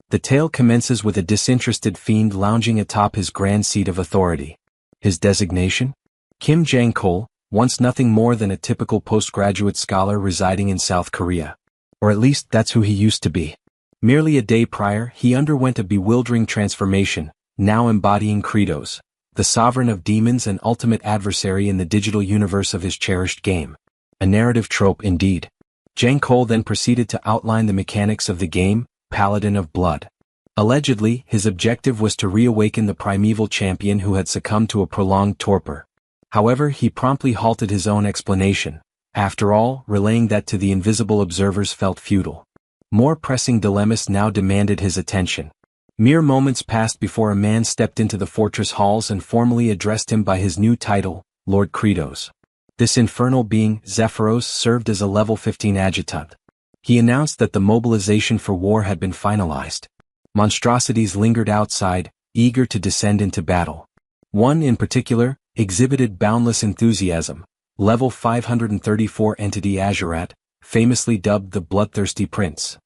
The tale commences with a disinterested fiend lounging atop his grand seat of authority. His designation? Kim Jang-kol, once nothing more than a typical postgraduate scholar residing in South Korea. Or at least that's who he used to be. Merely a day prior, he underwent a bewildering transformation, now embodying Kratos, the sovereign of demons and ultimate adversary in the digital universe of his cherished game. A narrative trope indeed. Jang-kol then proceeded to outline the mechanics of the game, Paladin of Blood. Allegedly, his objective was to reawaken the primeval champion who had succumbed to a prolonged torpor. However, he promptly halted his own explanation. After all, relaying that to the invisible observers felt futile. More pressing dilemmas now demanded his attention. Mere moments passed before a man stepped into the fortress halls and formally addressed him by his new title, Lord Kratos. This infernal being, Zephyros, served as a level 15 adjutant. He announced that the mobilization for war had been finalized. Monstrosities lingered outside, eager to descend into battle. One in particular exhibited boundless enthusiasm. Level 534 entity Azurat, famously dubbed the Bloodthirsty Prince.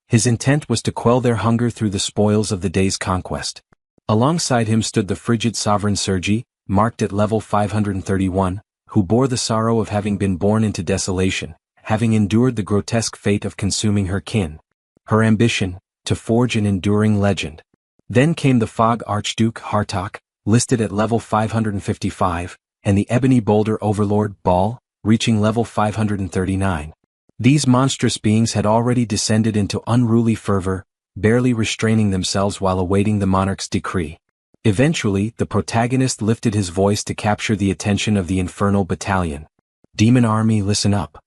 His intent was to quell their hunger through the spoils of the day's conquest. Alongside him stood the frigid sovereign Sergi, marked at level 531, who bore the sorrow of having been born into desolation, having endured the grotesque fate of consuming her kin. Her ambition, to forge an enduring legend. Then came the Fog Archduke Hartok, listed at level 555, and the Ebony Boulder Overlord Baal, reaching level 539. These monstrous beings had already descended into unruly fervor, barely restraining themselves while awaiting the monarch's decree. Eventually, the protagonist lifted his voice to capture the attention of the infernal battalion. Demon army, listen up.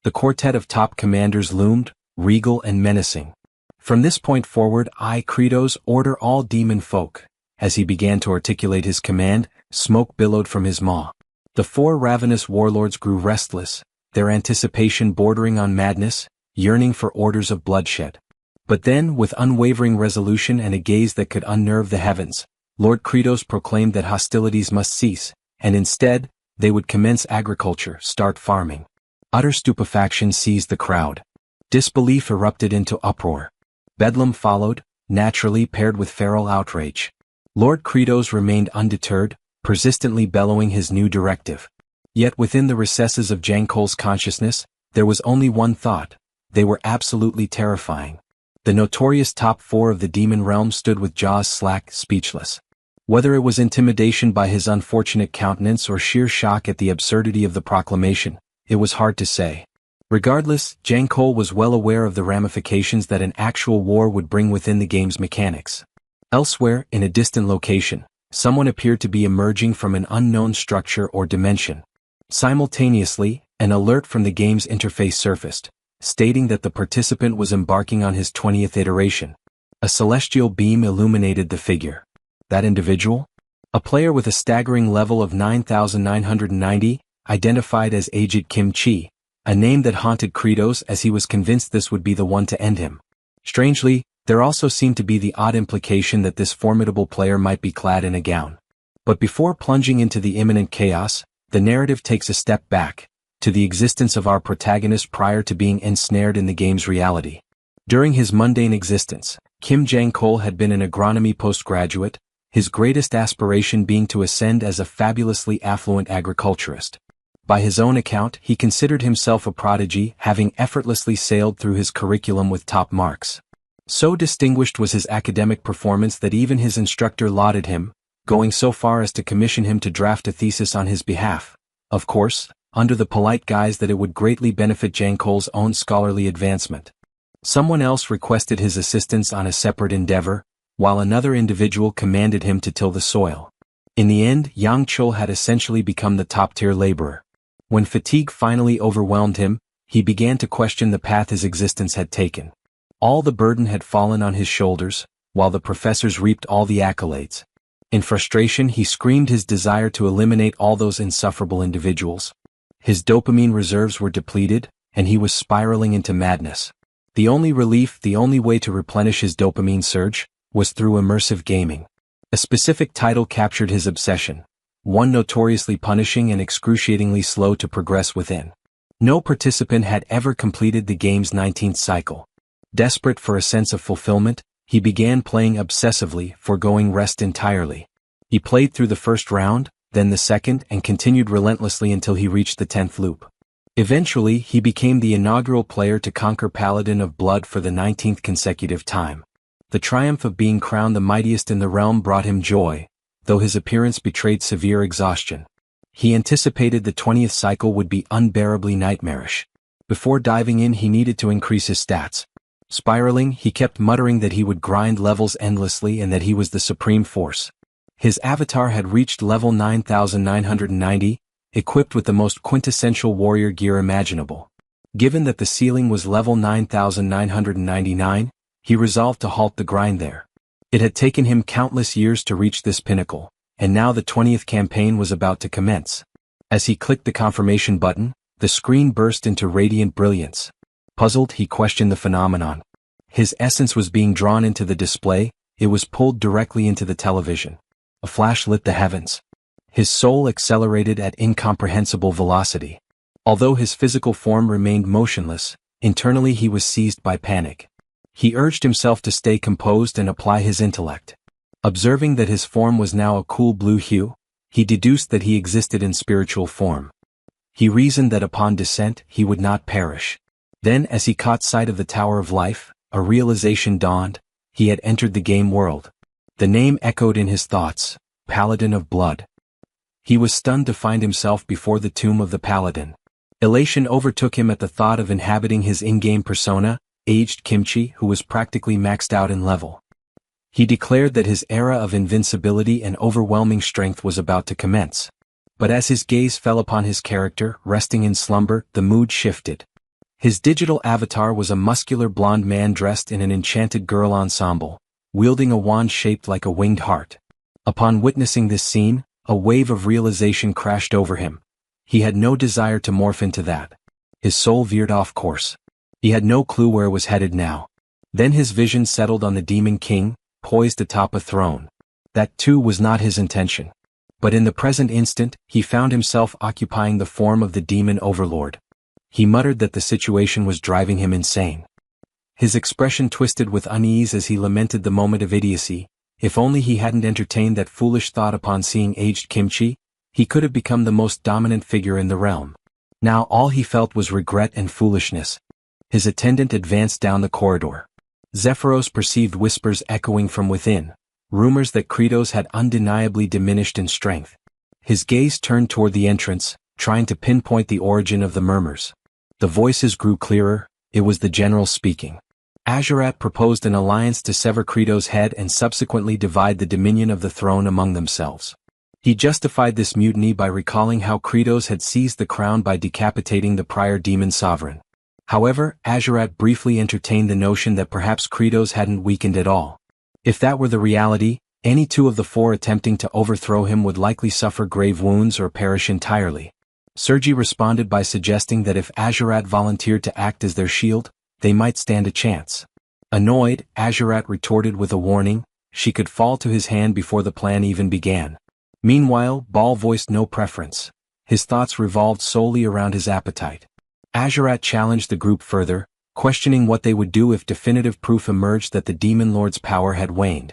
The quartet of top commanders loomed, regal and menacing. From this point forward, I, Kratos, order all demon folk. As he began to articulate his command, smoke billowed from his maw. The four ravenous warlords grew restless, their anticipation bordering on madness, yearning for orders of bloodshed. But then, with unwavering resolution and a gaze that could unnerve the heavens, Lord Kratos proclaimed that hostilities must cease, and instead, they would commence agriculture, start farming. Utter stupefaction seized the crowd. Disbelief erupted into uproar. Bedlam followed, naturally paired with feral outrage. Lord Kratos remained undeterred, persistently bellowing his new directive. Yet within the recesses of Jang-kol's consciousness, there was only one thought. They were absolutely terrifying. The notorious top four of the demon realm stood with jaws slack, speechless. Whether it was intimidation by his unfortunate countenance or sheer shock at the absurdity of the proclamation, it was hard to say. Regardless, Jang-kol was well aware of the ramifications that an actual war would bring within the game's mechanics. Elsewhere, in a distant location, someone appeared to be emerging from an unknown structure or dimension. Simultaneously, an alert from the game's interface surfaced, stating that the participant was embarking on his 20th iteration. A celestial beam illuminated the figure. That individual? A player with a staggering level of 9,990, identified as Aged Kim Chi, a name that haunted Kratos as he was convinced this would be the one to end him. Strangely, there also seemed to be the odd implication that this formidable player might be clad in a gown. But before plunging into the imminent chaos, the narrative takes a step back, to the existence of our protagonist prior to being ensnared in the game's reality. During his mundane existence, Kim Jang-kol had been an agronomy postgraduate, his greatest aspiration being to ascend as a fabulously affluent agriculturist. By his own account, he considered himself a prodigy, having effortlessly sailed through his curriculum with top marks. So distinguished was his academic performance that even his instructor lauded him, going so far as to commission him to draft a thesis on his behalf. Of course, under the polite guise that it would greatly benefit Jang-kol's own scholarly advancement. Someone else requested his assistance on a separate endeavor, while another individual commanded him to till the soil. In the end, Yang Chul had essentially become the top-tier laborer. When fatigue finally overwhelmed him, he began to question the path his existence had taken. All the burden had fallen on his shoulders, while the professors reaped all the accolades. In frustration, he screamed his desire to eliminate all those insufferable individuals. His dopamine reserves were depleted, and he was spiraling into madness. The only relief, the only way to replenish his dopamine surge, was through immersive gaming. A specific title captured his obsession, one notoriously punishing and excruciatingly slow to progress within. No participant had ever completed the game's 19th cycle. Desperate for a sense of fulfillment, He began playing obsessively, foregoing rest entirely. He played through the first round, then the second, and continued relentlessly until he reached the 10th loop. Eventually, he became the inaugural player to conquer Paladin of Blood for the 19th consecutive time. The triumph of being crowned the mightiest in the realm brought him joy, though his appearance betrayed severe exhaustion. He anticipated the 20th cycle would be unbearably nightmarish. Before diving in, he needed to increase his stats. Spiraling, he kept muttering that he would grind levels endlessly and that he was the supreme force. His avatar had reached level 9,990, equipped with the most quintessential warrior gear imaginable. Given that the ceiling was level 9,999, he resolved to halt the grind there. It had taken him countless years to reach this pinnacle, and now the 20th campaign was about to commence. As he clicked the confirmation button, the screen burst into radiant brilliance. Puzzled, he questioned the phenomenon. His essence was being drawn into the display, it was pulled directly into the television. A flash lit the heavens. His soul accelerated at incomprehensible velocity. Although his physical form remained motionless, internally he was seized by panic. He urged himself to stay composed and apply his intellect. Observing that his form was now a cool blue hue, he deduced that he existed in spiritual form. He reasoned that upon descent he would not perish. Then, as he caught sight of the Tower of Life, a realization dawned: he had entered the game world. The name echoed in his thoughts: Paladin of Blood. He was stunned to find himself before the tomb of the Paladin. Elation overtook him at the thought of inhabiting his in-game persona, aged Kimchi, who was practically maxed out in level. He declared that his era of invincibility and overwhelming strength was about to commence. But as his gaze fell upon his character, resting in slumber, the mood shifted. His digital avatar was a muscular blonde man dressed in an enchanted girl ensemble, wielding a wand shaped like a winged heart. Upon witnessing this scene, a wave of realization crashed over him. He had no desire to morph into that. His soul veered off course. He had no clue where it was headed now. Then his vision settled on the Demon King, poised atop a throne. That too was not his intention. But in the present instant, he found himself occupying the form of the Demon Overlord. He muttered that the situation was driving him insane. His expression twisted with unease as he lamented the moment of idiocy. If only he hadn't entertained that foolish thought upon seeing aged Kimchi, he could have become the most dominant figure in the realm. Now all he felt was regret and foolishness. His attendant advanced down the corridor. Zephyros perceived whispers echoing from within, rumors that Kratos had undeniably diminished in strength. His gaze turned toward the entrance, trying to pinpoint the origin of the murmurs. The voices grew clearer, it was the general speaking. Azurat proposed an alliance to sever Kratos' head and subsequently divide the dominion of the throne among themselves. He justified this mutiny by recalling how Kratos had seized the crown by decapitating the prior demon sovereign. However, Azurat briefly entertained the notion that perhaps Kratos hadn't weakened at all. If that were the reality, any two of the four attempting to overthrow him would likely suffer grave wounds or perish entirely. Sergi responded by suggesting that if Azurat volunteered to act as their shield, they might stand a chance. Annoyed, Azurat retorted with a warning: she could fall to his hand before the plan even began. Meanwhile, Baal voiced no preference. His thoughts revolved solely around his appetite. Azurat challenged the group further, questioning what they would do if definitive proof emerged that the Demon Lord's power had waned.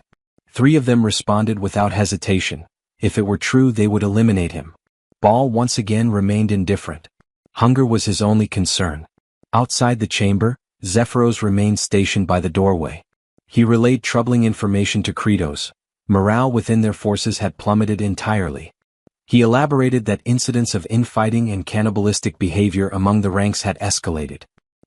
3 of them responded without hesitation: if it were true, they would eliminate him. Baal once again remained indifferent. Hunger was his only concern. Outside the chamber, Zephyros remained stationed by the doorway. He relayed troubling information to Kratos. Morale within their forces had plummeted entirely. He elaborated that incidents of infighting and cannibalistic behavior among the ranks had escalated.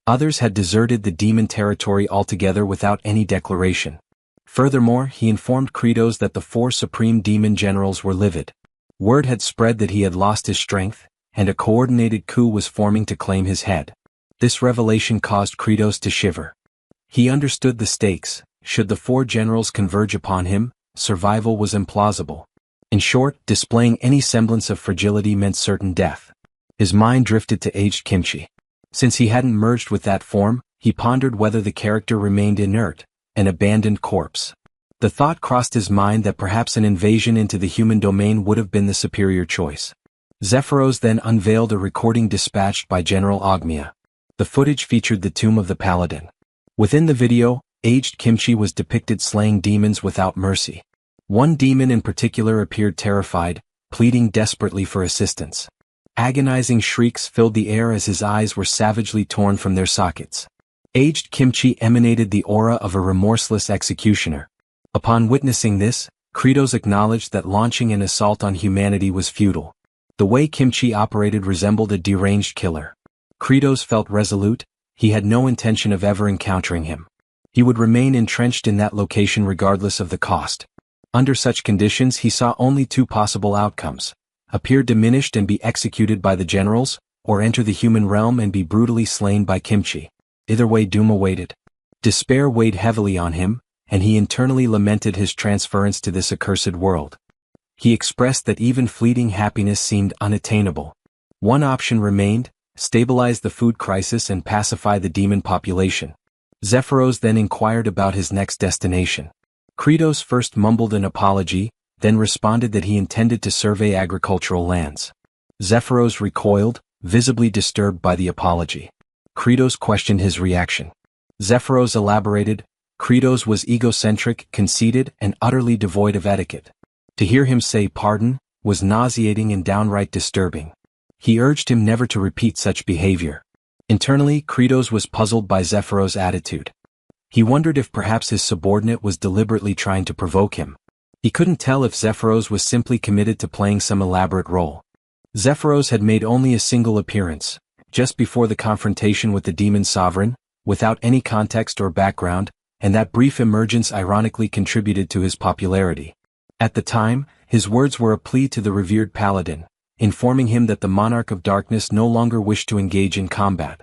Others had deserted the demon territory altogether without any declaration. Furthermore, he informed Kratos that the 4 supreme demon generals were livid. Word had spread that he had lost his strength, and a coordinated coup was forming to claim his head. This revelation caused Kratos to shiver. He understood the stakes. Should the 4 generals converge upon him, survival was implausible. In short, displaying any semblance of fragility meant certain death. His mind drifted to aged Kimchi. Since he hadn't merged with that form, he pondered whether the character remained inert, an abandoned corpse. The thought crossed his mind that perhaps an invasion into the human domain would have been the superior choice. Zephyros then unveiled a recording dispatched by General Ogmia. The footage featured the tomb of the Paladin. Within the video, aged Kimchi was depicted slaying demons without mercy. One demon in particular appeared terrified, pleading desperately for assistance. Agonizing shrieks filled the air as his eyes were savagely torn from their sockets. Aged Kimchi emanated the aura of a remorseless executioner. Upon witnessing this, Kratos acknowledged that launching an assault on humanity was futile. The way Kimchi operated resembled a deranged killer. Kratos felt resolute. He had no intention of ever encountering him. He would remain entrenched in that location regardless of the cost. Under such conditions he saw only two possible outcomes: appear diminished and be executed by the generals, or enter the human realm and be brutally slain by Kimchi. Either way doom awaited. Despair weighed heavily on him, and he internally lamented his transference to this accursed world. He expressed that even fleeting happiness seemed unattainable. One option remained: stabilize the food crisis and pacify the demon population. Zephyros then inquired about his next destination. Kratos first mumbled an apology, then responded that he intended to survey agricultural lands. Zephyros recoiled, visibly disturbed by the apology. Kratos questioned his reaction. Zephyros elaborated: Kratos was egocentric, conceited, and utterly devoid of etiquette. To hear him say pardon was nauseating and downright disturbing. He urged him never to repeat such behavior. Internally, Kratos was puzzled by Zephyros' attitude. He wondered if perhaps his subordinate was deliberately trying to provoke him. He couldn't tell if Zephyros was simply committed to playing some elaborate role. Zephyros had made only a single appearance, just before the confrontation with the demon sovereign, without any context or background, and that brief emergence ironically contributed to his popularity. At the time, his words were a plea to the revered paladin, informing him that the monarch of darkness no longer wished to engage in combat.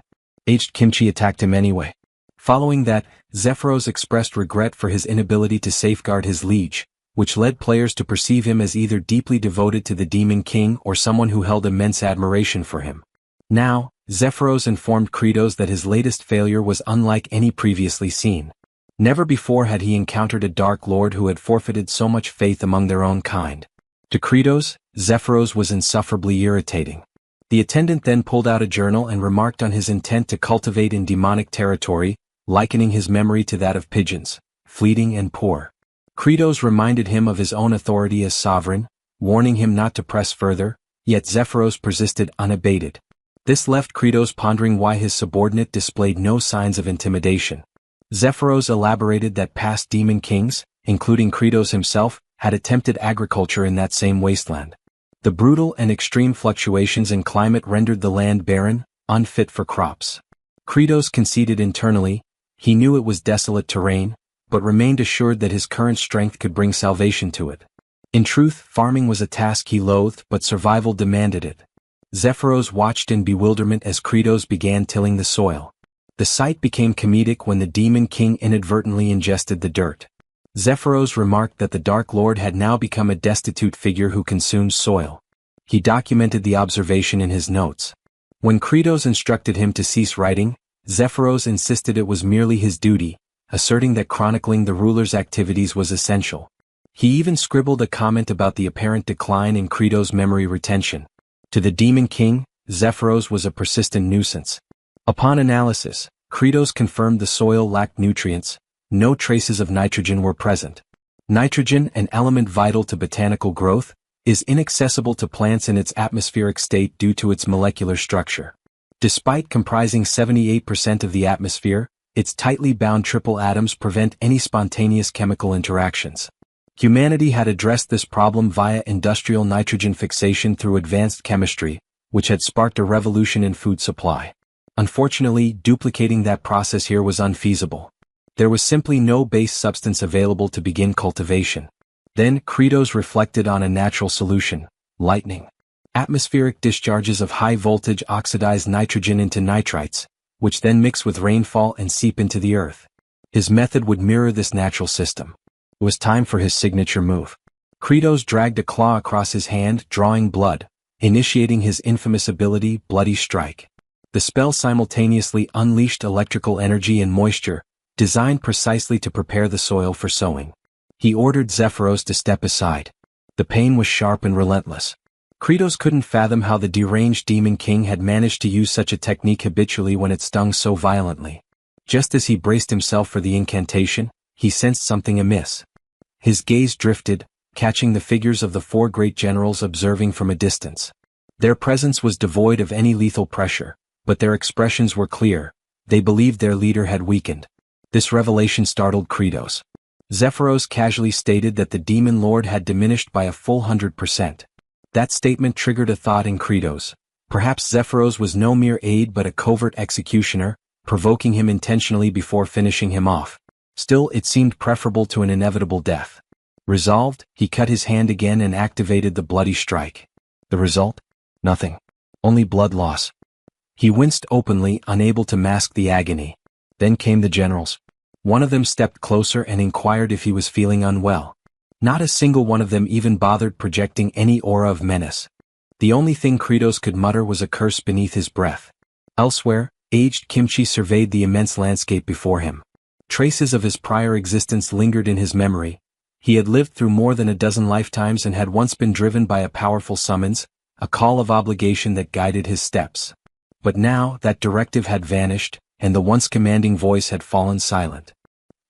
Aged Kimchi attacked him anyway. Following that, Zephyros expressed regret for his inability to safeguard his liege, which led players to perceive him as either deeply devoted to the Demon King or someone who held immense admiration for him. Now, Zephyros informed Kratos that his latest failure was unlike any previously seen. Never before had he encountered a Dark Lord who had forfeited so much faith among their own kind. To Kratos, Zephyros was insufferably irritating. The attendant then pulled out a journal and remarked on his intent to cultivate in demonic territory, likening his memory to that of pigeons, fleeting and poor. Kratos reminded him of his own authority as sovereign, warning him not to press further, yet Zephyros persisted unabated. This left Kratos pondering why his subordinate displayed no signs of intimidation. Zephyros elaborated that past demon kings, including Kratos himself, had attempted agriculture in that same wasteland. The brutal and extreme fluctuations in climate rendered the land barren, unfit for crops. Kratos conceded internally. He knew it was desolate terrain, but remained assured that his current strength could bring salvation to it. In truth, farming was a task he loathed, but survival demanded it. Zephyros watched in bewilderment as Kratos began tilling the soil. The sight became comedic when the Demon King inadvertently ingested the dirt. Zephyros remarked that the Dark Lord had now become a destitute figure who consumed soil. He documented the observation in his notes. When Kratos instructed him to cease writing, Zephyros insisted it was merely his duty, asserting that chronicling the ruler's activities was essential. He even scribbled a comment about the apparent decline in Kratos' memory retention. To the Demon King, Zephyros was a persistent nuisance. Upon analysis, Kratos confirmed the soil lacked nutrients. No traces of nitrogen were present. Nitrogen, an element vital to botanical growth, is inaccessible to plants in its atmospheric state due to its molecular structure. Despite comprising 78% of the atmosphere, its tightly bound triple atoms prevent any spontaneous chemical interactions. Humanity had addressed this problem via industrial nitrogen fixation through advanced chemistry, which had sparked a revolution in food supply. Unfortunately, duplicating that process here was unfeasible. There was simply no base substance available to begin cultivation. Then Kratos reflected on a natural solution: lightning. Atmospheric discharges of high-voltage oxidize nitrogen into nitrites, which then mix with rainfall and seep into the earth. His method would mirror this natural system. It was time for his signature move. Kratos dragged a claw across his hand, drawing blood, initiating his infamous ability, Bloody Strike. The spell simultaneously unleashed electrical energy and moisture, designed precisely to prepare the soil for sowing. He ordered Zephyros to step aside. The pain was sharp and relentless. Kratos couldn't fathom how the deranged Demon King had managed to use such a technique habitually when it stung so violently. Just as he braced himself for the incantation, he sensed something amiss. His gaze drifted, catching the figures of the four great generals observing from a distance. Their presence was devoid of any lethal pressure, but their expressions were clear. They believed their leader had weakened. This revelation startled Kratos. Zephyros casually stated that the demon lord had diminished by a full 100%. That statement triggered a thought in Kratos. Perhaps Zephyros was no mere aide but a covert executioner, provoking him intentionally before finishing him off. Still, it seemed preferable to an inevitable death. Resolved, he cut his hand again and activated the bloody strike. The result? Nothing. Only blood loss. He winced openly, unable to mask the agony. Then came the generals. One of them stepped closer and inquired if he was feeling unwell. Not a single one of them even bothered projecting any aura of menace. The only thing Kratos could mutter was a curse beneath his breath. Elsewhere, aged Kimchi surveyed the immense landscape before him. Traces of his prior existence lingered in his memory. He had lived through more than a dozen lifetimes and had once been driven by a powerful summons, a call of obligation that guided his steps. But now that directive had vanished, and the once commanding voice had fallen silent.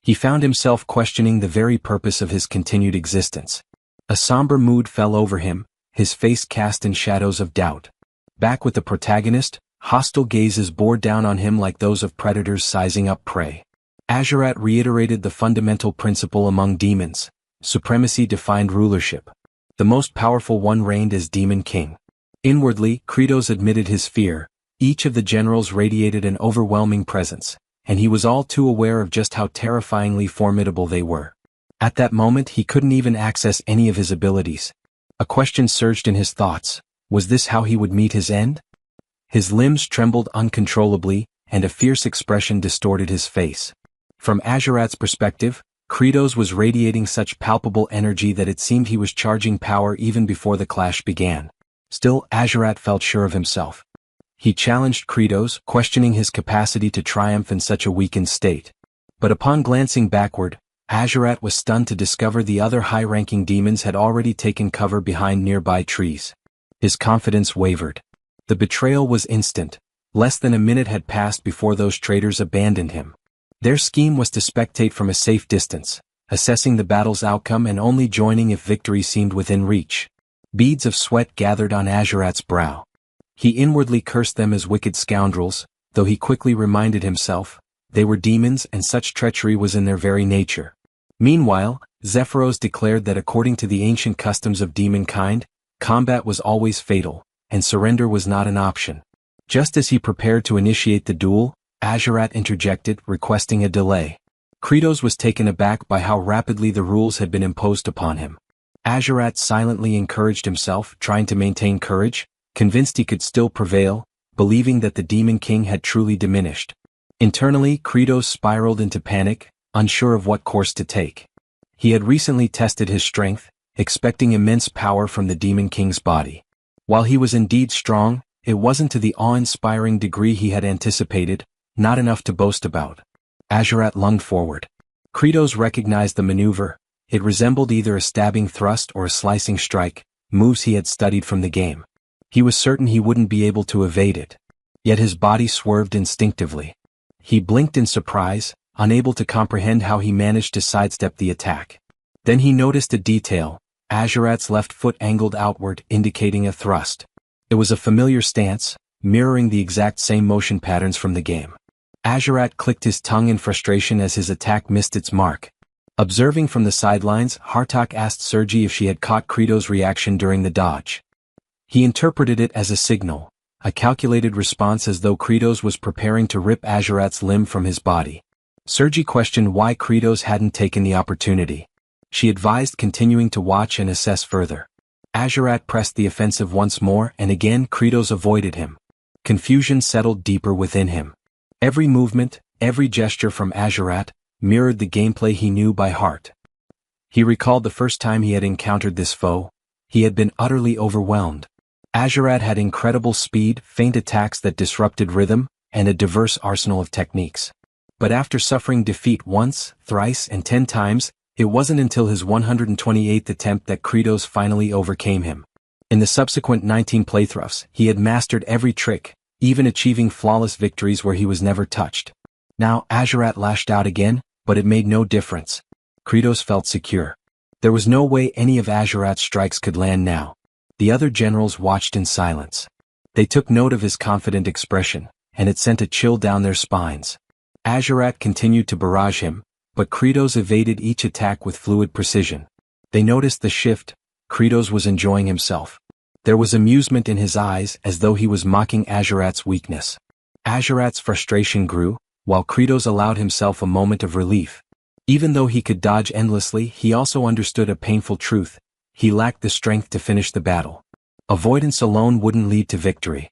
He found himself questioning the very purpose of his continued existence. A somber mood fell over him, his face cast in shadows of doubt. Back with the protagonist, hostile gazes bore down on him like those of predators sizing up prey. Azurat reiterated the fundamental principle among demons. Supremacy defined rulership. The most powerful one reigned as Demon King. Inwardly, Kratos admitted his fear. Each of the generals radiated an overwhelming presence, and he was all too aware of just how terrifyingly formidable they were. At that moment he couldn't even access any of his abilities. A question surged in his thoughts. Was this how he would meet his end? His limbs trembled uncontrollably, and a fierce expression distorted his face. From Azurat's perspective, Kratos was radiating such palpable energy that it seemed he was charging power even before the clash began. Still, Azurat felt sure of himself. He challenged Kratos, questioning his capacity to triumph in such a weakened state. But upon glancing backward, Azurat was stunned to discover the other high-ranking demons had already taken cover behind nearby trees. His confidence wavered. The betrayal was instant. Less than a minute had passed before those traitors abandoned him. Their scheme was to spectate from a safe distance, assessing the battle's outcome and only joining if victory seemed within reach. Beads of sweat gathered on Azurat's brow. He inwardly cursed them as wicked scoundrels, though he quickly reminded himself, they were demons and such treachery was in their very nature. Meanwhile, Zephyros declared that according to the ancient customs of demonkind, combat was always fatal, and surrender was not an option. Just as he prepared to initiate the duel, Azurat interjected, requesting a delay. Kratos was taken aback by how rapidly the rules had been imposed upon him. Azurat silently encouraged himself, trying to maintain courage, convinced he could still prevail, believing that the Demon King had truly diminished. Internally, Kratos spiraled into panic, unsure of what course to take. He had recently tested his strength, expecting immense power from the Demon King's body. While he was indeed strong, it wasn't to the awe-inspiring degree he had anticipated, not enough to boast about. Azurat lunged forward. Kratos recognized the maneuver. It resembled either a stabbing thrust or a slicing strike, moves he had studied from the game. He was certain he wouldn't be able to evade it. Yet his body swerved instinctively. He blinked in surprise, unable to comprehend how he managed to sidestep the attack. Then he noticed a detail. Azurat's left foot angled outward, indicating a thrust. It was a familiar stance, mirroring the exact same motion patterns from the game. Azurat clicked his tongue in frustration as his attack missed its mark. Observing from the sidelines, Hartok asked Sergi if she had caught Kratos' reaction during the dodge. He interpreted it as a signal, a calculated response as though Kratos was preparing to rip Azurat's limb from his body. Sergi questioned why Kratos hadn't taken the opportunity. She advised continuing to watch and assess further. Azurat pressed the offensive once more and again Kratos avoided him. Confusion settled deeper within him. Every movement, every gesture from Azurat, mirrored the gameplay he knew by heart. He recalled the first time he had encountered this foe. He had been utterly overwhelmed. Azurat had incredible speed, feint attacks that disrupted rhythm, and a diverse arsenal of techniques. But after suffering defeat once, thrice, and 10 times, it wasn't until his 128th attempt that Kratos finally overcame him. In the subsequent 19 playthroughs, he had mastered every trick, even achieving flawless victories where he was never touched. Now Azurat lashed out again, but it made no difference. Kratos felt secure. There was no way any of Azurat's strikes could land now. The other generals watched in silence. They took note of his confident expression, and it sent a chill down their spines. Azurat continued to barrage him, but Kratos evaded each attack with fluid precision. They noticed the shift. Kratos was enjoying himself. There was amusement in his eyes as though he was mocking Azurat's weakness. Azurat's frustration grew, while Kratos allowed himself a moment of relief. Even though he could dodge endlessly, he also understood a painful truth. He lacked the strength to finish the battle. Avoidance alone wouldn't lead to victory.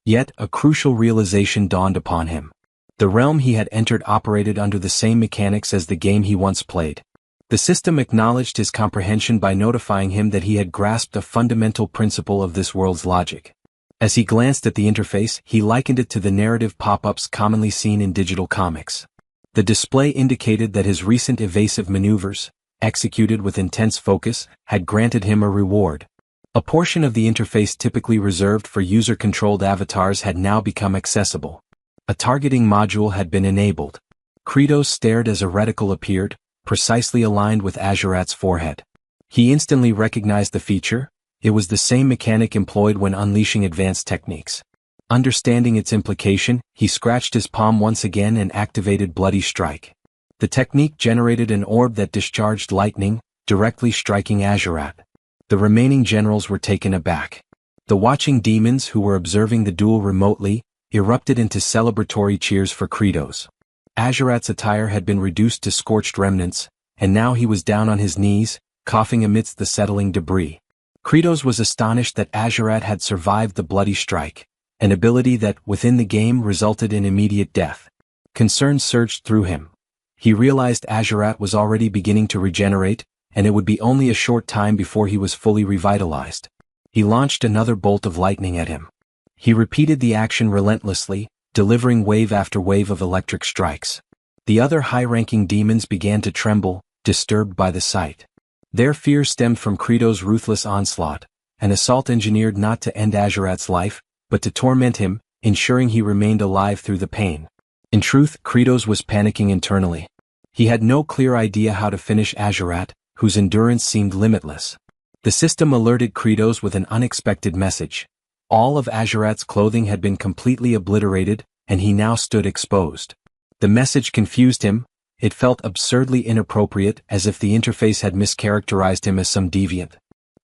Yet, a crucial realization dawned upon him. The realm he had entered operated under the same mechanics as the game he once played. The system acknowledged his comprehension by notifying him that he had grasped a fundamental principle of this world's logic. As he glanced at the interface, he likened it to the narrative pop-ups commonly seen in digital comics. The display indicated that his recent evasive maneuvers, executed with intense focus, had granted him a reward. A portion of the interface typically reserved for user-controlled avatars had now become accessible. A targeting module had been enabled. Kratos stared as a reticle appeared, precisely aligned with Azurat's forehead. He instantly recognized the feature. It was the same mechanic employed when unleashing advanced techniques. Understanding its implication, he scratched his palm once again and activated Bloody Strike. The technique generated an orb that discharged lightning, directly striking Azurat. The remaining generals were taken aback. The watching demons who were observing the duel remotely erupted into celebratory cheers for Kratos. Azurat's attire had been reduced to scorched remnants, and now he was down on his knees, coughing amidst the settling debris. Kratos was astonished that Azurat had survived the Bloody Strike, an ability that, within the game, resulted in immediate death. Concern surged through him. He realized Azurat was already beginning to regenerate, and it would be only a short time before he was fully revitalized. He launched another bolt of lightning at him. He repeated the action relentlessly, delivering wave after wave of electric strikes. The other high-ranking demons began to tremble, disturbed by the sight. Their fear stemmed from Kratos' ruthless onslaught, an assault engineered not to end Azurat's life, but to torment him, ensuring he remained alive through the pain. In truth, Kratos was panicking internally. He had no clear idea how to finish Azurat, whose endurance seemed limitless. The system alerted Kratos with an unexpected message. All of Azurat's clothing had been completely obliterated, and he now stood exposed. The message confused him. It felt absurdly inappropriate, as if the interface had mischaracterized him as some deviant.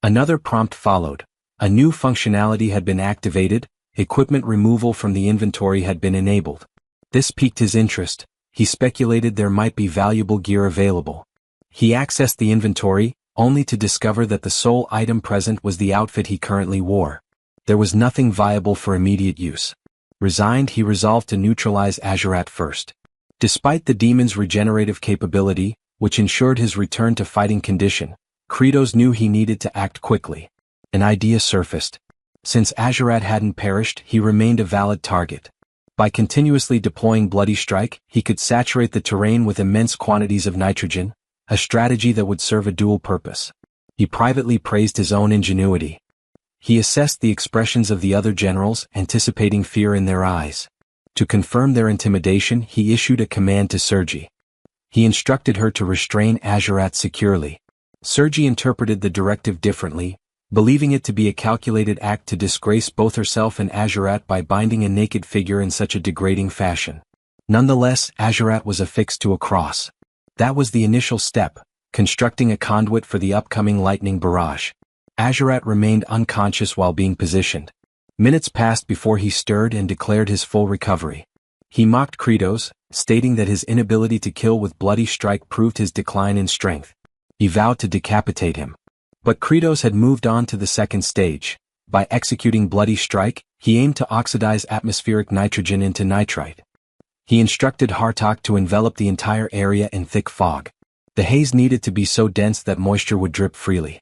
Another prompt followed. A new functionality had been activated. Equipment removal from the inventory had been enabled. This piqued his interest. He speculated there might be valuable gear available. He accessed the inventory, only to discover that the sole item present was the outfit he currently wore. There was nothing viable for immediate use. Resigned, he resolved to neutralize Azurat first. Despite the demon's regenerative capability, which ensured his return to fighting condition, Kratos knew he needed to act quickly. An idea surfaced. Since Azurat hadn't perished, he remained a valid target. By continuously deploying Bloody Strike, he could saturate the terrain with immense quantities of nitrogen, a strategy that would serve a dual purpose. He privately praised his own ingenuity. He assessed the expressions of the other generals, anticipating fear in their eyes. To confirm their intimidation, he issued a command to Sergi. He instructed her to restrain Azurat securely. Sergi interpreted the directive differently, believing it to be a calculated act to disgrace both herself and Azurat by binding a naked figure in such a degrading fashion. Nonetheless, Azurat was affixed to a cross. That was the initial step, constructing a conduit for the upcoming lightning barrage. Azurat remained unconscious while being positioned. Minutes passed before he stirred and declared his full recovery. He mocked Kratos, stating that his inability to kill with Bloody Strike proved his decline in strength. He vowed to decapitate him. But Kratos had moved on to the second stage. By executing Bloody Strike, he aimed to oxidize atmospheric nitrogen into nitrite. He instructed Hartok to envelop the entire area in thick fog. The haze needed to be so dense that moisture would drip freely.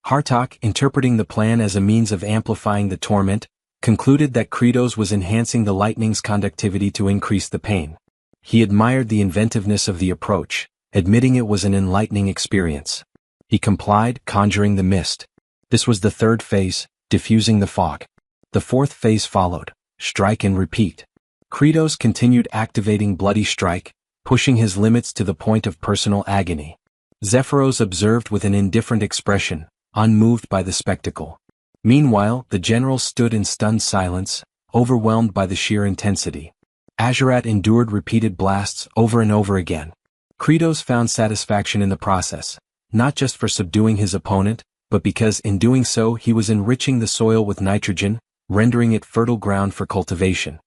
Hartok, interpreting the plan as a means of amplifying the torment, concluded that Kratos was enhancing the lightning's conductivity to increase the pain. He admired the inventiveness of the approach, admitting it was an enlightening experience. He complied, conjuring the mist. This was the third phase, diffusing the fog. The fourth phase followed, strike and repeat. Kratos continued activating Bloody Strike, pushing his limits to the point of personal agony. Zephyros observed with an indifferent expression, unmoved by the spectacle. Meanwhile, the generals stood in stunned silence, overwhelmed by the sheer intensity. Azurat endured repeated blasts over and over again. Kratos found satisfaction in the process, not just for subduing his opponent, but because in doing so he was enriching the soil with nitrogen, rendering it fertile ground for cultivation.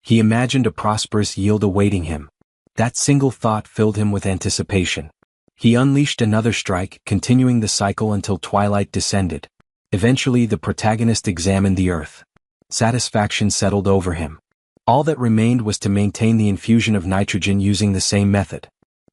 He imagined a prosperous yield awaiting him. That single thought filled him with anticipation. He unleashed another strike, continuing the cycle until twilight descended. Eventually the protagonist examined the earth. Satisfaction settled over him. All that remained was to maintain the infusion of nitrogen using the same method.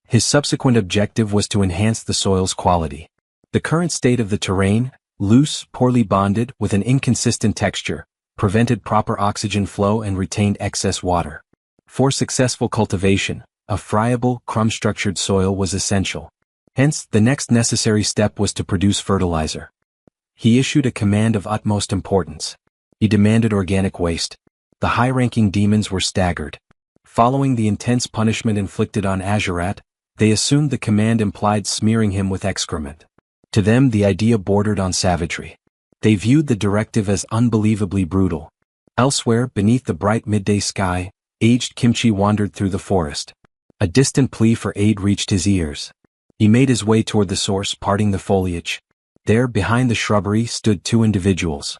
His subsequent objective was to enhance the soil's quality. The current state of the terrain, loose, poorly bonded, with an inconsistent texture, prevented proper oxygen flow and retained excess water. For successful cultivation, a friable, crumb-structured soil was essential. Hence, the next necessary step was to produce fertilizer. He issued a command of utmost importance. He demanded organic waste. The high-ranking demons were staggered. Following the intense punishment inflicted on Azurat, they assumed the command implied smearing him with excrement. To them the idea bordered on savagery. They viewed the directive as unbelievably brutal. Elsewhere, beneath the bright midday sky, aged Kimchi wandered through the forest. A distant plea for aid reached his ears. He made his way toward the source, parting the foliage. There, behind the shrubbery, stood two individuals.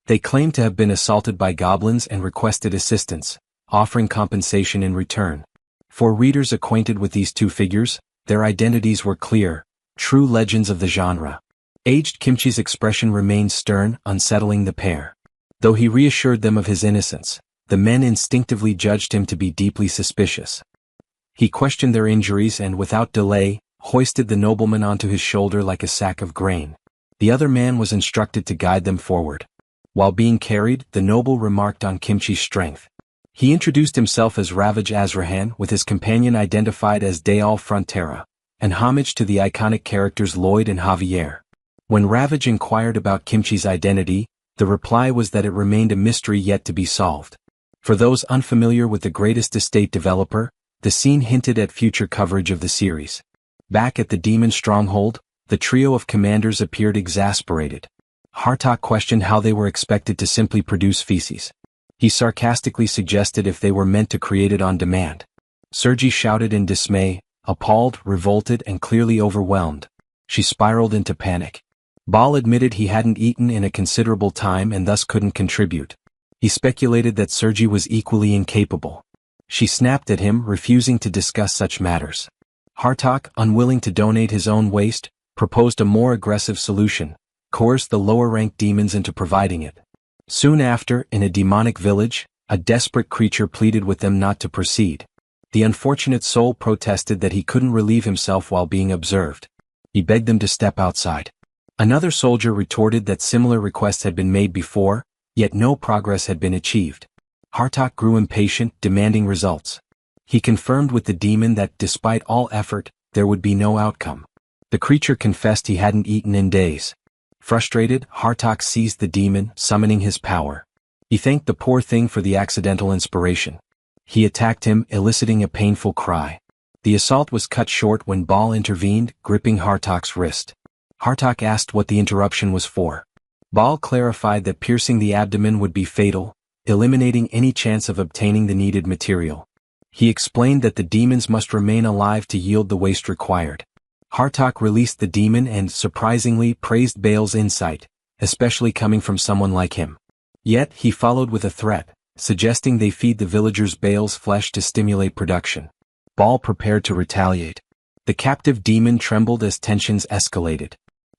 They claimed to have been assaulted by goblins and requested assistance, offering compensation in return. For readers acquainted with these two figures, their identities were clear, true legends of the genre. Aged Kimchi's expression remained stern, unsettling the pair. Though he reassured them of his innocence, the men instinctively judged him to be deeply suspicious. He questioned their injuries and, without delay, hoisted the nobleman onto his shoulder like a sack of grain. The other man was instructed to guide them forward. While being carried, the noble remarked on Kimchi's strength. He introduced himself as Ravage Azrahan, with his companion identified as Dayal Frontera, an homage to the iconic characters Lloyd and Javier. When Ravage inquired about Kimchi's identity, the reply was that it remained a mystery yet to be solved. For those unfamiliar with the greatest estate developer, the scene hinted at future coverage of the series. Back at the demon stronghold, the trio of commanders appeared exasperated. Hartok questioned how they were expected to simply produce feces. He sarcastically suggested if they were meant to create it on demand. Sergi shouted in dismay, appalled, revolted, and clearly overwhelmed. She spiraled into panic. Baal admitted he hadn't eaten in a considerable time and thus couldn't contribute. He speculated that Sergi was equally incapable. She snapped at him, refusing to discuss such matters. Hartok, unwilling to donate his own waste, proposed a more aggressive solution, coerced the lower-ranked demons into providing it. Soon after, in a demonic village, a desperate creature pleaded with them not to proceed. The unfortunate soul protested that he couldn't relieve himself while being observed. He begged them to step outside. Another soldier retorted that similar requests had been made before, yet no progress had been achieved. Hartok grew impatient, demanding results. He confirmed with the demon that, despite all effort, there would be no outcome. The creature confessed he hadn't eaten in days. Frustrated, Hartok seized the demon, summoning his power. He thanked the poor thing for the accidental inspiration. He attacked him, eliciting a painful cry. The assault was cut short when Baal intervened, gripping Hartok's wrist. Hartok asked what the interruption was for. Baal clarified that piercing the abdomen would be fatal, eliminating any chance of obtaining the needed material. He explained that the demons must remain alive to yield the waste required. Hartok released the demon and, surprisingly, praised Baal's insight, especially coming from someone like him. Yet, he followed with a threat, suggesting they feed the villagers Baal's flesh to stimulate production. Baal prepared to retaliate. The captive demon trembled as tensions escalated.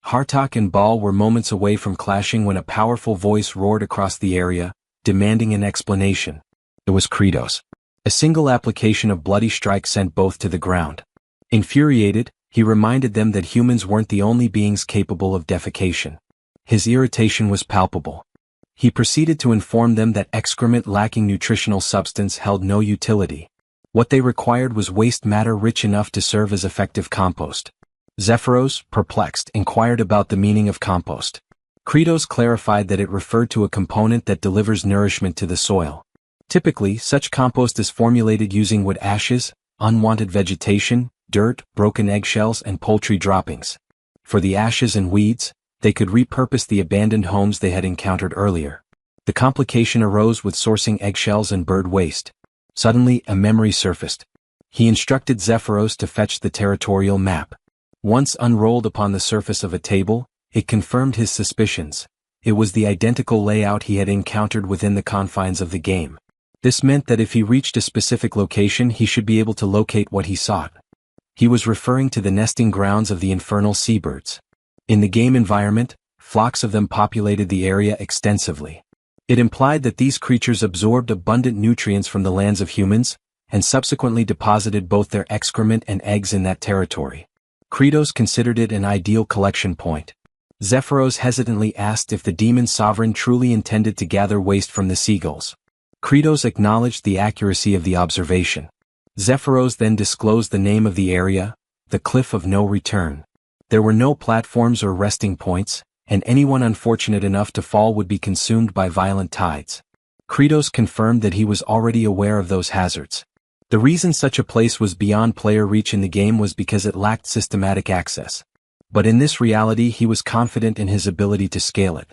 Hartok and Baal were moments away from clashing when a powerful voice roared across the area, demanding an explanation. It was Kratos. A single application of Bloody Strike sent both to the ground. Infuriated, he reminded them that humans weren't the only beings capable of defecation. His irritation was palpable. He proceeded to inform them that excrement lacking nutritional substance held no utility. What they required was waste matter rich enough to serve as effective compost. Zephyros, perplexed, inquired about the meaning of compost. Kratos clarified that it referred to a component that delivers nourishment to the soil. Typically, such compost is formulated using wood ashes, unwanted vegetation, dirt, broken eggshells, and poultry droppings. For the ashes and weeds, they could repurpose the abandoned homes they had encountered earlier. The complication arose with sourcing eggshells and bird waste. Suddenly, a memory surfaced. He instructed Zephyros to fetch the territorial map. Once unrolled upon the surface of a table, it confirmed his suspicions. It was the identical layout he had encountered within the confines of the game. This meant that if he reached a specific location, he should be able to locate what he sought. He was referring to the nesting grounds of the infernal seabirds. In the game environment, flocks of them populated the area extensively. It implied that these creatures absorbed abundant nutrients from the lands of humans, and subsequently deposited both their excrement and eggs in that territory. Kratos considered it an ideal collection point. Zephyros hesitantly asked if the demon sovereign truly intended to gather waste from the seagulls. Kratos acknowledged the accuracy of the observation. Zephyros then disclosed the name of the area, the Cliff of No Return. There were no platforms or resting points, and anyone unfortunate enough to fall would be consumed by violent tides. Kratos confirmed that he was already aware of those hazards. The reason such a place was beyond player reach in the game was because it lacked systematic access. But in this reality he was confident in his ability to scale it.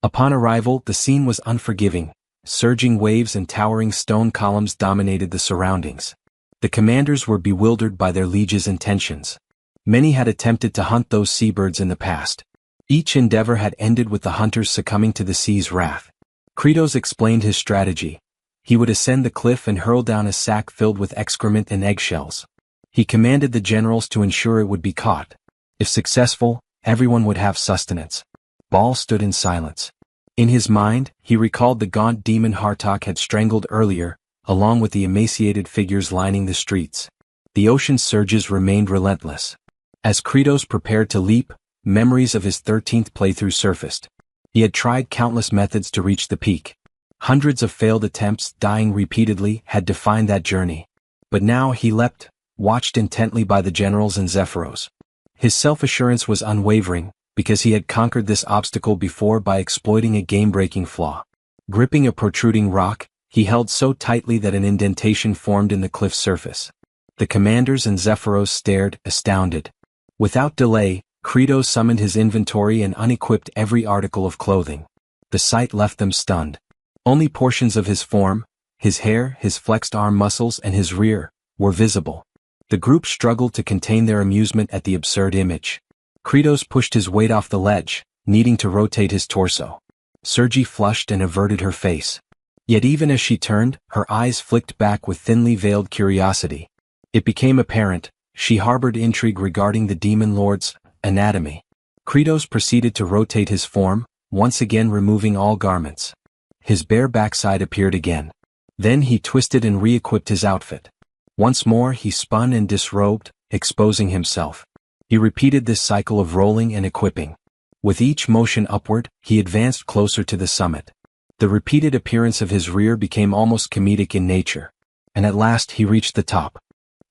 Upon arrival, the scene was unforgiving. Surging waves and towering stone columns dominated the surroundings. The commanders were bewildered by their liege's intentions. Many had attempted to hunt those seabirds in the past. Each endeavor had ended with the hunters succumbing to the sea's wrath. Kratos explained his strategy. He would ascend the cliff and hurl down a sack filled with excrement and eggshells. He commanded the generals to ensure it would be caught. If successful, everyone would have sustenance. Baal stood in silence. In his mind, he recalled the gaunt demon Hartok had strangled earlier, along with the emaciated figures lining the streets. The ocean's surges remained relentless. As Kratos prepared to leap, memories of his 13th playthrough surfaced. He had tried countless methods to reach the peak. Hundreds of failed attempts, dying repeatedly, had defined that journey. But now he leapt, watched intently by the generals and Zephyros. His self-assurance was unwavering, because he had conquered this obstacle before by exploiting a game-breaking flaw. Gripping a protruding rock, he held so tightly that an indentation formed in the cliff's surface. The commanders and Zephyros stared, astounded. Without delay, Kratos summoned his inventory and unequipped every article of clothing. The sight left them stunned. Only portions of his form, his hair, his flexed arm muscles, and his rear, were visible. The group struggled to contain their amusement at the absurd image. Kratos pushed his weight off the ledge, needing to rotate his torso. Sergi flushed and averted her face. Yet even as she turned, her eyes flicked back with thinly veiled curiosity. It became apparent, she harbored intrigue regarding the demon lord's anatomy. Kratos proceeded to rotate his form, once again removing all garments. His bare backside appeared again. Then he twisted and re-equipped his outfit. Once more he spun and disrobed, exposing himself. He repeated this cycle of rolling and equipping. With each motion upward, he advanced closer to the summit. The repeated appearance of his rear became almost comedic in nature. And at last he reached the top.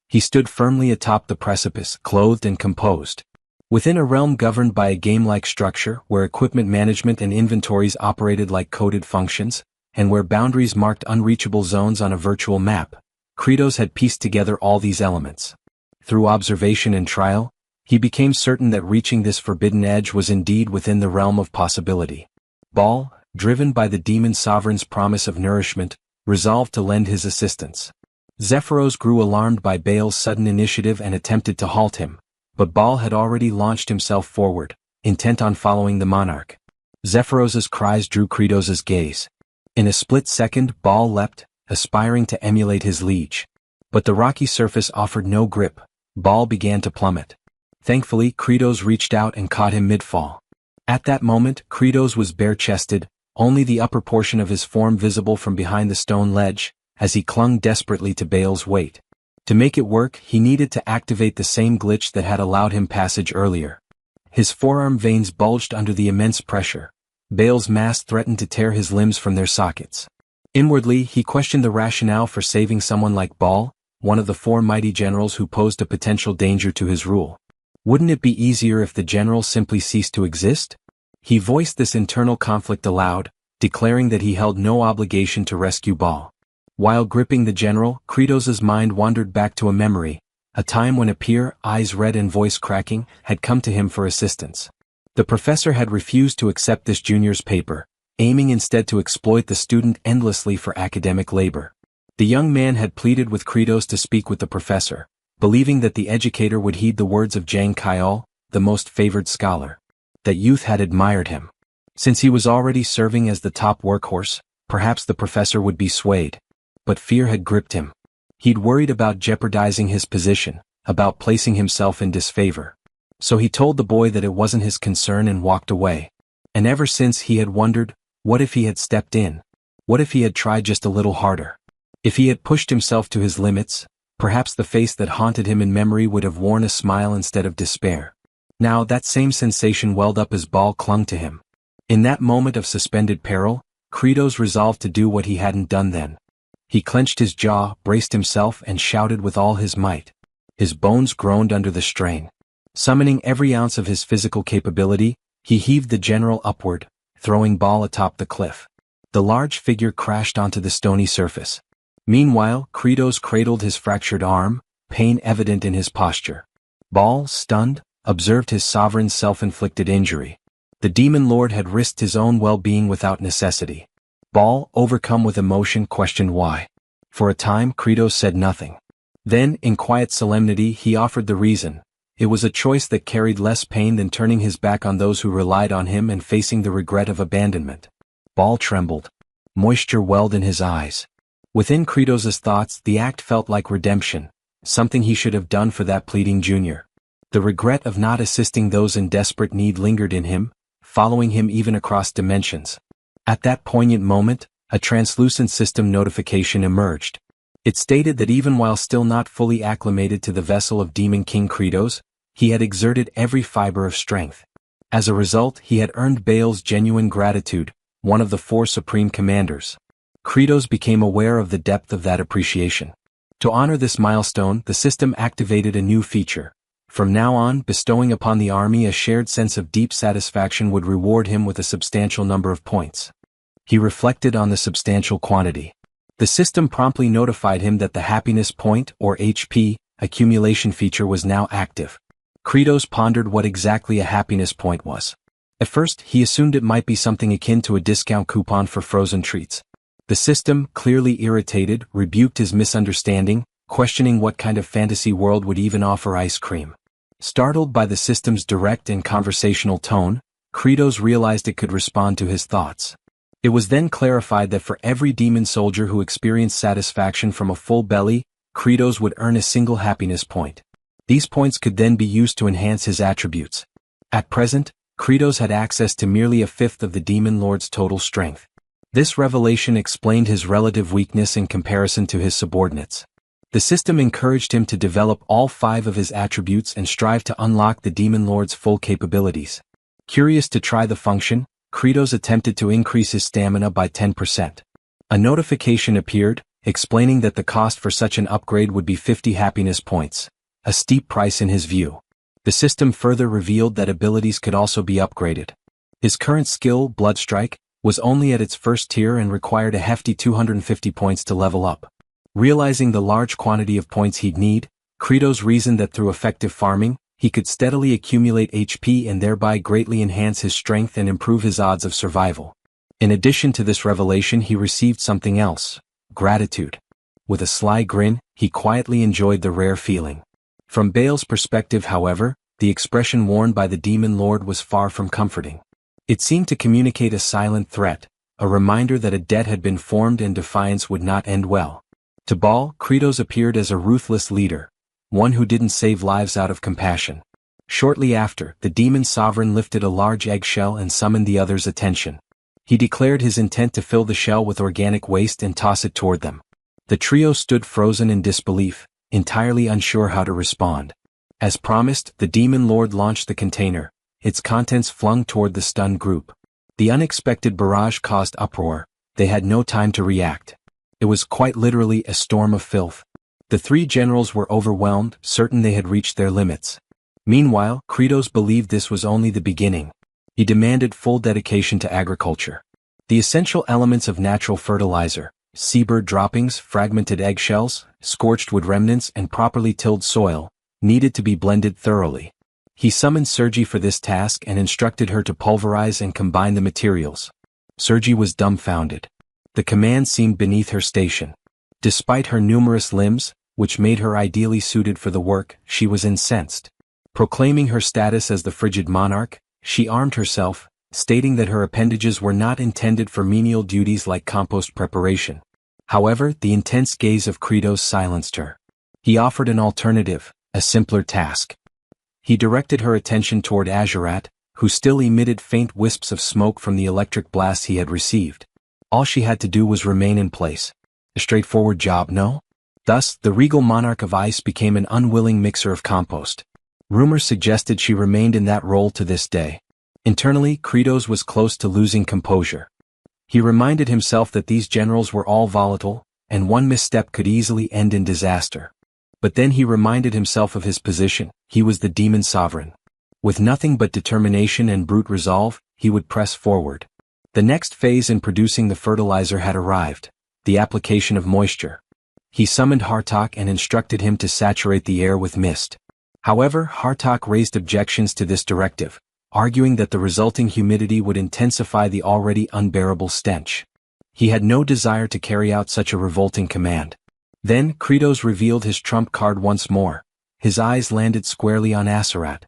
He stood firmly atop the precipice, clothed and composed. Within a realm governed by a game-like structure, where equipment management and inventories operated like coded functions, and where boundaries marked unreachable zones on a virtual map, Kratos had pieced together all these elements. Through observation and trial, he became certain that reaching this forbidden edge was indeed within the realm of possibility. Baal, driven by the demon sovereign's promise of nourishment, resolved to lend his assistance. Zephyros grew alarmed by Baal's sudden initiative and attempted to halt him, but Baal had already launched himself forward, intent on following the monarch. Zephyros's cries drew Kratos' gaze. In a split second, Baal leapt, aspiring to emulate his liege. But the rocky surface offered no grip. Baal began to plummet. Thankfully, Kratos reached out and caught him mid-fall. At that moment, Kratos was bare-chested, only the upper portion of his form visible from behind the stone ledge, as he clung desperately to Baal's weight. To make it work, he needed to activate the same glitch that had allowed him passage earlier. His forearm veins bulged under the immense pressure. Baal's mass threatened to tear his limbs from their sockets. Inwardly, he questioned the rationale for saving someone like Baal, one of the four mighty generals who posed a potential danger to his rule. Wouldn't it be easier if the general simply ceased to exist? He voiced this internal conflict aloud, declaring that he held no obligation to rescue Baal. While gripping the general, Kratos's mind wandered back to a memory, a time when a peer, eyes red and voice cracking, had come to him for assistance. The professor had refused to accept this junior's paper, aiming instead to exploit the student endlessly for academic labor. The young man had pleaded with Kratos to speak with the professor, believing that the educator would heed the words of Jang Kyol, the most favored scholar. That youth had admired him. Since he was already serving as the top workhorse, perhaps the professor would be swayed. But fear had gripped him. He'd worried about jeopardizing his position, about placing himself in disfavor. So he told the boy that it wasn't his concern and walked away. And ever since he had wondered, what if he had stepped in? What if he had tried just a little harder? If he had pushed himself to his limits, perhaps the face that haunted him in memory would have worn a smile instead of despair. Now that same sensation welled up as Ball clung to him. In that moment of suspended peril, Kratos resolved to do what he hadn't done then. He clenched his jaw, braced himself, and shouted with all his might. His bones groaned under the strain. Summoning every ounce of his physical capability, he heaved the general upward, throwing Ball atop the cliff. The large figure crashed onto the stony surface. Meanwhile, Kratos cradled his fractured arm, pain evident in his posture. Ball, stunned, observed his sovereign's self-inflicted injury. The demon lord had risked his own well-being without necessity. Ball, overcome with emotion, questioned why. For a time, Kratos said nothing. Then, in quiet solemnity, he offered the reason. It was a choice that carried less pain than turning his back on those who relied on him and facing the regret of abandonment. Ball trembled. Moisture welled in his eyes. Within Kratos's thoughts, the act felt like redemption, something he should have done for that pleading junior. The regret of not assisting those in desperate need lingered in him, following him even across dimensions. At that poignant moment, a translucent system notification emerged. It stated that even while still not fully acclimated to the vessel of Demon King Kratos, he had exerted every fiber of strength. As a result, he had earned Baal's genuine gratitude, one of the four supreme commanders. Kratos became aware of the depth of that appreciation. To honor this milestone, the system activated a new feature. From now on, bestowing upon the army a shared sense of deep satisfaction would reward him with a substantial number of points. He reflected on the substantial quantity. The system promptly notified him that the happiness point, or HP, accumulation feature was now active. Kratos pondered what exactly a happiness point was. At first, he assumed it might be something akin to a discount coupon for frozen treats. The system, clearly irritated, rebuked his misunderstanding, questioning what kind of fantasy world would even offer ice cream. Startled by the system's direct and conversational tone, Kratos realized it could respond to his thoughts. It was then clarified that for every demon soldier who experienced satisfaction from a full belly, Kratos would earn a single happiness point. These points could then be used to enhance his attributes. At present, Kratos had access to merely a fifth of the demon lord's total strength. This revelation explained his relative weakness in comparison to his subordinates. The system encouraged him to develop all 5 of his attributes and strive to unlock the demon lord's full capabilities. Curious to try the function, Kratos attempted to increase his stamina by 10%. A notification appeared, explaining that the cost for such an upgrade would be 50 happiness points, a steep price in his view. The system further revealed that abilities could also be upgraded. His current skill, Bloodstrike, was only at its first tier and required a hefty 250 points to level up. Realizing the large quantity of points he'd need, Kratos reasoned that through effective farming, he could steadily accumulate HP and thereby greatly enhance his strength and improve his odds of survival. In addition to this revelation, he received something else: gratitude. With a sly grin, he quietly enjoyed the rare feeling. From Baal's perspective, however, the expression worn by the demon lord was far from comforting. It seemed to communicate a silent threat, a reminder that a debt had been formed and defiance would not end well. To Baal, Kratos appeared as a ruthless leader, one who didn't save lives out of compassion. Shortly after, the demon sovereign lifted a large eggshell and summoned the others' attention. He declared his intent to fill the shell with organic waste and toss it toward them. The trio stood frozen in disbelief, entirely unsure how to respond. As promised, the demon lord launched the container, its contents flung toward the stunned group. The unexpected barrage caused uproar. They had no time to react. It was quite literally a storm of filth. The 3 generals were overwhelmed, certain they had reached their limits. Meanwhile, Kratos believed this was only the beginning. He demanded full dedication to agriculture. The essential elements of natural fertilizer, seabird droppings, fragmented eggshells, scorched wood remnants and properly tilled soil, needed to be blended thoroughly. He summoned Sergi for this task and instructed her to pulverize and combine the materials. Sergi was dumbfounded. The command seemed beneath her station. Despite her numerous limbs, which made her ideally suited for the work, she was incensed. Proclaiming her status as the frigid monarch, she armed herself, stating that her appendages were not intended for menial duties like compost preparation. However, the intense gaze of Kratos silenced her. He offered an alternative, a simpler task. He directed her attention toward Azurat, who still emitted faint wisps of smoke from the electric blasts he had received. All she had to do was remain in place. A straightforward job, no? Thus, the regal monarch of ice became an unwilling mixer of compost. Rumor suggested she remained in that role to this day. Internally, Kratos was close to losing composure. He reminded himself that these generals were all volatile, and one misstep could easily end in disaster. But then he reminded himself of his position. He was the demon sovereign. With nothing but determination and brute resolve, he would press forward. The next phase in producing the fertilizer had arrived, the application of moisture. He summoned Hartok and instructed him to saturate the air with mist. However, Hartok raised objections to this directive, arguing that the resulting humidity would intensify the already unbearable stench. He had no desire to carry out such a revolting command. Then Kratos revealed his trump card once more. His eyes landed squarely on Azurat.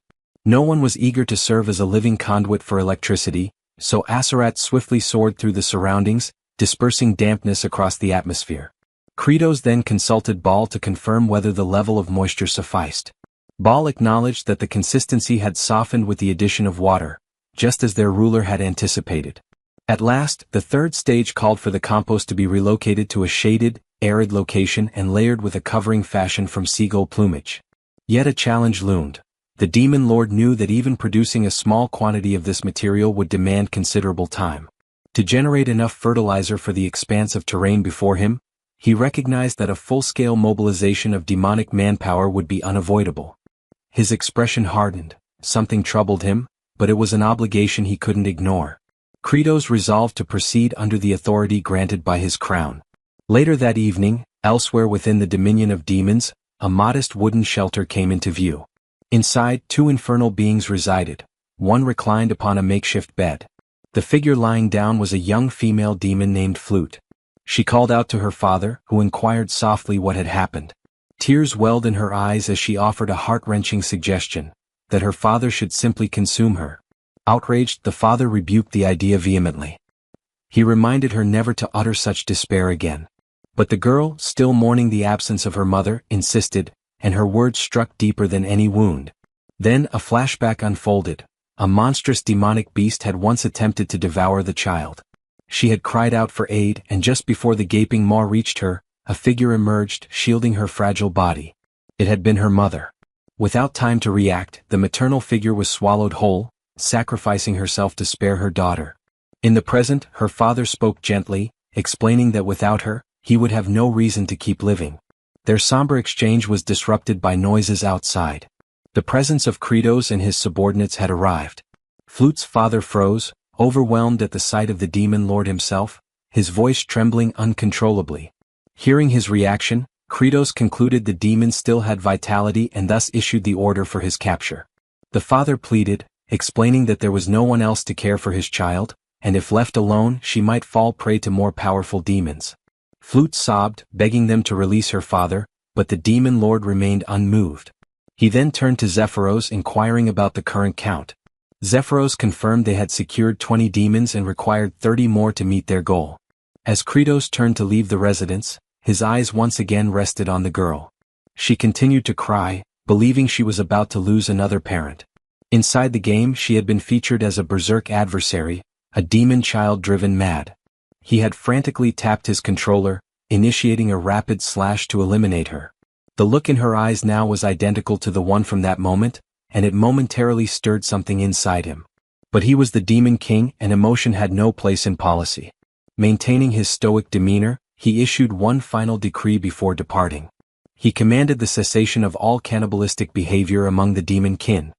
No one was eager to serve as a living conduit for electricity, so Azurat swiftly soared through the surroundings, dispersing dampness across the atmosphere. Kratos then consulted Baal to confirm whether the level of moisture sufficed. Baal acknowledged that the consistency had softened with the addition of water, just as their ruler had anticipated. At last, the third stage called for the compost to be relocated to a shaded, arid location and layered with a covering fashioned from seagull plumage. Yet a challenge loomed. The demon lord knew that even producing a small quantity of this material would demand considerable time. To generate enough fertilizer for the expanse of terrain before him, he recognized that a full-scale mobilization of demonic manpower would be unavoidable. His expression hardened. Something troubled him, but it was an obligation he couldn't ignore. Kratos resolved to proceed under the authority granted by his crown. Later that evening, elsewhere within the dominion of demons, a modest wooden shelter came into view. Inside, two infernal beings resided. One reclined upon a makeshift bed. The figure lying down was a young female demon named Flute. She called out to her father, who inquired softly what had happened. Tears welled in her eyes as she offered a heart-wrenching suggestion, that her father should simply consume her. Outraged, the father rebuked the idea vehemently. He reminded her never to utter such despair again. But the girl, still mourning the absence of her mother, insisted, and her words struck deeper than any wound. Then a flashback unfolded. A monstrous demonic beast had once attempted to devour the child. She had cried out for aid, and just before the gaping maw reached her, a figure emerged, shielding her fragile body. It had been her mother. Without time to react, the maternal figure was swallowed whole, sacrificing herself to spare her daughter. In the present, her father spoke gently, explaining that without her, he would have no reason to keep living. Their somber exchange was disrupted by noises outside. The presence of Kratos and his subordinates had arrived. Flute's father froze, overwhelmed at the sight of the demon lord himself, his voice trembling uncontrollably. Hearing his reaction, Kratos concluded the demon still had vitality and thus issued the order for his capture. The father pleaded, explaining that there was no one else to care for his child, and if left alone she might fall prey to more powerful demons. Flute sobbed, begging them to release her father, but the demon lord remained unmoved. He then turned to Zephyros inquiring about the current count. Zephyros confirmed they had secured 20 demons and required 30 more to meet their goal. As Kratos turned to leave the residence, his eyes once again rested on the girl. She continued to cry, believing she was about to lose another parent. Inside the game she had been featured as a berserk adversary, a demon child driven mad. He had frantically tapped his controller, initiating a rapid slash to eliminate her. The look in her eyes now was identical to the one from that moment, and it momentarily stirred something inside him. But he was the demon king and emotion had no place in policy. Maintaining his stoic demeanor, he issued one final decree before departing. He commanded the cessation of all cannibalistic behavior among the demon kin.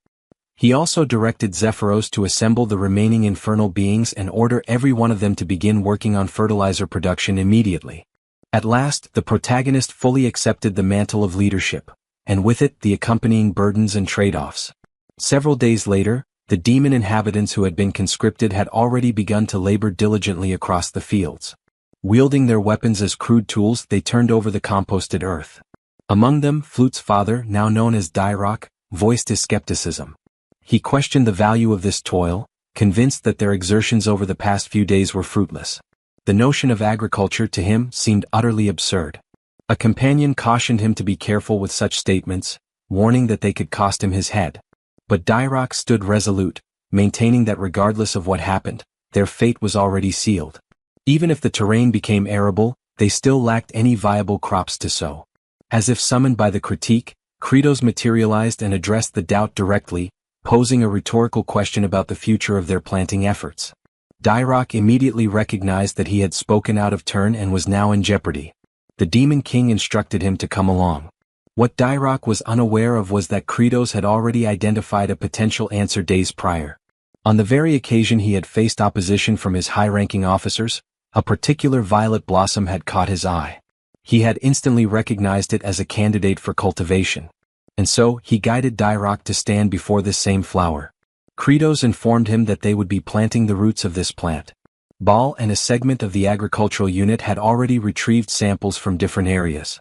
He also directed Zephyros to assemble the remaining infernal beings and order every one of them to begin working on fertilizer production immediately. At last, the protagonist fully accepted the mantle of leadership, and with it the accompanying burdens and trade-offs. Several days later, the demon inhabitants who had been conscripted had already begun to labor diligently across the fields. Wielding their weapons as crude tools, they turned over the composted earth. Among them, Flute's father, now known as Dyrok, voiced his skepticism. He questioned the value of this toil, convinced that their exertions over the past few days were fruitless. The notion of agriculture to him seemed utterly absurd. A companion cautioned him to be careful with such statements, warning that they could cost him his head. But Dyrok stood resolute, maintaining that regardless of what happened, their fate was already sealed. Even if the terrain became arable, they still lacked any viable crops to sow. As if summoned by the critique, Kratos materialized and addressed the doubt directly, posing a rhetorical question about the future of their planting efforts. Dyrok immediately recognized that he had spoken out of turn and was now in jeopardy. The Demon King instructed him to come along. What Dyrok was unaware of was that Kratos had already identified a potential answer days prior. On the very occasion he had faced opposition from his high-ranking officers, a particular violet blossom had caught his eye. He had instantly recognized it as a candidate for cultivation. And so, he guided Dyrok to stand before this same flower. Kratos informed him that they would be planting the roots of this plant. Baal and a segment of the agricultural unit had already retrieved samples from different areas.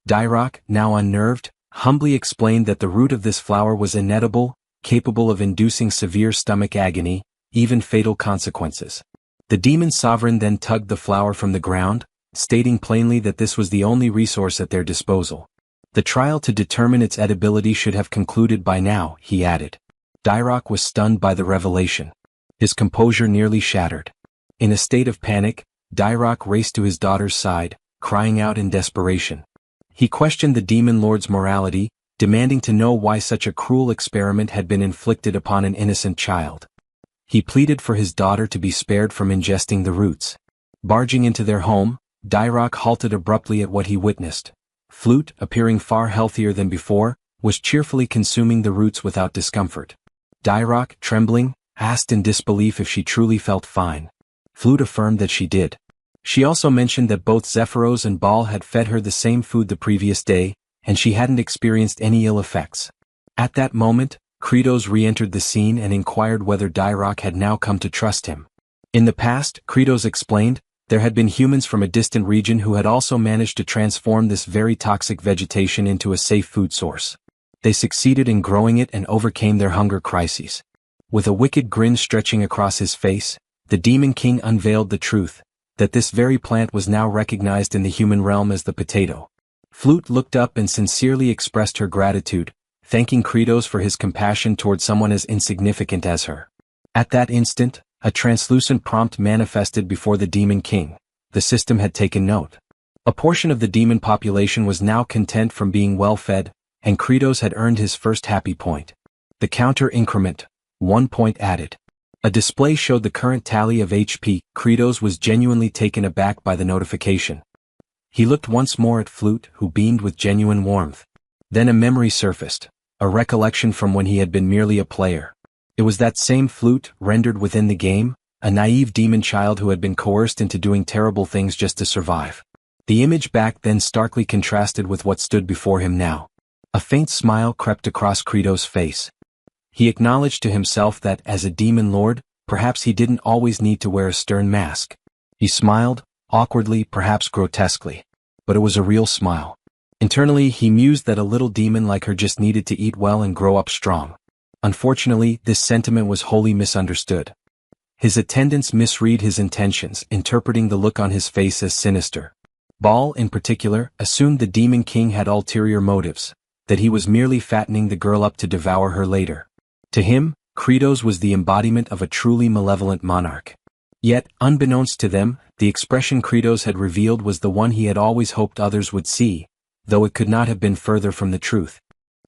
Dyrok, now unnerved, humbly explained that the root of this flower was inedible, capable of inducing severe stomach agony, even fatal consequences. The demon sovereign then tugged the flower from the ground, stating plainly that this was the only resource at their disposal. The trial to determine its edibility should have concluded by now, he added. Dyrok was stunned by the revelation. His composure nearly shattered. In a state of panic, Dyrok raced to his daughter's side, crying out in desperation. He questioned the demon lord's morality, demanding to know why such a cruel experiment had been inflicted upon an innocent child. He pleaded for his daughter to be spared from ingesting the roots. Barging into their home, Dyrok halted abruptly at what he witnessed. Flute, appearing far healthier than before, was cheerfully consuming the roots without discomfort. Dyrok, trembling, asked in disbelief if she truly felt fine. Flute affirmed that she did. She also mentioned that both Zephyros and Baal had fed her the same food the previous day, and she hadn't experienced any ill effects. At that moment, Kratos re-entered the scene and inquired whether Dyrok had now come to trust him. In the past, Kratos explained, there had been humans from a distant region who had also managed to transform this very toxic vegetation into a safe food source. They succeeded in growing it and overcame their hunger crises. With a wicked grin stretching across his face, the Demon King unveiled the truth, that this very plant was now recognized in the human realm as the potato. Flute looked up and sincerely expressed her gratitude, thanking Kratos for his compassion toward someone as insignificant as her. At that instant, a translucent prompt manifested before the Demon King. The system had taken note. A portion of the demon population was now content from being well-fed, and Kratos had earned his first happy point. The counter increment, 1 point added. A display showed the current tally of HP. Kratos was genuinely taken aback by the notification. He looked once more at Flute, who beamed with genuine warmth. Then a memory surfaced, a recollection from when he had been merely a player. It was that same Flute, rendered within the game, a naive demon child who had been coerced into doing terrible things just to survive. The image back then starkly contrasted with what stood before him now. A faint smile crept across Kratos' face. He acknowledged to himself that, as a demon lord, perhaps he didn't always need to wear a stern mask. He smiled, awkwardly, perhaps grotesquely. But it was a real smile. Internally, he mused that a little demon like her just needed to eat well and grow up strong. Unfortunately, this sentiment was wholly misunderstood. His attendants misread his intentions, interpreting the look on his face as sinister. Baal, in particular, assumed the Demon King had ulterior motives, that he was merely fattening the girl up to devour her later. To him, Kratos was the embodiment of a truly malevolent monarch. Yet, unbeknownst to them, the expression Kratos had revealed was the one he had always hoped others would see, though it could not have been further from the truth.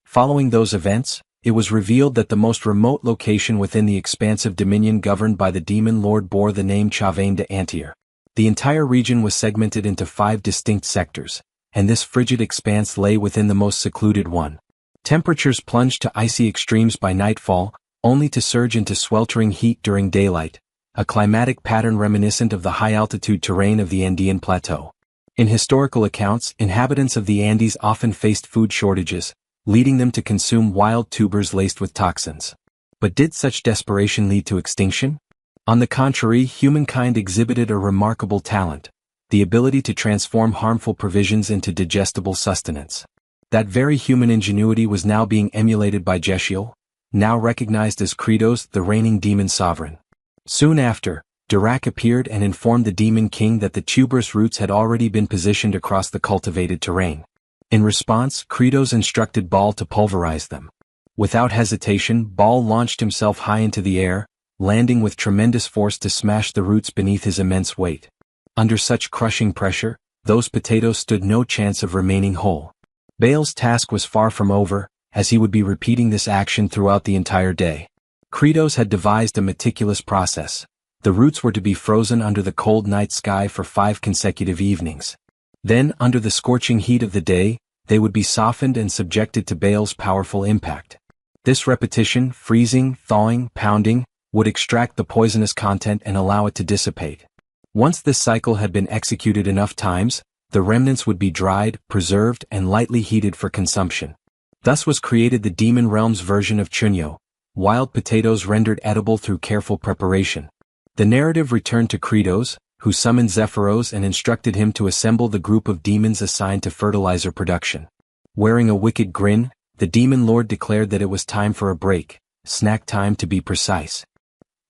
Following those events, it was revealed that the most remote location within the expansive dominion governed by the demon lord bore the name Chavain de Antier. The entire region was segmented into 5 distinct sectors, and this frigid expanse lay within the most secluded one. Temperatures plunged to icy extremes by nightfall, only to surge into sweltering heat during daylight, a climatic pattern reminiscent of the high-altitude terrain of the Andean Plateau. In historical accounts, inhabitants of the Andes often faced food shortages, leading them to consume wild tubers laced with toxins. But did such desperation lead to extinction? On the contrary, humankind exhibited a remarkable talent, the ability to transform harmful provisions into digestible sustenance. That very human ingenuity was now being emulated by Geshiel, now recognized as Kratos, the reigning demon sovereign. Soon after, Dirac appeared and informed the demon king that the tuberous roots had already been positioned across the cultivated terrain. In response, Kratos instructed Baal to pulverize them. Without hesitation, Baal launched himself high into the air, landing with tremendous force to smash the roots beneath his immense weight. Under such crushing pressure, those potatoes stood no chance of remaining whole. Baal's task was far from over, as he would be repeating this action throughout the entire day. Kratos had devised a meticulous process. The roots were to be frozen under the cold night sky for 5 consecutive evenings. Then, under the scorching heat of the day, they would be softened and subjected to Baal's powerful impact. This repetition, freezing, thawing, pounding, would extract the poisonous content and allow it to dissipate. Once this cycle had been executed enough times, the remnants would be dried, preserved, and lightly heated for consumption. Thus was created the demon realm's version of chunyo, wild potatoes rendered edible through careful preparation. The narrative returned to Kratos, who summoned Zephyros and instructed him to assemble the group of demons assigned to fertilizer production. Wearing a wicked grin, the demon lord declared that it was time for a break, snack time to be precise.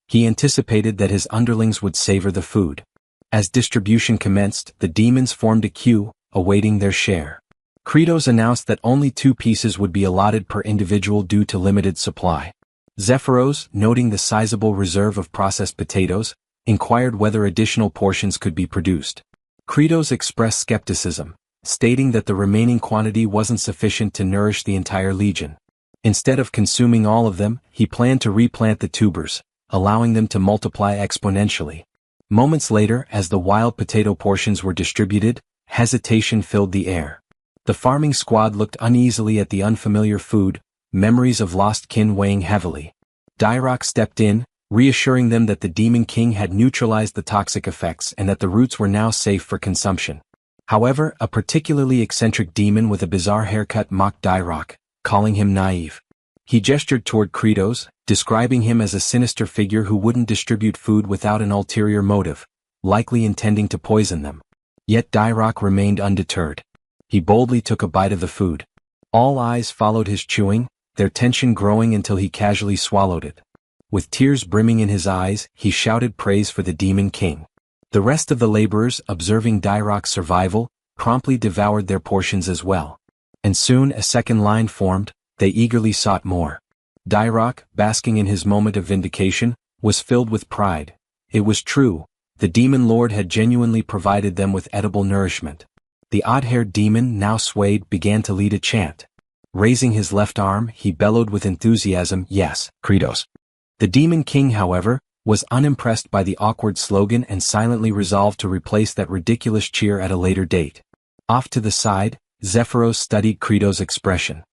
He anticipated that his underlings would savor the food. As distribution commenced, the demons formed a queue, awaiting their share. Kratos announced that only 2 pieces would be allotted per individual due to limited supply. Zephyros, noting the sizable reserve of processed potatoes, inquired whether additional portions could be produced. Kratos expressed skepticism, stating that the remaining quantity wasn't sufficient to nourish the entire legion. Instead of consuming all of them, he planned to replant the tubers, allowing them to multiply exponentially. Moments later, as the wild potato portions were distributed, hesitation filled the air. The farming squad looked uneasily at the unfamiliar food, memories of lost kin weighing heavily. Dirac stepped in, reassuring them that the demon king had neutralized the toxic effects and that the roots were now safe for consumption. However, a particularly eccentric demon with a bizarre haircut mocked Dirac, calling him naive. He gestured toward Kratos, describing him as a sinister figure who wouldn't distribute food without an ulterior motive, likely intending to poison them. Yet Dirac remained undeterred. He boldly took a bite of the food. All eyes followed his chewing, their tension growing until he casually swallowed it. With tears brimming in his eyes, he shouted praise for the demon king. The rest of the laborers, observing Dirac's survival, promptly devoured their portions as well. And soon a second line formed, they eagerly sought more. Dirac, basking in his moment of vindication, was filled with pride. It was true, the demon lord had genuinely provided them with edible nourishment. The odd-haired demon, now swayed, began to lead a chant. Raising his left arm, he bellowed with enthusiasm, "Yes, Kratos." The demon king, however, was unimpressed by the awkward slogan and silently resolved to replace that ridiculous cheer at a later date. Off to the side, Zephyros studied Kratos' expression.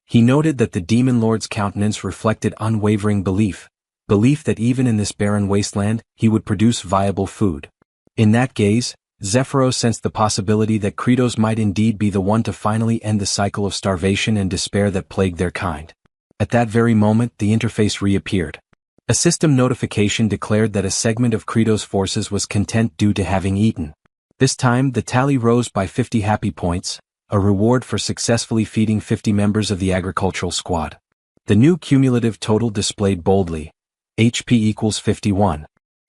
He noted that the demon lord's countenance reflected unwavering belief that even in this barren wasteland, he would produce viable food. In that gaze, Zephyros sensed the possibility that Kratos might indeed be the one to finally end the cycle of starvation and despair that plagued their kind. At that very moment, the interface reappeared. A system notification declared that a segment of Kratos' forces was content due to having eaten. This time, the tally rose by 50 happy points, a reward for successfully feeding 50 members of the agricultural squad. The new cumulative total displayed boldly, HP equals 51.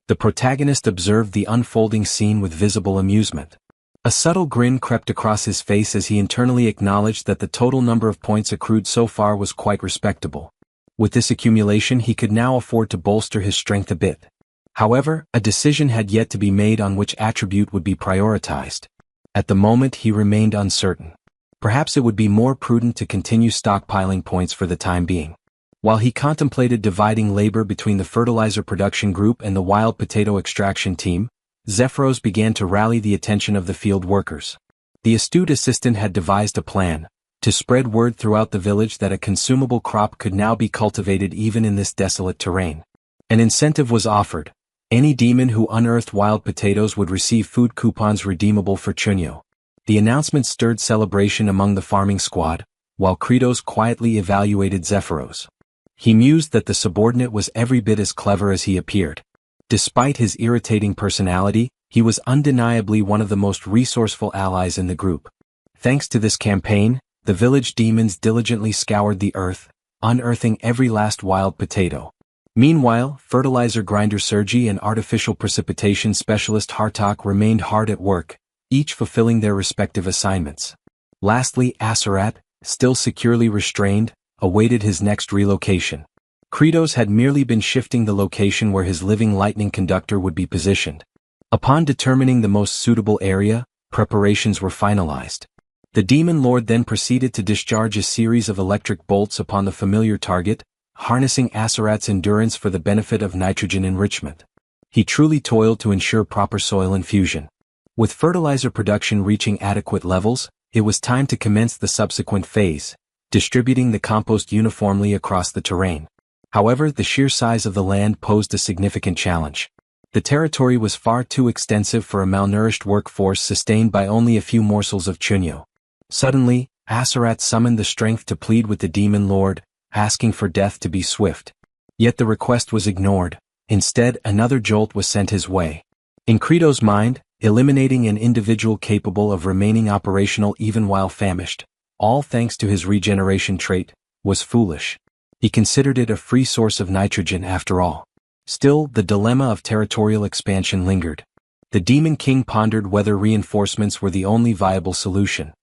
The protagonist observed the unfolding scene with visible amusement. A subtle grin crept across his face as he internally acknowledged that the total number of points accrued so far was quite respectable. With this accumulation, he could now afford to bolster his strength a bit. However, a decision had yet to be made on which attribute would be prioritized. At the moment, he remained uncertain. Perhaps it would be more prudent to continue stockpiling points for the time being. While he contemplated dividing labor between the fertilizer production group and the wild potato extraction team, Zephyros began to rally the attention of the field workers. The astute assistant had devised a plan to spread word throughout the village that a consumable crop could now be cultivated even in this desolate terrain. An incentive was offered. Any demon who unearthed wild potatoes would receive food coupons redeemable for chunyo. The announcement stirred celebration among the farming squad, while Kratos quietly evaluated Zephyros. He mused that the subordinate was every bit as clever as he appeared. Despite his irritating personality, he was undeniably one of the most resourceful allies in the group. Thanks to this campaign, the village demons diligently scoured the earth, unearthing every last wild potato. Meanwhile, fertilizer grinder Sergi and artificial precipitation specialist Hartok remained hard at work, each fulfilling their respective assignments. Lastly, Aserat, still securely restrained, awaited his next relocation. Kratos had merely been shifting the location where his living lightning conductor would be positioned. Upon determining the most suitable area, preparations were finalized. The demon lord then proceeded to discharge a series of electric bolts upon the familiar target, harnessing Aserat's endurance for the benefit of nitrogen enrichment. He truly toiled to ensure proper soil infusion. With fertilizer production reaching adequate levels, it was time to commence the subsequent phase, distributing the compost uniformly across the terrain. However, the sheer size of the land posed a significant challenge. The territory was far too extensive for a malnourished workforce sustained by only a few morsels of chunyo. Suddenly, Aserat summoned the strength to plead with the demon lord, asking for death to be swift. Yet the request was ignored. Instead, another jolt was sent his way. In Kratos' mind, eliminating an individual capable of remaining operational even while famished, all thanks to his regeneration trait, was foolish. He considered it a free source of nitrogen after all. Still, the dilemma of territorial expansion lingered. The Demon King pondered whether reinforcements were the only viable solution.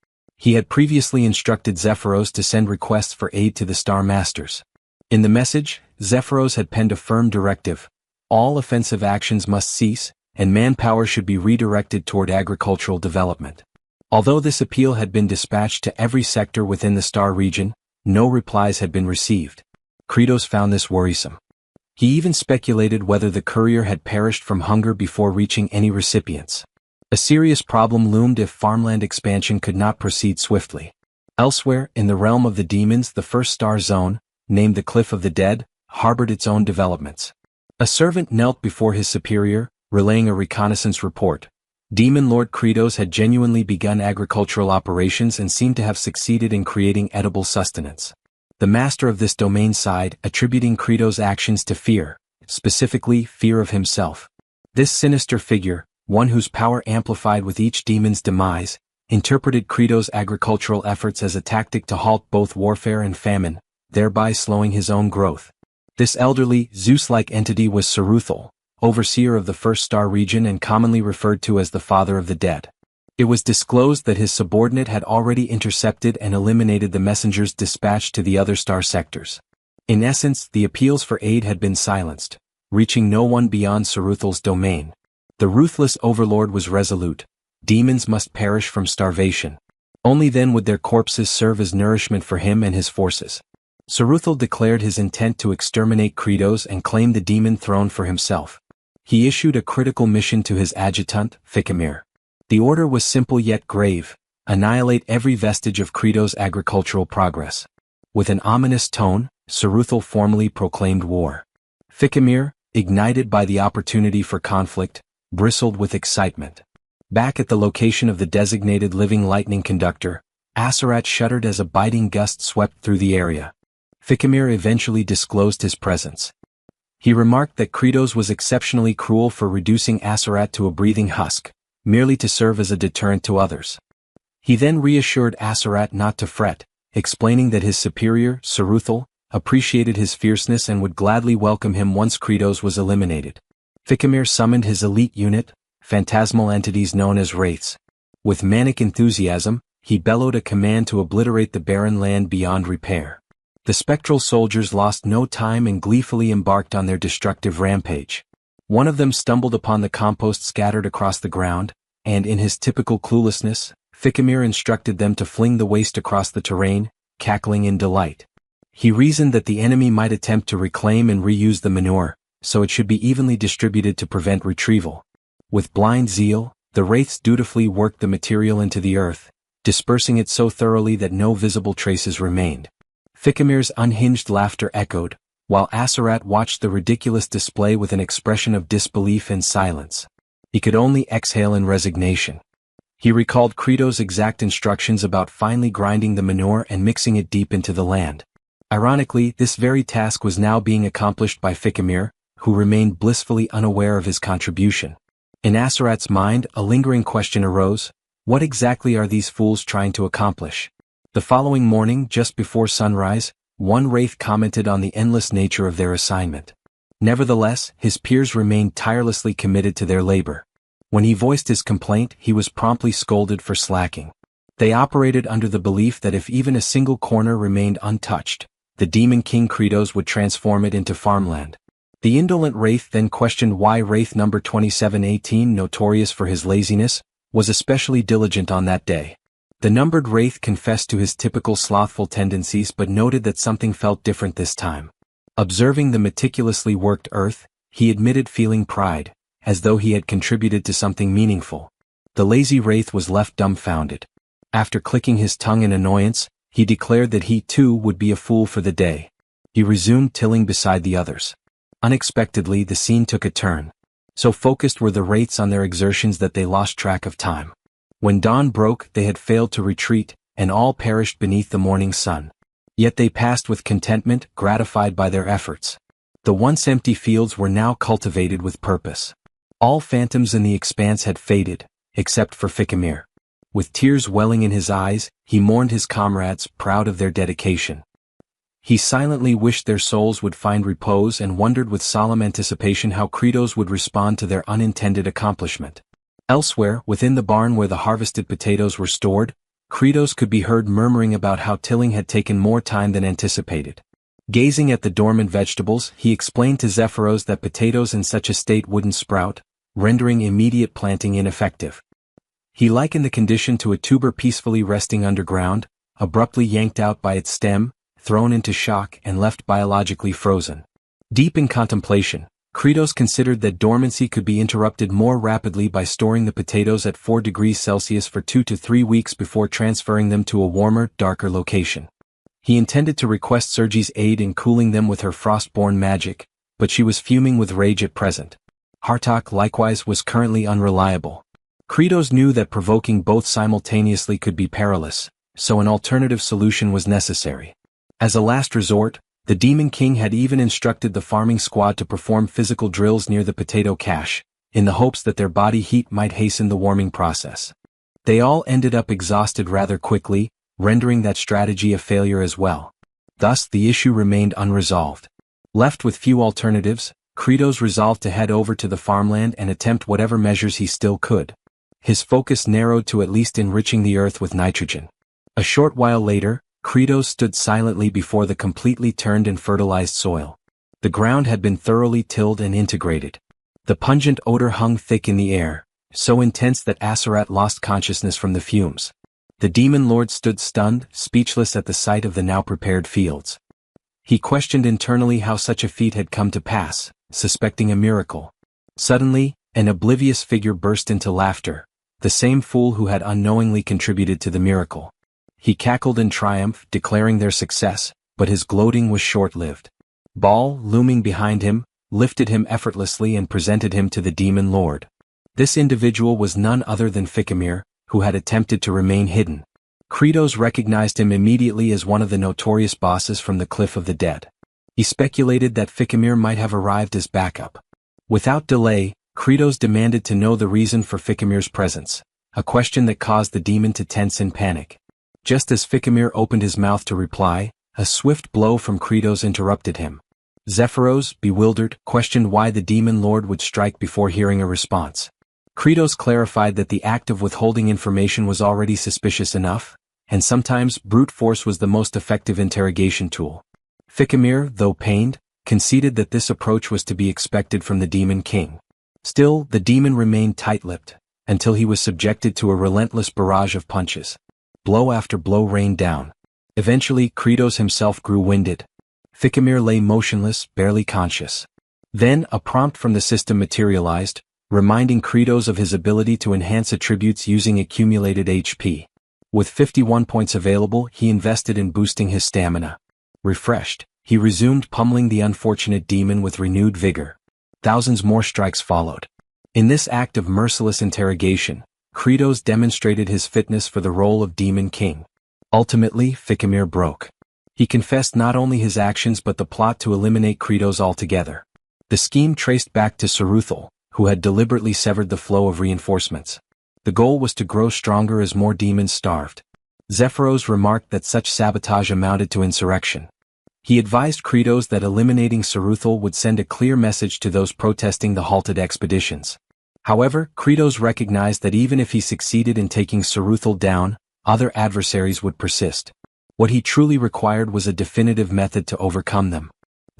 He had previously instructed Zephyros to send requests for aid to the Star Masters. In the message, Zephyros had penned a firm directive: all offensive actions must cease, and manpower should be redirected toward agricultural development. Although this appeal had been dispatched to every sector within the Star region, no replies had been received. Kratos found this worrisome. He even speculated whether the courier had perished from hunger before reaching any recipients. A serious problem loomed if farmland expansion could not proceed swiftly. Elsewhere, in the realm of the demons, the first star zone, named the Cliff of the Dead, harbored its own developments. A servant knelt before his superior, relaying a reconnaissance report. Demon Lord Kratos had genuinely begun agricultural operations and seemed to have succeeded in creating edible sustenance. The master of this domain sighed, attributing Kratos' actions to fear, specifically fear of himself. This sinister figure, one whose power amplified with each demon's demise, interpreted Kratos' agricultural efforts as a tactic to halt both warfare and famine, thereby slowing his own growth. This elderly, Zeus-like entity was Saruthal, overseer of the First Star region and commonly referred to as the Father of the Dead. It was disclosed that his subordinate had already intercepted and eliminated the messengers dispatched to the other star sectors. In essence, the appeals for aid had been silenced, reaching no one beyond Saruthal's domain. The ruthless overlord was resolute: demons must perish from starvation. Only then would their corpses serve as nourishment for him and his forces. Saruthal declared his intent to exterminate Kratos and claim the demon throne for himself. He issued a critical mission to his adjutant, Ficamir. The order was simple yet grave: annihilate every vestige of Kratos' agricultural progress. With an ominous tone, Saruthal formally proclaimed war. Ficamir, ignited by the opportunity for conflict, bristled with excitement. Back at the location of the designated living lightning conductor, Aserat shuddered as a biting gust swept through the area. Ficamir eventually disclosed his presence. He remarked that Kratos was exceptionally cruel for reducing Aserat to a breathing husk, merely to serve as a deterrent to others. He then reassured Aserat not to fret, explaining that his superior, Saruthal, appreciated his fierceness and would gladly welcome him once Kratos was eliminated. Ficamir summoned his elite unit, phantasmal entities known as wraiths. With manic enthusiasm, he bellowed a command to obliterate the barren land beyond repair. The spectral soldiers lost no time and gleefully embarked on their destructive rampage. One of them stumbled upon the compost scattered across the ground, and in his typical cluelessness, Ficamir instructed them to fling the waste across the terrain, cackling in delight. He reasoned that the enemy might attempt to reclaim and reuse the manure, so it should be evenly distributed to prevent retrieval. With blind zeal, the wraiths dutifully worked the material into the earth, dispersing it so thoroughly that no visible traces remained. Ficamir's unhinged laughter echoed, while Asarat watched the ridiculous display with an expression of disbelief and silence. He could only exhale in resignation. He recalled Crito's exact instructions about finely grinding the manure and mixing it deep into the land. Ironically, this very task was now being accomplished by Ficamir, who remained blissfully unaware of his contribution. In Asarat's mind, a lingering question arose: what exactly are these fools trying to accomplish? The following morning, just before sunrise, one wraith commented on the endless nature of their assignment. Nevertheless, his peers remained tirelessly committed to their labor. When he voiced his complaint, he was promptly scolded for slacking. They operated under the belief that if even a single corner remained untouched, the demon king Kratos would transform it into farmland. The indolent wraith then questioned why wraith number 2718, notorious for his laziness, was especially diligent on that day. The numbered wraith confessed to his typical slothful tendencies but noted that something felt different this time. Observing the meticulously worked earth, he admitted feeling pride, as though he had contributed to something meaningful. The lazy wraith was left dumbfounded. After clicking his tongue in annoyance, he declared that he too would be a fool for the day. He resumed tilling beside the others. Unexpectedly, the scene took a turn. So focused were the wraiths on their exertions that they lost track of time. When dawn broke, they had failed to retreat, and all perished beneath the morning sun. Yet they passed with contentment, gratified by their efforts. The once empty fields were now cultivated with purpose. All phantoms in the expanse had faded, except for Ficamir. With tears welling in his eyes, he mourned his comrades, proud of their dedication. He silently wished their souls would find repose and wondered with solemn anticipation how Kratos would respond to their unintended accomplishment. Elsewhere, within the barn where the harvested potatoes were stored, Kratos could be heard murmuring about how tilling had taken more time than anticipated. Gazing at the dormant vegetables, he explained to Zephyros that potatoes in such a state wouldn't sprout, rendering immediate planting ineffective. He likened the condition to a tuber peacefully resting underground, abruptly yanked out by its stem, thrown into shock and left biologically frozen. Deep in contemplation, Kratos considered that dormancy could be interrupted more rapidly by storing the potatoes at 4 degrees Celsius for 2 to 3 weeks before transferring them to a warmer, darker location. He intended to request Sergi's aid in cooling them with her frost-born magic, but she was fuming with rage at present. Hartok likewise was currently unreliable. Kratos knew that provoking both simultaneously could be perilous, so an alternative solution was necessary. As a last resort, the Demon King had even instructed the farming squad to perform physical drills near the potato cache, in the hopes that their body heat might hasten the warming process. They all ended up exhausted rather quickly, rendering that strategy a failure as well. Thus, the issue remained unresolved. Left with few alternatives, Kratos resolved to head over to the farmland and attempt whatever measures he still could. His focus narrowed to at least enriching the earth with nitrogen. A short while later, Kratos stood silently before the completely turned and fertilized soil. The ground had been thoroughly tilled and integrated. The pungent odor hung thick in the air, so intense that Asarat lost consciousness from the fumes. The demon lord stood stunned, speechless at the sight of the now prepared fields. He questioned internally how such a feat had come to pass, suspecting a miracle. Suddenly, an oblivious figure burst into laughter, the same fool who had unknowingly contributed to the miracle. He cackled in triumph, declaring their success, but his gloating was short-lived. Baal, looming behind him, lifted him effortlessly and presented him to the demon lord. This individual was none other than Ficamir, who had attempted to remain hidden. Kratos recognized him immediately as one of the notorious bosses from the Cliff of the Dead. He speculated that Ficamir might have arrived as backup. Without delay, Kratos demanded to know the reason for Ficamir's presence, a question that caused the demon to tense in panic. Just as Ficamir opened his mouth to reply, a swift blow from Kratos interrupted him. Zephyros, bewildered, questioned why the demon lord would strike before hearing a response. Kratos clarified that the act of withholding information was already suspicious enough, and sometimes brute force was the most effective interrogation tool. Ficamir, though pained, conceded that this approach was to be expected from the Demon King. Still, the demon remained tight-lipped, until he was subjected to a relentless barrage of punches. Blow after blow rained down. Eventually, Kratos himself grew winded. Ficamir lay motionless, barely conscious. Then, a prompt from the system materialized, reminding Kratos of his ability to enhance attributes using accumulated HP. With 51 points available, he invested in boosting his stamina. Refreshed, He resumed pummeling the unfortunate demon with renewed vigor. Thousands more strikes followed. In this act of merciless interrogation, Kratos demonstrated his fitness for the role of Demon King. Ultimately, Ficamir broke. He confessed not only his actions but the plot to eliminate Kratos altogether. The scheme traced back to Saruthal, who had deliberately severed the flow of reinforcements. The goal was to grow stronger as more demons starved. Zephyros remarked that such sabotage amounted to insurrection. He advised Kratos that eliminating Saruthal would send a clear message to those protesting the halted expeditions. However, Kratos recognized that even if he succeeded in taking Saruthal down, other adversaries would persist. What he truly required was a definitive method to overcome them.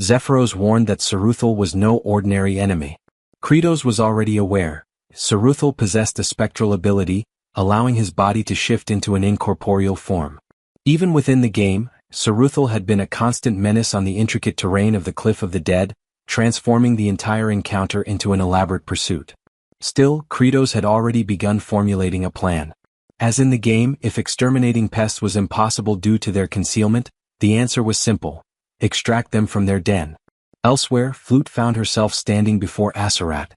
Zephyros warned that Saruthal was no ordinary enemy. Kratos was already aware. Saruthal possessed a spectral ability, allowing his body to shift into an incorporeal form. Even within the game, Saruthal had been a constant menace on the intricate terrain of the Cliff of the Dead, transforming the entire encounter into an elaborate pursuit. Still, Kratos had already begun formulating a plan. As in the game, if exterminating pests was impossible due to their concealment, the answer was simple: extract them from their den. Elsewhere, Flute found herself standing before Aserat.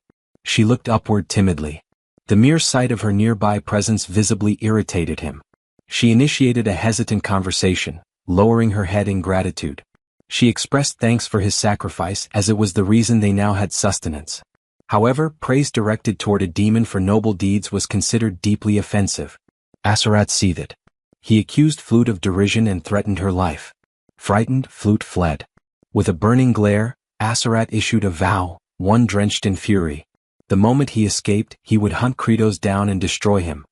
She looked upward timidly. The mere sight of her nearby presence visibly irritated him. She initiated a hesitant conversation, lowering her head in gratitude. She expressed thanks for his sacrifice as it was the reason they now had sustenance. However, praise directed toward a demon for noble deeds was considered deeply offensive. Aserat seethed. He accused Flute of derision and threatened her life. Frightened, Flute fled. With a burning glare, Aserat issued a vow, one drenched in fury. The moment he escaped, he would hunt Kratos down and destroy him.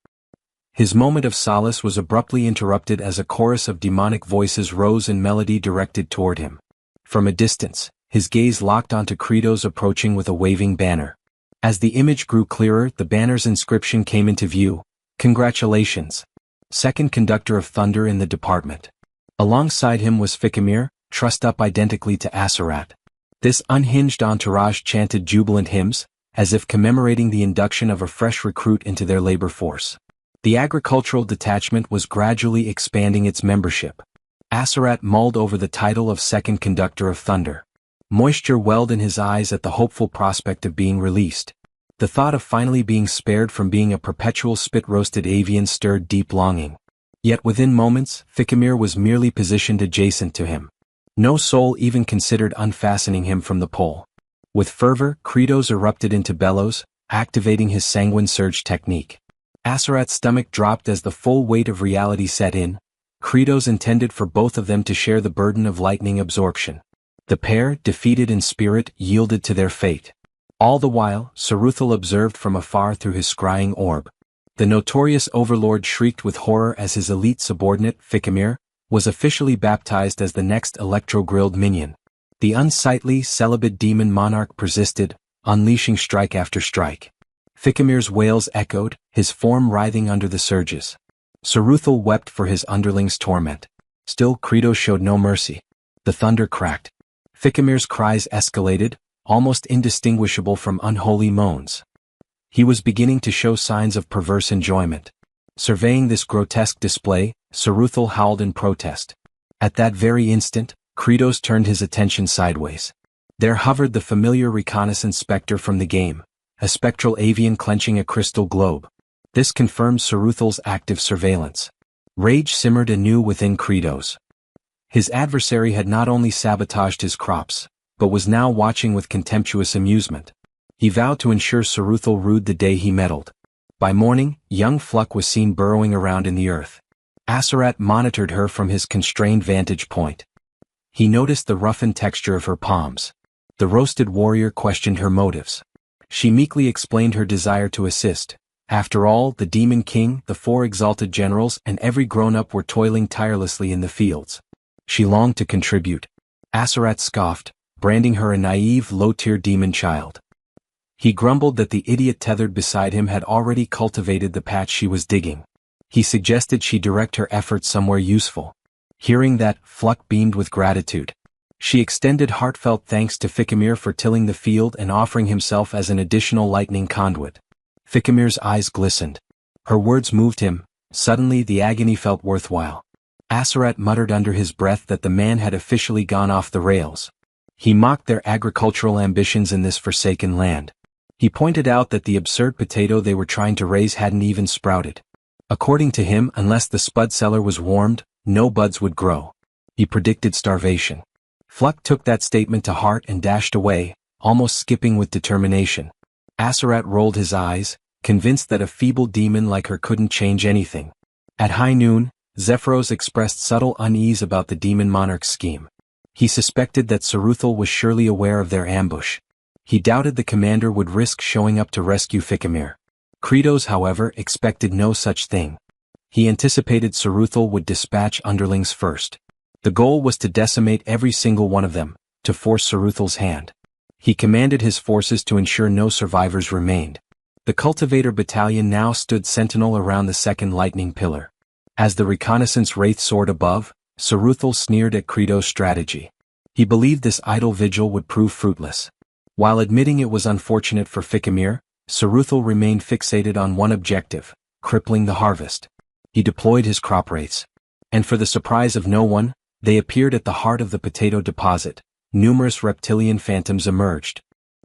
His moment of solace was abruptly interrupted as a chorus of demonic voices rose in melody directed toward him. From a distance, his gaze locked onto Kratos approaching with a waving banner. As the image grew clearer, the banner's inscription came into view: "Congratulations. Second Conductor of Thunder in the department." Alongside him was Ficamir, trussed up identically to Aserat. This unhinged entourage chanted jubilant hymns, as if commemorating the induction of a fresh recruit into their labor force. The agricultural detachment was gradually expanding its membership. Aserat mulled over the title of Second Conductor of Thunder. Moisture welled in his eyes at the hopeful prospect of being released. The thought of finally being spared from being a perpetual spit-roasted avian stirred deep longing. Yet within moments, Ficamir was merely positioned adjacent to him. No soul even considered unfastening him from the pole. With fervor, Kratos erupted into bellows, activating his sanguine surge technique. Aserat's stomach dropped as the full weight of reality set in. Kratos intended for both of them to share the burden of lightning absorption. The pair, defeated in spirit, yielded to their fate. All the while, Saruthal observed from afar through his scrying orb. The notorious overlord shrieked with horror as his elite subordinate, Ficamir, was officially baptized as the next electro-grilled minion. The unsightly, celibate demon monarch persisted, unleashing strike after strike. Ficamir's wails echoed, his form writhing under the surges. Saruthal wept for his underling's torment. Still, Kratos showed no mercy. The thunder cracked. Ficamir's cries escalated, almost indistinguishable from unholy moans. He was beginning to show signs of perverse enjoyment. Surveying this grotesque display, Saruthal howled in protest. At that very instant, Kratos turned his attention sideways. There hovered the familiar reconnaissance specter from the game, a spectral avian clenching a crystal globe. This confirmed Saruthal's active surveillance. Rage simmered anew within Kratos. His adversary had not only sabotaged his crops, but was now watching with contemptuous amusement. He vowed to ensure Saruthal rued the day he meddled. By morning, young Fluck was seen burrowing around in the earth. Aserat monitored her from his constrained vantage point. He noticed the roughened texture of her palms. The roasted warrior questioned her motives. She meekly explained her desire to assist. After all, the Demon King, the 4 exalted generals, and every grown-up were toiling tirelessly in the fields. She longed to contribute. Aserat scoffed, branding her a naive, low-tier demon child. He grumbled that the idiot tethered beside him had already cultivated the patch she was digging. He suggested she direct her efforts somewhere useful. Hearing that, Fluck beamed with gratitude. She extended heartfelt thanks to Ficamir for tilling the field and offering himself as an additional lightning conduit. Ficamir's eyes glistened. Her words moved him. Suddenly the agony felt worthwhile. Asarat muttered under his breath that the man had officially gone off the rails. He mocked their agricultural ambitions in this forsaken land. He pointed out that the absurd potato they were trying to raise hadn't even sprouted. According to him, unless the spud cellar was warmed, no buds would grow. He predicted starvation. Fluck took that statement to heart and dashed away, almost skipping with determination. Asarat rolled his eyes, convinced that a feeble demon like her couldn't change anything. At high noon, Zephyros expressed subtle unease about the demon monarch's scheme. He suspected that Saruthal was surely aware of their ambush. He doubted the commander would risk showing up to rescue Ficamir. Kratos, however, expected no such thing. He anticipated Saruthal would dispatch underlings first. The goal was to decimate every single one of them, to force Saruthal's hand. He commanded his forces to ensure no survivors remained. The cultivator battalion now stood sentinel around the second lightning pillar. As the reconnaissance wraith soared above, Saruthal sneered at Kratos' strategy. He believed this idle vigil would prove fruitless. While admitting it was unfortunate for Ficamir, Saruthal remained fixated on one objective, crippling the harvest. He deployed his crop wraiths. And for the surprise of no one, they appeared at the heart of the potato deposit. Numerous reptilian phantoms emerged.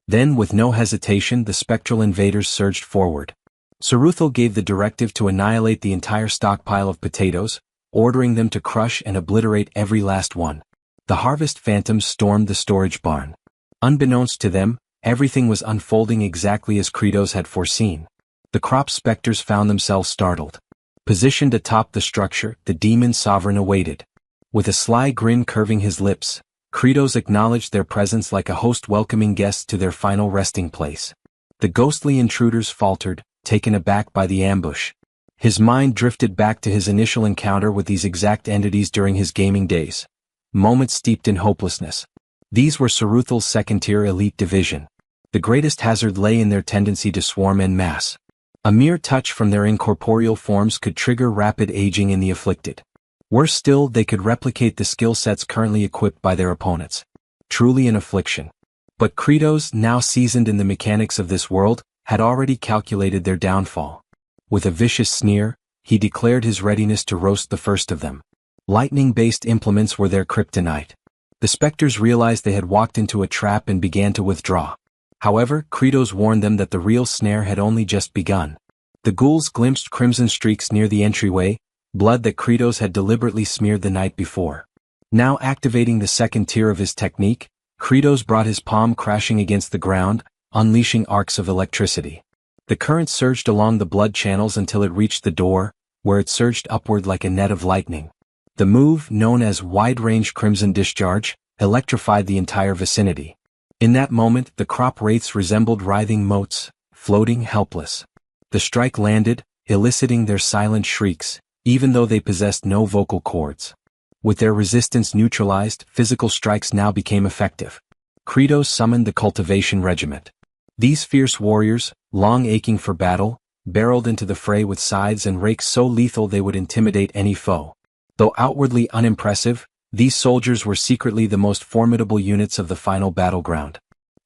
Then, with no hesitation, the spectral invaders surged forward. Saruthal gave the directive to annihilate the entire stockpile of potatoes, ordering them to crush and obliterate every last one. The harvest phantoms stormed the storage barn. Unbeknownst to them, everything was unfolding exactly as Kratos had foreseen. The crop specters found themselves startled. Positioned atop the structure, the demon sovereign awaited. With a sly grin curving his lips, Kratos acknowledged their presence like a host welcoming guests to their final resting place. The ghostly intruders faltered, taken aback by the ambush. His mind drifted back to his initial encounter with these exact entities during his gaming days. Moments steeped in hopelessness. These were Saruthal's second-tier elite division. The greatest hazard lay in their tendency to swarm en masse. A mere touch from their incorporeal forms could trigger rapid aging in the afflicted. Worse still, they could replicate the skill sets currently equipped by their opponents. Truly an affliction. But Kratos, now seasoned in the mechanics of this world, had already calculated their downfall. With a vicious sneer, he declared his readiness to roast the first of them. Lightning-based implements were their kryptonite. The specters realized they had walked into a trap and began to withdraw. However, Kratos warned them that the real snare had only just begun. The ghouls glimpsed crimson streaks near the entryway, blood that Kratos had deliberately smeared the night before. Now activating the second tier of his technique, Kratos brought his palm crashing against the ground, unleashing arcs of electricity. The current surged along the blood channels until it reached the door, where it surged upward like a net of lightning. The move, known as wide-range crimson discharge, electrified the entire vicinity. In that moment, the crop wraiths resembled writhing motes, floating helpless. The strike landed, eliciting their silent shrieks, even though they possessed no vocal cords. With their resistance neutralized, physical strikes now became effective. Kratos summoned the cultivation regiment. These fierce warriors, long aching for battle, barreled into the fray with scythes and rakes so lethal they would intimidate any foe. Though outwardly unimpressive, these soldiers were secretly the most formidable units of the final battleground.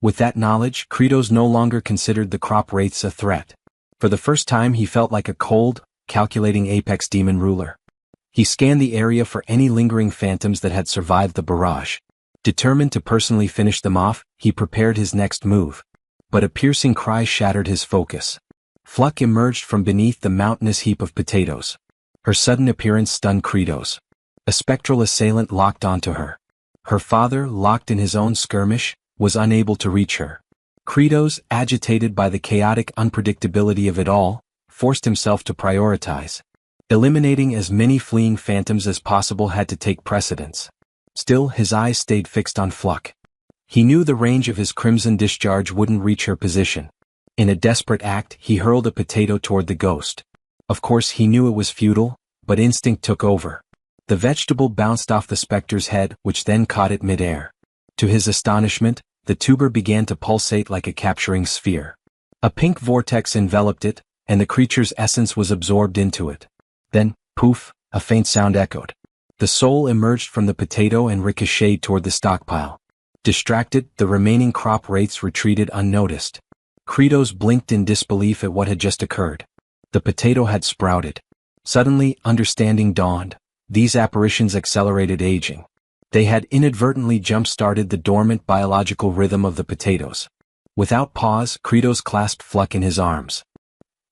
With that knowledge, Kratos no longer considered the crop wraiths a threat. For the first time he felt like a cold, calculating apex demon ruler. He scanned the area for any lingering phantoms that had survived the barrage. Determined to personally finish them off, he prepared his next move. But a piercing cry shattered his focus. Fluck emerged from beneath the mountainous heap of potatoes. Her sudden appearance stunned Kratos. A spectral assailant locked onto her. Her father, locked in his own skirmish, was unable to reach her. Kratos, agitated by the chaotic unpredictability of it all, forced himself to prioritize. Eliminating as many fleeing phantoms as possible had to take precedence. Still, his eyes stayed fixed on Fluck. He knew the range of his crimson discharge wouldn't reach her position. In a desperate act, he hurled a potato toward the ghost. Of course he knew it was futile, but instinct took over. The vegetable bounced off the specter's head, which then caught it mid-air. To his astonishment, the tuber began to pulsate like a capturing sphere. A pink vortex enveloped it, and the creature's essence was absorbed into it. Then, poof, a faint sound echoed. The soul emerged from the potato and ricocheted toward the stockpile. Distracted, the remaining crop wraiths retreated unnoticed. Kratos blinked in disbelief at what had just occurred. The potato had sprouted. Suddenly, understanding dawned. These apparitions accelerated aging. They had inadvertently jump-started the dormant biological rhythm of the potatoes. Without pause, Kratos clasped Fluck in his arms.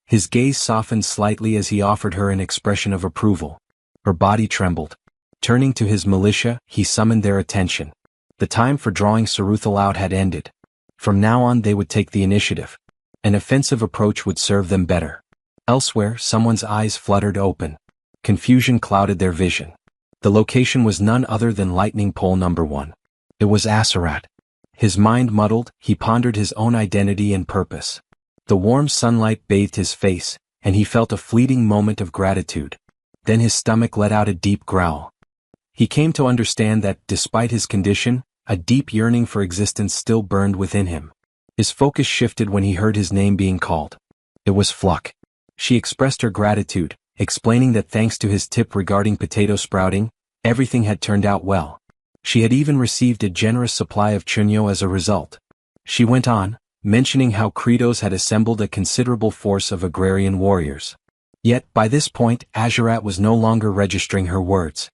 His gaze softened slightly as he offered her an expression of approval. Her body trembled. Turning to his militia, he summoned their attention. The time for drawing Saruthal out had ended. From now on they would take the initiative. An offensive approach would serve them better. Elsewhere, someone's eyes fluttered open. Confusion clouded their vision. The location was none other than lightning pole number 1. It was Asarat. His mind muddled, he pondered his own identity and purpose. The warm sunlight bathed his face, and he felt a fleeting moment of gratitude. Then his stomach let out a deep growl. He came to understand that, despite his condition, a deep yearning for existence still burned within him. His focus shifted when he heard his name being called. It was Fluck. She expressed her gratitude, explaining that thanks to his tip regarding potato sprouting, everything had turned out well. She had even received a generous supply of chunyo as a result. She went on, mentioning how Kratos had assembled a considerable force of agrarian warriors. Yet, by this point, Azarat was no longer registering her words.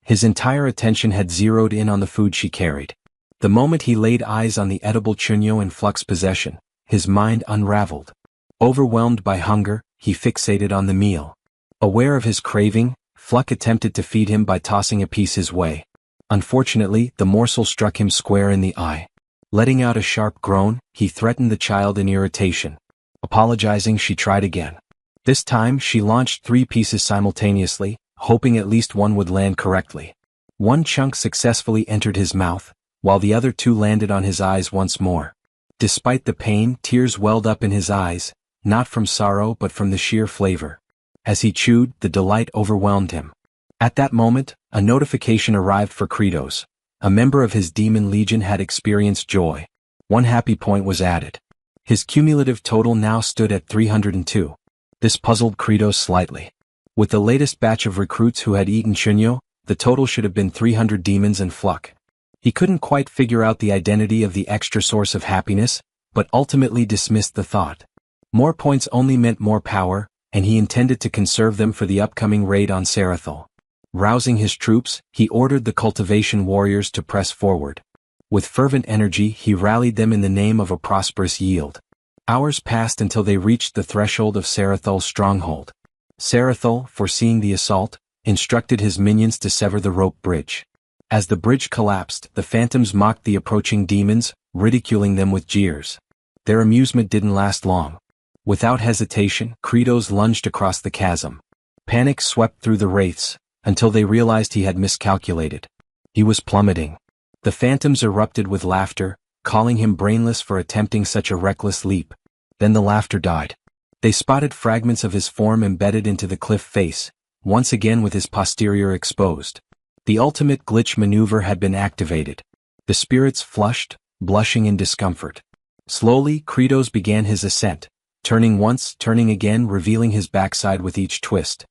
His entire attention had zeroed in on the food she carried. The moment he laid eyes on the edible chunyo in Fluck's possession, his mind unraveled. Overwhelmed by hunger, he fixated on the meal. Aware of his craving, Fluck attempted to feed him by tossing a piece his way. Unfortunately, the morsel struck him square in the eye. Letting out a sharp groan, he threatened the child in irritation. Apologizing, she tried again. This time, she launched 3 pieces simultaneously, hoping at least one would land correctly. One chunk successfully entered his mouth, while the other 2 landed on his eyes once more. Despite the pain, tears welled up in his eyes, not from sorrow but from the sheer flavor. As he chewed, the delight overwhelmed him. At that moment, a notification arrived for Kratos. A member of his demon legion had experienced joy. 1 happy point was added. His cumulative total now stood at 302. This puzzled Kratos slightly. With the latest batch of recruits who had eaten chunyo, the total should have been 300 demons and Fluck. He couldn't quite figure out the identity of the extra source of happiness, but ultimately dismissed the thought. More points only meant more power, and he intended to conserve them for the upcoming raid on Saruthal. Rousing his troops, he ordered the cultivation warriors to press forward. With fervent energy, he rallied them in the name of a prosperous yield. Hours passed until they reached the threshold of Sarathal's stronghold. Saruthal, foreseeing the assault, instructed his minions to sever the rope bridge. As the bridge collapsed, the phantoms mocked the approaching demons, ridiculing them with jeers. Their amusement didn't last long. Without hesitation, Kratos lunged across the chasm. Panic swept through the wraiths, until they realized he had miscalculated. He was plummeting. The phantoms erupted with laughter, calling him brainless for attempting such a reckless leap. Then the laughter died. They spotted fragments of his form embedded into the cliff face, once again with his posterior exposed. The ultimate glitch maneuver had been activated. The spirits flushed, blushing in discomfort. Slowly, Kratos began his ascent, turning once, turning again, revealing his backside with each twist.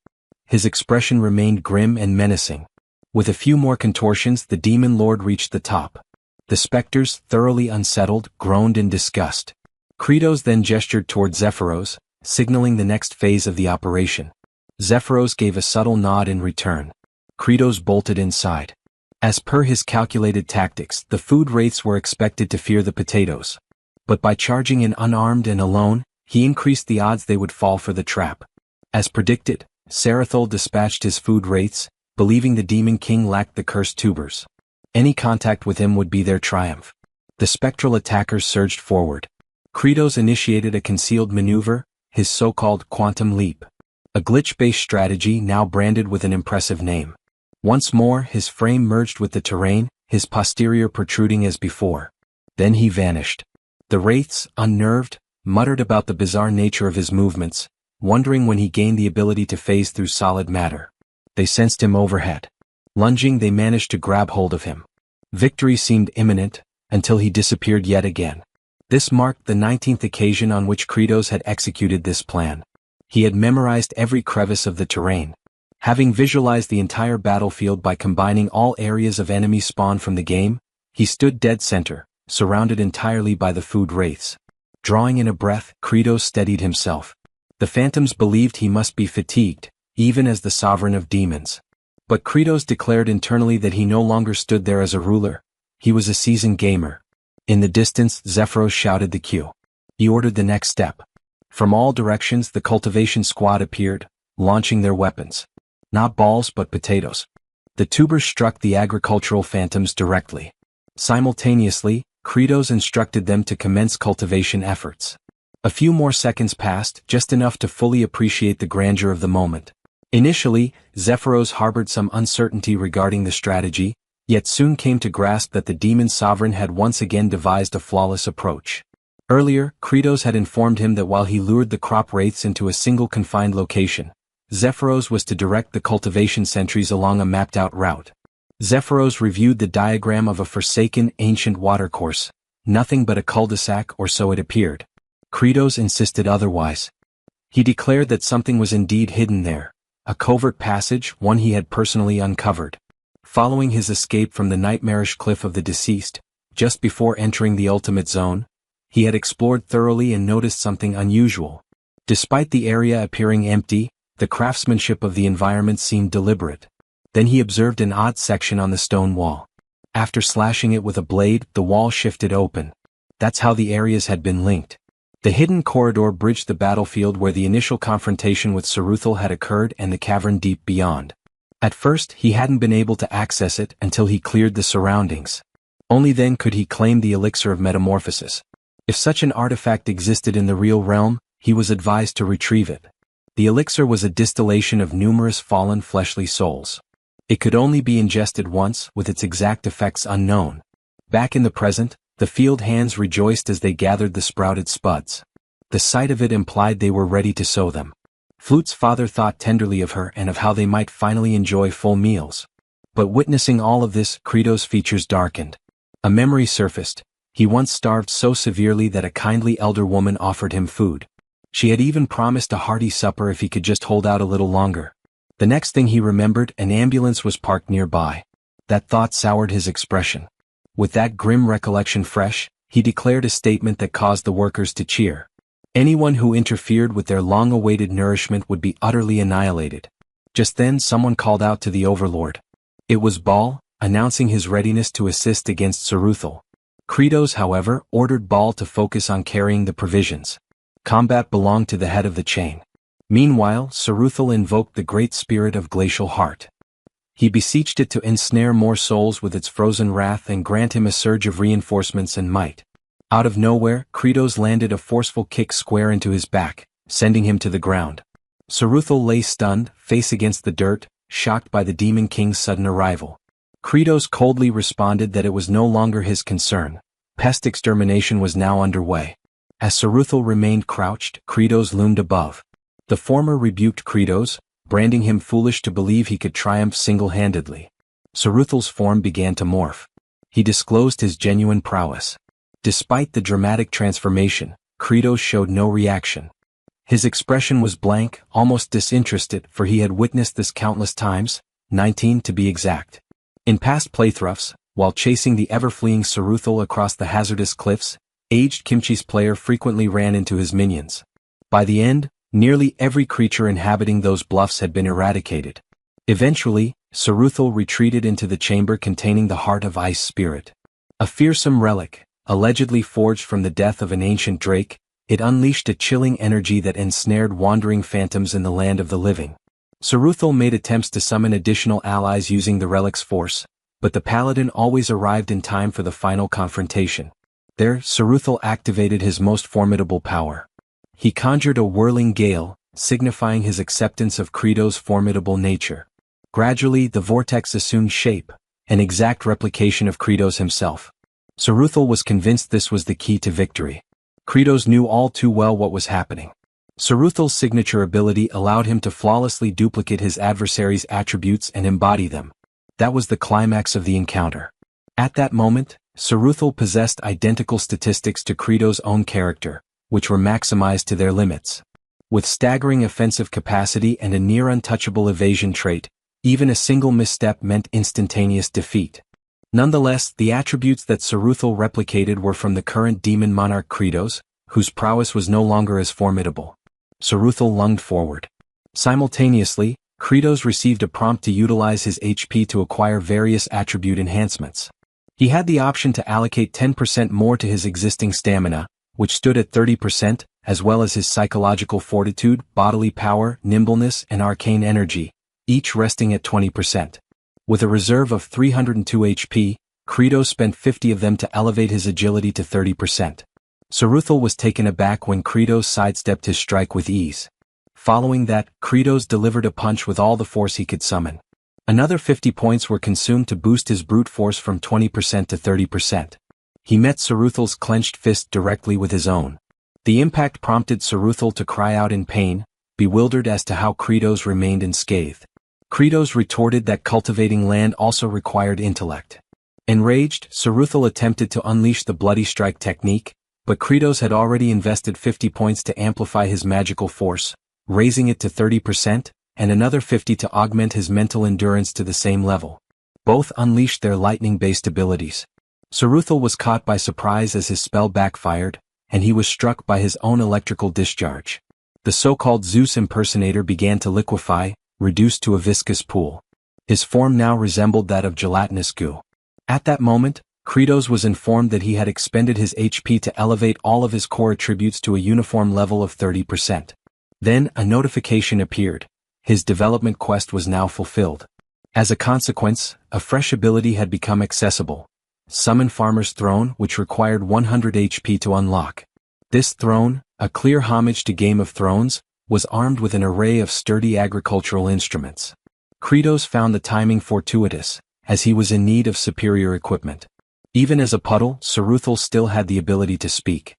His expression remained grim and menacing. With a few more contortions, the demon lord reached the top. The specters, thoroughly unsettled, groaned in disgust. Kratos then gestured toward Zephyros, signaling the next phase of the operation. Zephyros gave a subtle nod in return. Kratos bolted inside. As per his calculated tactics, the food wraiths were expected to fear the potatoes. But by charging in unarmed and alone, he increased the odds they would fall for the trap. As predicted, Saruthal dispatched his food wraiths, believing the demon king lacked the cursed tubers. Any contact with him would be their triumph. The spectral attackers surged forward. Kratos initiated a concealed maneuver, his so-called quantum leap. A glitch-based strategy now branded with an impressive name. Once more, his frame merged with the terrain, his posterior protruding as before. Then he vanished. The wraiths, unnerved, muttered about the bizarre nature of his movements, wondering when he gained the ability to phase through solid matter. They sensed him overhead. Lunging, they managed to grab hold of him. Victory seemed imminent, until he disappeared yet again. This marked the 19th occasion on which Kratos had executed this plan. He had memorized every crevice of the terrain. Having visualized the entire battlefield by combining all areas of enemy spawn from the game, he stood dead center, surrounded entirely by the food wraiths. Drawing in a breath, Kratos steadied himself. The phantoms believed he must be fatigued, even as the sovereign of demons. But Kratos declared internally that he no longer stood there as a ruler, he was a seasoned gamer. In the distance, Zephyros shouted the cue. He ordered the next step. From all directions the cultivation squad appeared, launching their weapons. Not balls but potatoes. The tubers struck the agricultural phantoms directly. Simultaneously, Kratos instructed them to commence cultivation efforts. A few more seconds passed, just enough to fully appreciate the grandeur of the moment. Initially, Zephyros harbored some uncertainty regarding the strategy, yet soon came to grasp that the demon sovereign had once again devised a flawless approach. Earlier, Kratos had informed him that while he lured the crop wraiths into a single confined location, Zephyros was to direct the cultivation sentries along a mapped-out route. Zephyros reviewed the diagram of a forsaken, ancient watercourse, nothing but a cul-de-sac, or so it appeared. Kratos insisted otherwise. He declared that something was indeed hidden there, a covert passage, one he had personally uncovered. Following his escape from the nightmarish cliff of the deceased, just before entering the ultimate zone, he had explored thoroughly and noticed something unusual. Despite the area appearing empty, the craftsmanship of the environment seemed deliberate. Then he observed an odd section on the stone wall. After slashing it with a blade, the wall shifted open. That's how the areas had been linked. The hidden corridor bridged the battlefield where the initial confrontation with Saruthal had occurred and the cavern deep beyond. At first, he hadn't been able to access it until he cleared the surroundings. Only then could he claim the elixir of metamorphosis. If such an artifact existed in the real realm, he was advised to retrieve it. The elixir was a distillation of numerous fallen fleshly souls. It could only be ingested once, with its exact effects unknown. Back in the present, the field hands rejoiced as they gathered the sprouted spuds. The sight of it implied they were ready to sow them. Flute's father thought tenderly of her and of how they might finally enjoy full meals. But witnessing all of this, Kratos' features darkened. A memory surfaced. He once starved so severely that a kindly elder woman offered him food. She had even promised a hearty supper if he could just hold out a little longer. The next thing he remembered, an ambulance was parked nearby. That thought soured his expression. With that grim recollection fresh, he declared a statement that caused the workers to cheer. Anyone who interfered with their long-awaited nourishment would be utterly annihilated. Just then someone called out to the overlord. It was Baal, announcing his readiness to assist against Saruthal. Kratos, however, ordered Baal to focus on carrying the provisions. Combat belonged to the head of the chain. Meanwhile, Saruthal invoked the great spirit of glacial heart. He beseeched it to ensnare more souls with its frozen wrath and grant him a surge of reinforcements and might. Out of nowhere, Kratos landed a forceful kick square into his back, sending him to the ground. Saruthal lay stunned, face against the dirt, shocked by the Demon King's sudden arrival. Kratos coldly responded that it was no longer his concern. Pest extermination was now underway. As Saruthal remained crouched, Kratos loomed above. The former rebuked Kratos, branding him foolish to believe he could triumph single-handedly. Saruthal's form began to morph. He disclosed his genuine prowess. Despite the dramatic transformation, Kratos showed no reaction. His expression was blank, almost disinterested, for he had witnessed this countless times, 19 to be exact. In past playthroughs, while chasing the ever-fleeing Saruthal across the hazardous cliffs, aged Kimchi's player frequently ran into his minions. By the end, nearly every creature inhabiting those bluffs had been eradicated. Eventually, Saruthal retreated into the chamber containing the Heart of Ice Spirit. A fearsome relic, allegedly forged from the death of an ancient drake, it unleashed a chilling energy that ensnared wandering phantoms in the land of the living. Saruthal made attempts to summon additional allies using the relic's force, but the paladin always arrived in time for the final confrontation. There, Saruthal activated his most formidable power. He conjured a whirling gale, signifying his acceptance of Kratos' formidable nature. Gradually, the vortex assumed shape, an exact replication of Kratos himself. Saruthal was convinced this was the key to victory. Kratos knew all too well what was happening. Saruthal's signature ability allowed him to flawlessly duplicate his adversary's attributes and embody them. That was the climax of the encounter. At that moment, Saruthal possessed identical statistics to Kratos' own character, which were maximized to their limits. With staggering offensive capacity and a near untouchable evasion trait, even a single misstep meant instantaneous defeat. Nonetheless, the attributes that Saruthal replicated were from the current demon monarch Kratos, whose prowess was no longer as formidable. Saruthal lunged forward. Simultaneously, Kratos received a prompt to utilize his HP to acquire various attribute enhancements. He had the option to allocate 10% more to his existing stamina, which stood at 30%, as well as his psychological fortitude, bodily power, nimbleness, and arcane energy, each resting at 20%. With a reserve of 302 HP, Kratos spent 50 of them to elevate his agility to 30%. Saruthal was taken aback when Kratos sidestepped his strike with ease. Following that, Kratos delivered a punch with all the force he could summon. Another 50 points were consumed to boost his brute force from 20% to 30%. He met Saruthal's clenched fist directly with his own. The impact prompted Saruthal to cry out in pain, bewildered as to how Kratos remained unscathed. Kratos retorted that cultivating land also required intellect. Enraged, Saruthal attempted to unleash the bloody strike technique, but Kratos had already invested 50 points to amplify his magical force, raising it to 30%, and another 50 to augment his mental endurance to the same level. Both unleashed their lightning-based abilities. Saruthal was caught by surprise as his spell backfired, and he was struck by his own electrical discharge. The so-called Zeus impersonator began to liquefy, reduced to a viscous pool. His form now resembled that of gelatinous goo. At that moment, Kratos was informed that he had expended his HP to elevate all of his core attributes to a uniform level of 30%. Then, a notification appeared. His development quest was now fulfilled. As a consequence, a fresh ability had become accessible. Summon Farmer's Throne, which required 100 HP to unlock. This throne, a clear homage to Game of Thrones, was armed with an array of sturdy agricultural instruments. Kratos found the timing fortuitous, as he was in need of superior equipment. Even as a puddle, Saruthal still had the ability to speak.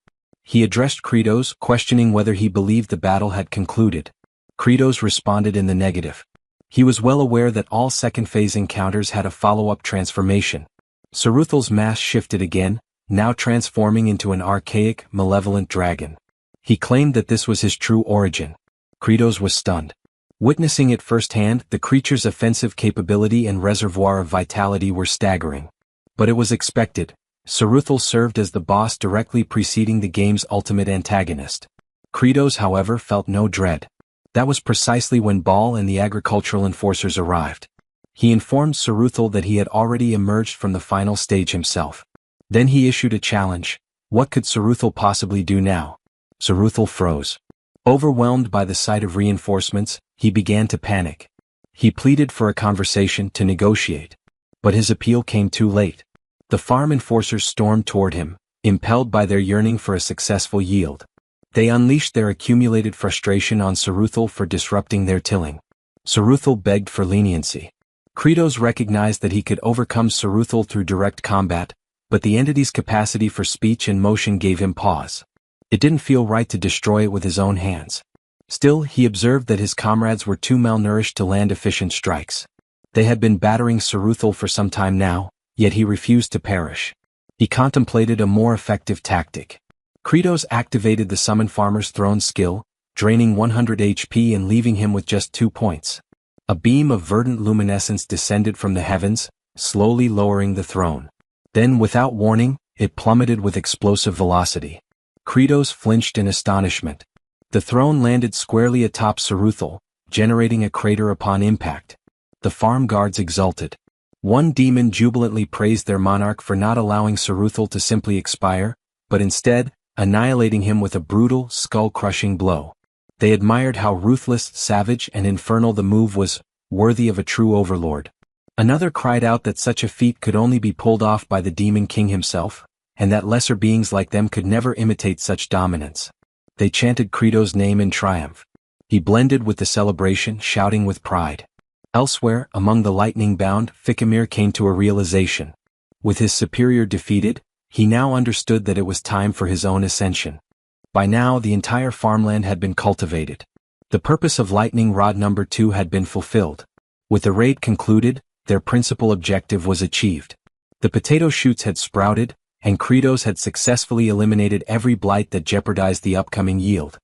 He addressed Kratos, questioning whether he believed the battle had concluded. Kratos responded in the negative. He was well aware that all second-phase encounters had a follow-up transformation. Saruthal's mass shifted again, now transforming into an archaic, malevolent dragon. He claimed that this was his true origin. Kratos was stunned. Witnessing it firsthand, the creature's offensive capability and reservoir of vitality were staggering. But it was expected. Saruthal served as the boss directly preceding the game's ultimate antagonist. Kratos, however, felt no dread. That was precisely when Baal and the agricultural enforcers arrived. He informed Saruthal that he had already emerged from the final stage himself. Then he issued a challenge. What could Saruthal possibly do now? Saruthal froze. Overwhelmed by the sight of reinforcements, he began to panic. He pleaded for a conversation to negotiate. But his appeal came too late. The farm enforcers stormed toward him, impelled by their yearning for a successful yield. They unleashed their accumulated frustration on Saruthal for disrupting their tilling. Saruthal begged for leniency. Kratos recognized that he could overcome Saruthal through direct combat, but the entity's capacity for speech and motion gave him pause. It didn't feel right to destroy it with his own hands. Still, he observed that his comrades were too malnourished to land efficient strikes. They had been battering Saruthal for some time now, yet he refused to perish. He contemplated a more effective tactic. Kratos activated the Summon Farmer's Throne skill, draining 100 HP and leaving him with just 2 points. A beam of verdant luminescence descended from the heavens, slowly lowering the throne. Then, without warning, it plummeted with explosive velocity. Kratos flinched in astonishment. The throne landed squarely atop Saruthal, generating a crater upon impact. The farm guards exulted. One demon jubilantly praised their monarch for not allowing Saruthal to simply expire, but instead, annihilating him with a brutal, skull-crushing blow. They admired how ruthless, savage, and infernal the move was, worthy of a true overlord. Another cried out that such a feat could only be pulled off by the demon king himself, and that lesser beings like them could never imitate such dominance. They chanted Kratos' name in triumph. He blended with the celebration, shouting with pride. Elsewhere, among the lightning-bound, Fikimir came to a realization. With his superior defeated, he now understood that it was time for his own ascension. By now, the entire farmland had been cultivated. The purpose of Lightning Rod number 2 had been fulfilled. With the raid concluded, their principal objective was achieved. The potato shoots had sprouted, and Kratos had successfully eliminated every blight that jeopardized the upcoming yield.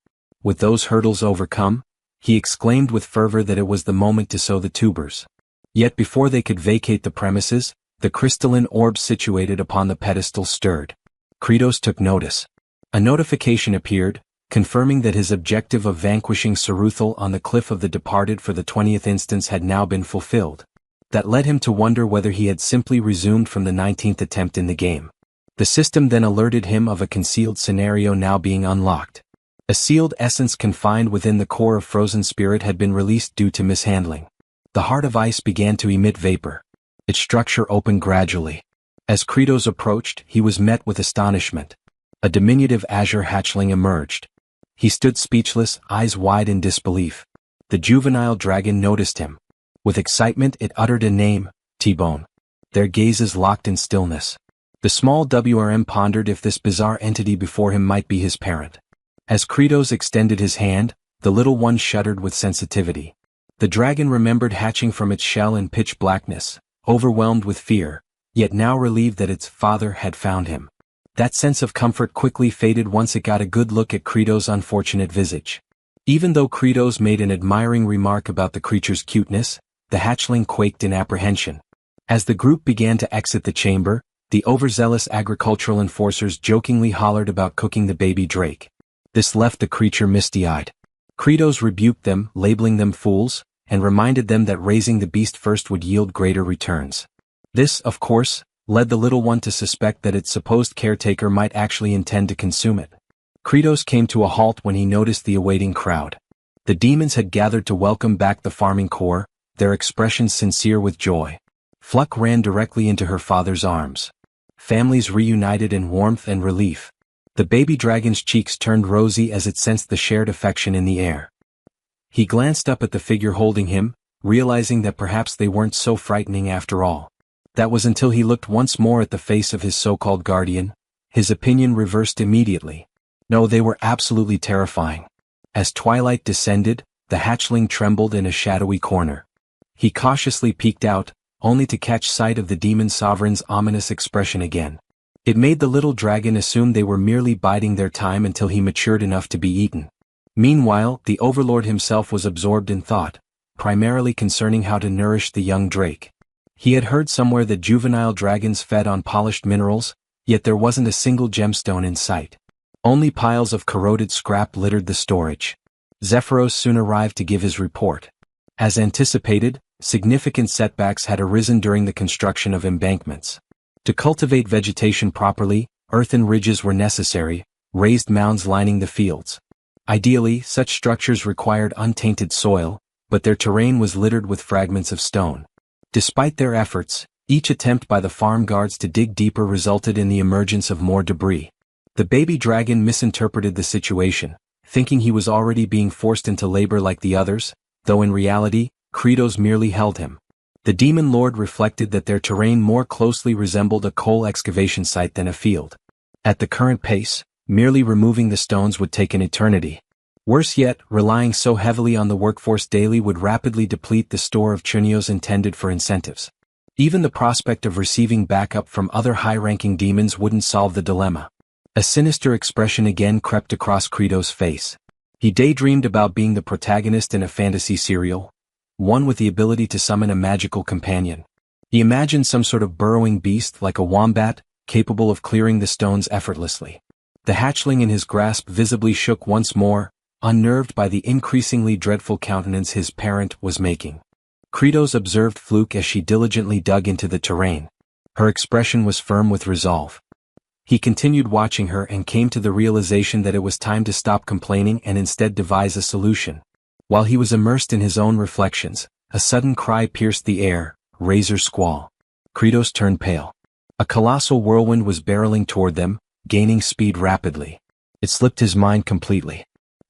With those hurdles overcome, he exclaimed with fervor that it was the moment to sow the tubers. Yet before they could vacate the premises, the crystalline orb situated upon the pedestal stirred. Kratos took notice. A notification appeared. confirming that his objective of vanquishing Saruthal on the cliff of the departed for the 20th instance had now been fulfilled. That led him to wonder whether he had simply resumed from the 19th attempt in the game. The system then alerted him of a concealed scenario now being unlocked. A sealed essence confined within the core of frozen spirit had been released due to mishandling. The heart of ice began to emit vapor. Its structure opened gradually. As Kratos approached, he was met with astonishment. A diminutive azure hatchling emerged. He stood speechless, eyes wide in disbelief. The juvenile dragon noticed him. With excitement it uttered a name, T-Bone. Their gazes locked in stillness. The small WRM pondered if this bizarre entity before him might be his parent. As Kratos extended his hand, the little one shuddered with sensitivity. The dragon remembered hatching from its shell in pitch blackness, overwhelmed with fear, yet now relieved that its father had found him. That sense of comfort quickly faded once it got a good look at Kratos' unfortunate visage. Even though Kratos made an admiring remark about the creature's cuteness, the hatchling quaked in apprehension. As the group began to exit the chamber, the overzealous agricultural enforcers jokingly hollered about cooking the baby drake. This left the creature misty-eyed. Kratos rebuked them, labeling them fools, and reminded them that raising the beast first would yield greater returns. This, of course, led the little one to suspect that its supposed caretaker might actually intend to consume it. Kratos came to a halt when he noticed the awaiting crowd. The demons had gathered to welcome back the farming core, their expressions sincere with joy. Fluck ran directly into her father's arms. Families reunited in warmth and relief. The baby dragon's cheeks turned rosy as it sensed the shared affection in the air. He glanced up at the figure holding him, realizing that perhaps they weren't so frightening after all. That was until he looked once more at the face of his so-called guardian. His opinion reversed immediately. No, they were absolutely terrifying. As twilight descended, the hatchling trembled in a shadowy corner. He cautiously peeked out, only to catch sight of the demon sovereign's ominous expression again. It made the little dragon assume they were merely biding their time until he matured enough to be eaten. Meanwhile, the overlord himself was absorbed in thought, primarily concerning how to nourish the young drake. He had heard somewhere that juvenile dragons fed on polished minerals, yet there wasn't a single gemstone in sight. Only piles of corroded scrap littered the storage. Zephyros soon arrived to give his report. As anticipated, significant setbacks had arisen during the construction of embankments. To cultivate vegetation properly, earthen ridges were necessary, raised mounds lining the fields. Ideally, such structures required untainted soil, but their terrain was littered with fragments of stone. Despite their efforts, each attempt by the farm guards to dig deeper resulted in the emergence of more debris. The baby dragon misinterpreted the situation, thinking he was already being forced into labor like the others, though in reality, Kratos merely held him. The demon lord reflected that their terrain more closely resembled a coal excavation site than a field. At the current pace, merely removing the stones would take an eternity. Worse yet, relying so heavily on the workforce daily would rapidly deplete the store of chunios intended for incentives. Even the prospect of receiving backup from other high-ranking demons wouldn't solve the dilemma. A sinister expression again crept across Kratos' face. He daydreamed about being the protagonist in a fantasy serial, one with the ability to summon a magical companion. He imagined some sort of burrowing beast like a wombat, capable of clearing the stones effortlessly. The hatchling in his grasp visibly shook once more, unnerved by the increasingly dreadful countenance his parent was making. Kratos observed Fluke as she diligently dug into the terrain. Her expression was firm with resolve. He continued watching her and came to the realization that it was time to stop complaining and instead devise a solution. While he was immersed in his own reflections, a sudden cry pierced the air, razor squall. Kratos turned pale. A colossal whirlwind was barreling toward them, gaining speed rapidly. It slipped his mind completely.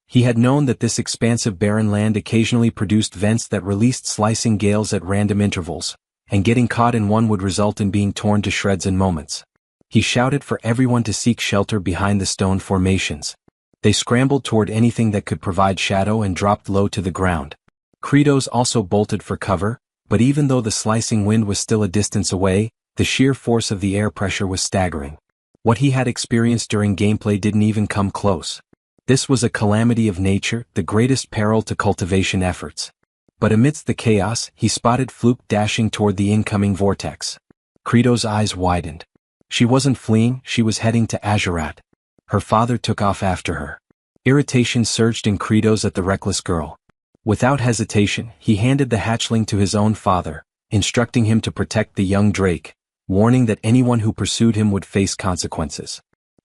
He had known that this expansive barren land occasionally produced vents that released slicing gales at random intervals, and getting caught in one would result in being torn to shreds in moments. He shouted for everyone to seek shelter behind the stone formations. They scrambled toward anything that could provide shadow and dropped low to the ground. Kratos also bolted for cover, but even though the slicing wind was still a distance away, the sheer force of the air pressure was staggering. What he had experienced during gameplay didn't even come close. This was a calamity of nature, the greatest peril to cultivation efforts. But amidst the chaos, he spotted Fluke dashing toward the incoming vortex. Kratos' eyes widened. She wasn't fleeing, she was heading to Azurat. Her father took off after her. Irritation surged in Kratos at the reckless girl. Without hesitation, he handed the hatchling to his own father, instructing him to protect the young Drake, warning that anyone who pursued him would face consequences.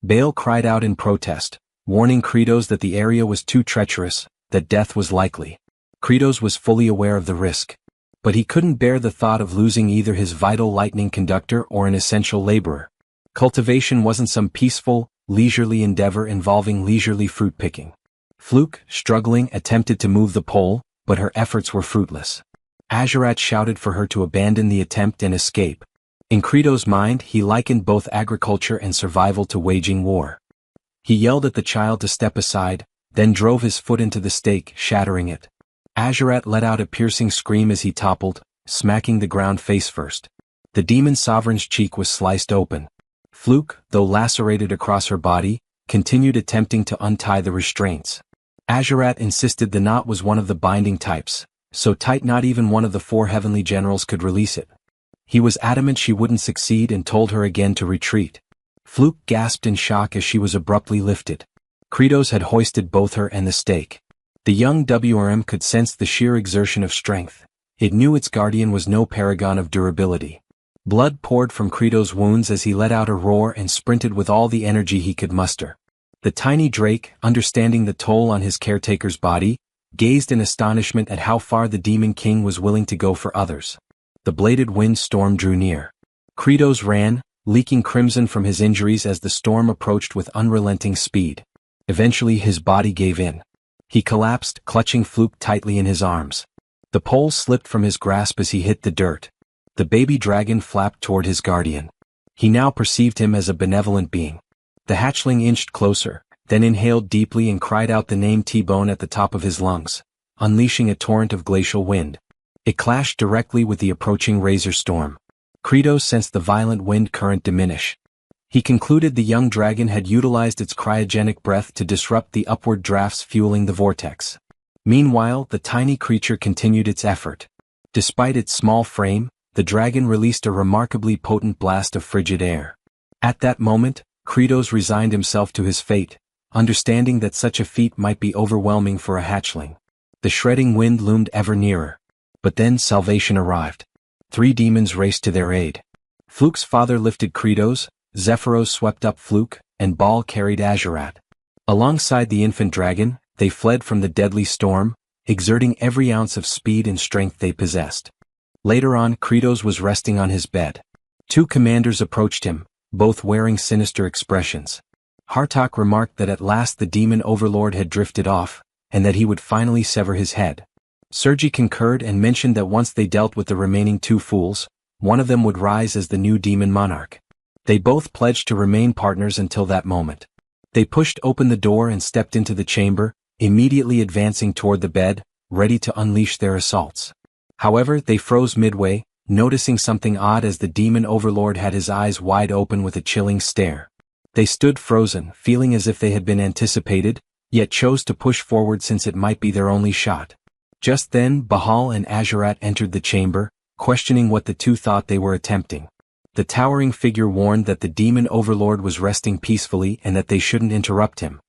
Bale cried out in protest, warning Kratos that the area was too treacherous, that death was likely. Kratos was fully aware of the risk. But he couldn't bear the thought of losing either his vital lightning conductor or an essential laborer. Cultivation wasn't some peaceful, leisurely endeavor involving leisurely fruit picking. Fluke, struggling, attempted to move the pole, but her efforts were fruitless. Azurat shouted for her to abandon the attempt and escape. In Kratos' mind, he likened both agriculture and survival to waging war. He yelled at the child to step aside, then drove his foot into the stake, shattering it. Azurat let out a piercing scream as he toppled, smacking the ground face first. The demon sovereign's cheek was sliced open. Fluke, though lacerated across her body, continued attempting to untie the restraints. Azurat insisted the knot was one of the binding types, so tight not even one of the 4 heavenly generals could release it. He was adamant she wouldn't succeed and told her again to retreat. Fluke gasped in shock as she was abruptly lifted. Kratos had hoisted both her and the stake. The young WRM could sense the sheer exertion of strength. It knew its guardian was no paragon of durability. Blood poured from Kratos' wounds as he let out a roar and sprinted with all the energy he could muster. The tiny Drake, understanding the toll on his caretaker's body, gazed in astonishment at how far the Demon King was willing to go for others. The bladed wind storm drew near. Kratos ran, leaking crimson from his injuries as the storm approached with unrelenting speed. Eventually his body gave in. He collapsed, clutching Fluke tightly in his arms. The pole slipped from his grasp as he hit the dirt. The baby dragon flapped toward his guardian. He now perceived him as a benevolent being. The hatchling inched closer, then inhaled deeply and cried out the name T-Bone at the top of his lungs, unleashing a torrent of glacial wind. It clashed directly with the approaching razor storm. Kratos sensed the violent wind current diminish. He concluded the young dragon had utilized its cryogenic breath to disrupt the upward drafts fueling the vortex. Meanwhile, the tiny creature continued its effort. Despite its small frame, the dragon released a remarkably potent blast of frigid air. At that moment, Kratos resigned himself to his fate, understanding that such a feat might be overwhelming for a hatchling. The shredding wind loomed ever nearer. But then salvation arrived. 3 demons raced to their aid. Fluke's father lifted Kratos, Zephyros swept up Fluke, and Baal carried Azurat. Alongside the infant dragon, they fled from the deadly storm, exerting every ounce of speed and strength they possessed. Later on, Kratos was resting on his bed. 2 commanders approached him, both wearing sinister expressions. Hartok remarked that at last the demon overlord had drifted off, and that he would finally sever his head. Sergi concurred and mentioned that once they dealt with the remaining 2 fools, one of them would rise as the new demon monarch. They both pledged to remain partners until that moment. They pushed open the door and stepped into the chamber, immediately advancing toward the bed, ready to unleash their assaults. However, they froze midway, noticing something odd as the demon overlord had his eyes wide open with a chilling stare. They stood frozen, feeling as if they had been anticipated, yet chose to push forward since it might be their only shot. Just then, Baal and Azurat entered the chamber, questioning what the 2 thought they were attempting. The towering figure warned that the demon overlord was resting peacefully and that they shouldn't interrupt him.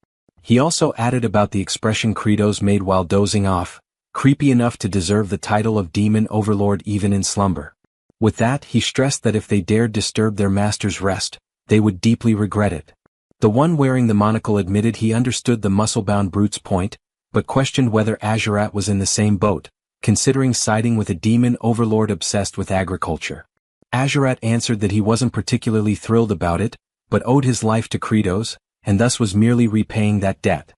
He also added about the expression Kratos made while dozing off, creepy enough to deserve the title of demon overlord even in slumber. With that, he stressed that if they dared disturb their master's rest, they would deeply regret it. The one wearing the monocle admitted he understood the muscle-bound brute's point, but questioned whether Azurat was in the same boat, considering siding with a demon overlord obsessed with agriculture. Azurat answered that he wasn't particularly thrilled about it, but owed his life to Kratos, and thus was merely repaying that debt.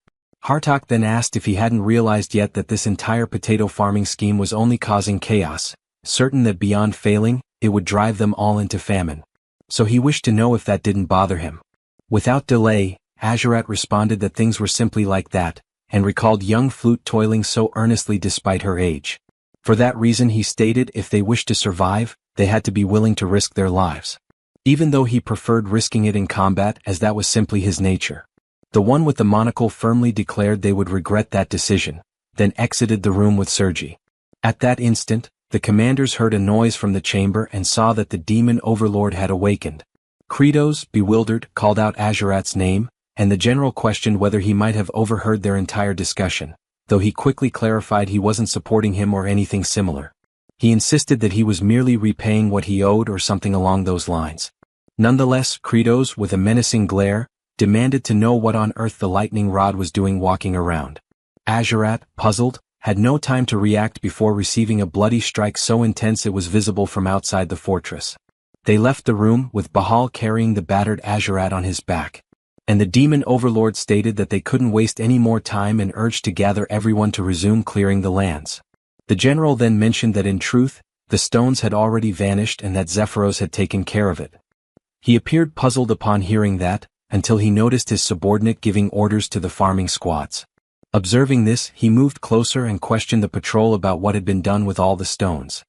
Hartok then asked if he hadn't realized yet that this entire potato farming scheme was only causing chaos, certain that beyond failing, it would drive them all into famine. So he wished to know if that didn't bother him. Without delay, Azurat responded that things were simply like that, and recalled young Flute toiling so earnestly despite her age. For that reason he stated if they wished to survive, they had to be willing to risk their lives. Even though he preferred risking it in combat as that was simply his nature. The one with the monocle firmly declared they would regret that decision, then exited the room with Sergi. At that instant, the commanders heard a noise from the chamber and saw that the demon overlord had awakened. Kratos, bewildered, called out Azurat's name, and the general questioned whether he might have overheard their entire discussion, though he quickly clarified he wasn't supporting him or anything similar. He insisted that he was merely repaying what he owed or something along those lines. Nonetheless, Kratos, with a menacing glare, demanded to know what on earth the lightning rod was doing walking around. Azurat, puzzled, had no time to react before receiving a bloody strike so intense it was visible from outside the fortress. They left the room, with Bahal carrying the battered Azurat on his back. And the demon overlord stated that they couldn't waste any more time and urged to gather everyone to resume clearing the lands. The general then mentioned that in truth, the stones had already vanished and that Zephyros had taken care of it. He appeared puzzled upon hearing that, until he noticed his subordinate giving orders to the farming squads. Observing this, he moved closer and questioned the patrol about what had been done with all the stones.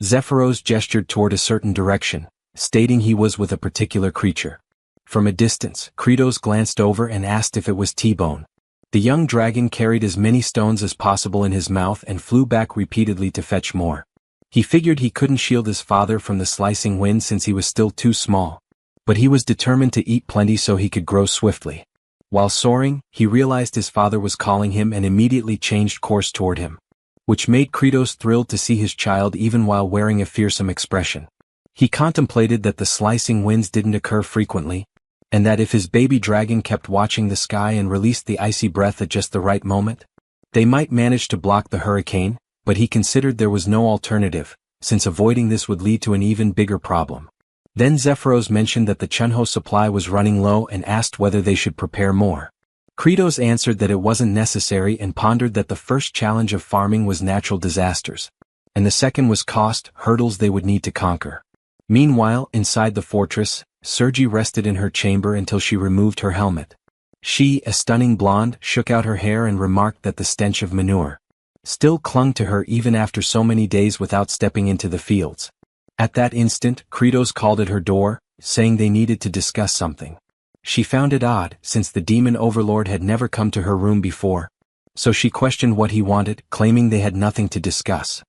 Zephyros gestured toward a certain direction, stating he was with a particular creature. From a distance, Kratos glanced over and asked if it was T-Bone. The young dragon carried as many stones as possible in his mouth and flew back repeatedly to fetch more. He figured he couldn't shield his father from the slicing wind since he was still too small. But he was determined to eat plenty so he could grow swiftly. While soaring, he realized his father was calling him and immediately changed course toward him, which made Kratos thrilled to see his child even while wearing a fearsome expression. He contemplated that the slicing winds didn't occur frequently, and that if his baby dragon kept watching the sky and released the icy breath at just the right moment, they might manage to block the hurricane, but he considered there was no alternative, since avoiding this would lead to an even bigger problem. Then Zephyros mentioned that the Chunho supply was running low and asked whether they should prepare more. Kratos answered that it wasn't necessary and pondered that the first challenge of farming was natural disasters, and the second was cost, hurdles they would need to conquer. Meanwhile, inside the fortress, Sergi rested in her chamber until she removed her helmet. She, a stunning blonde, shook out her hair and remarked that the stench of manure still clung to her even after so many days without stepping into the fields. At that instant, Kratos called at her door, saying they needed to discuss something. She found it odd, since the demon overlord had never come to her room before. So she questioned what he wanted, claiming they had nothing to discuss.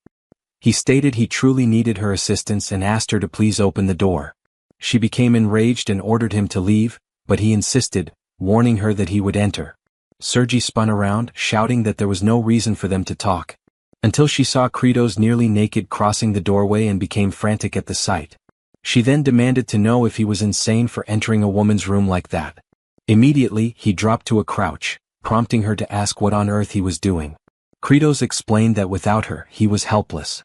He stated he truly needed her assistance and asked her to please open the door. She became enraged and ordered him to leave, but he insisted, warning her that he would enter. Sergi spun around, shouting that there was no reason for them to talk, until she saw Kratos nearly naked crossing the doorway and became frantic at the sight. She then demanded to know if he was insane for entering a woman's room like that. Immediately, he dropped to a crouch, prompting her to ask what on earth he was doing. Kratos explained that without her, he was helpless.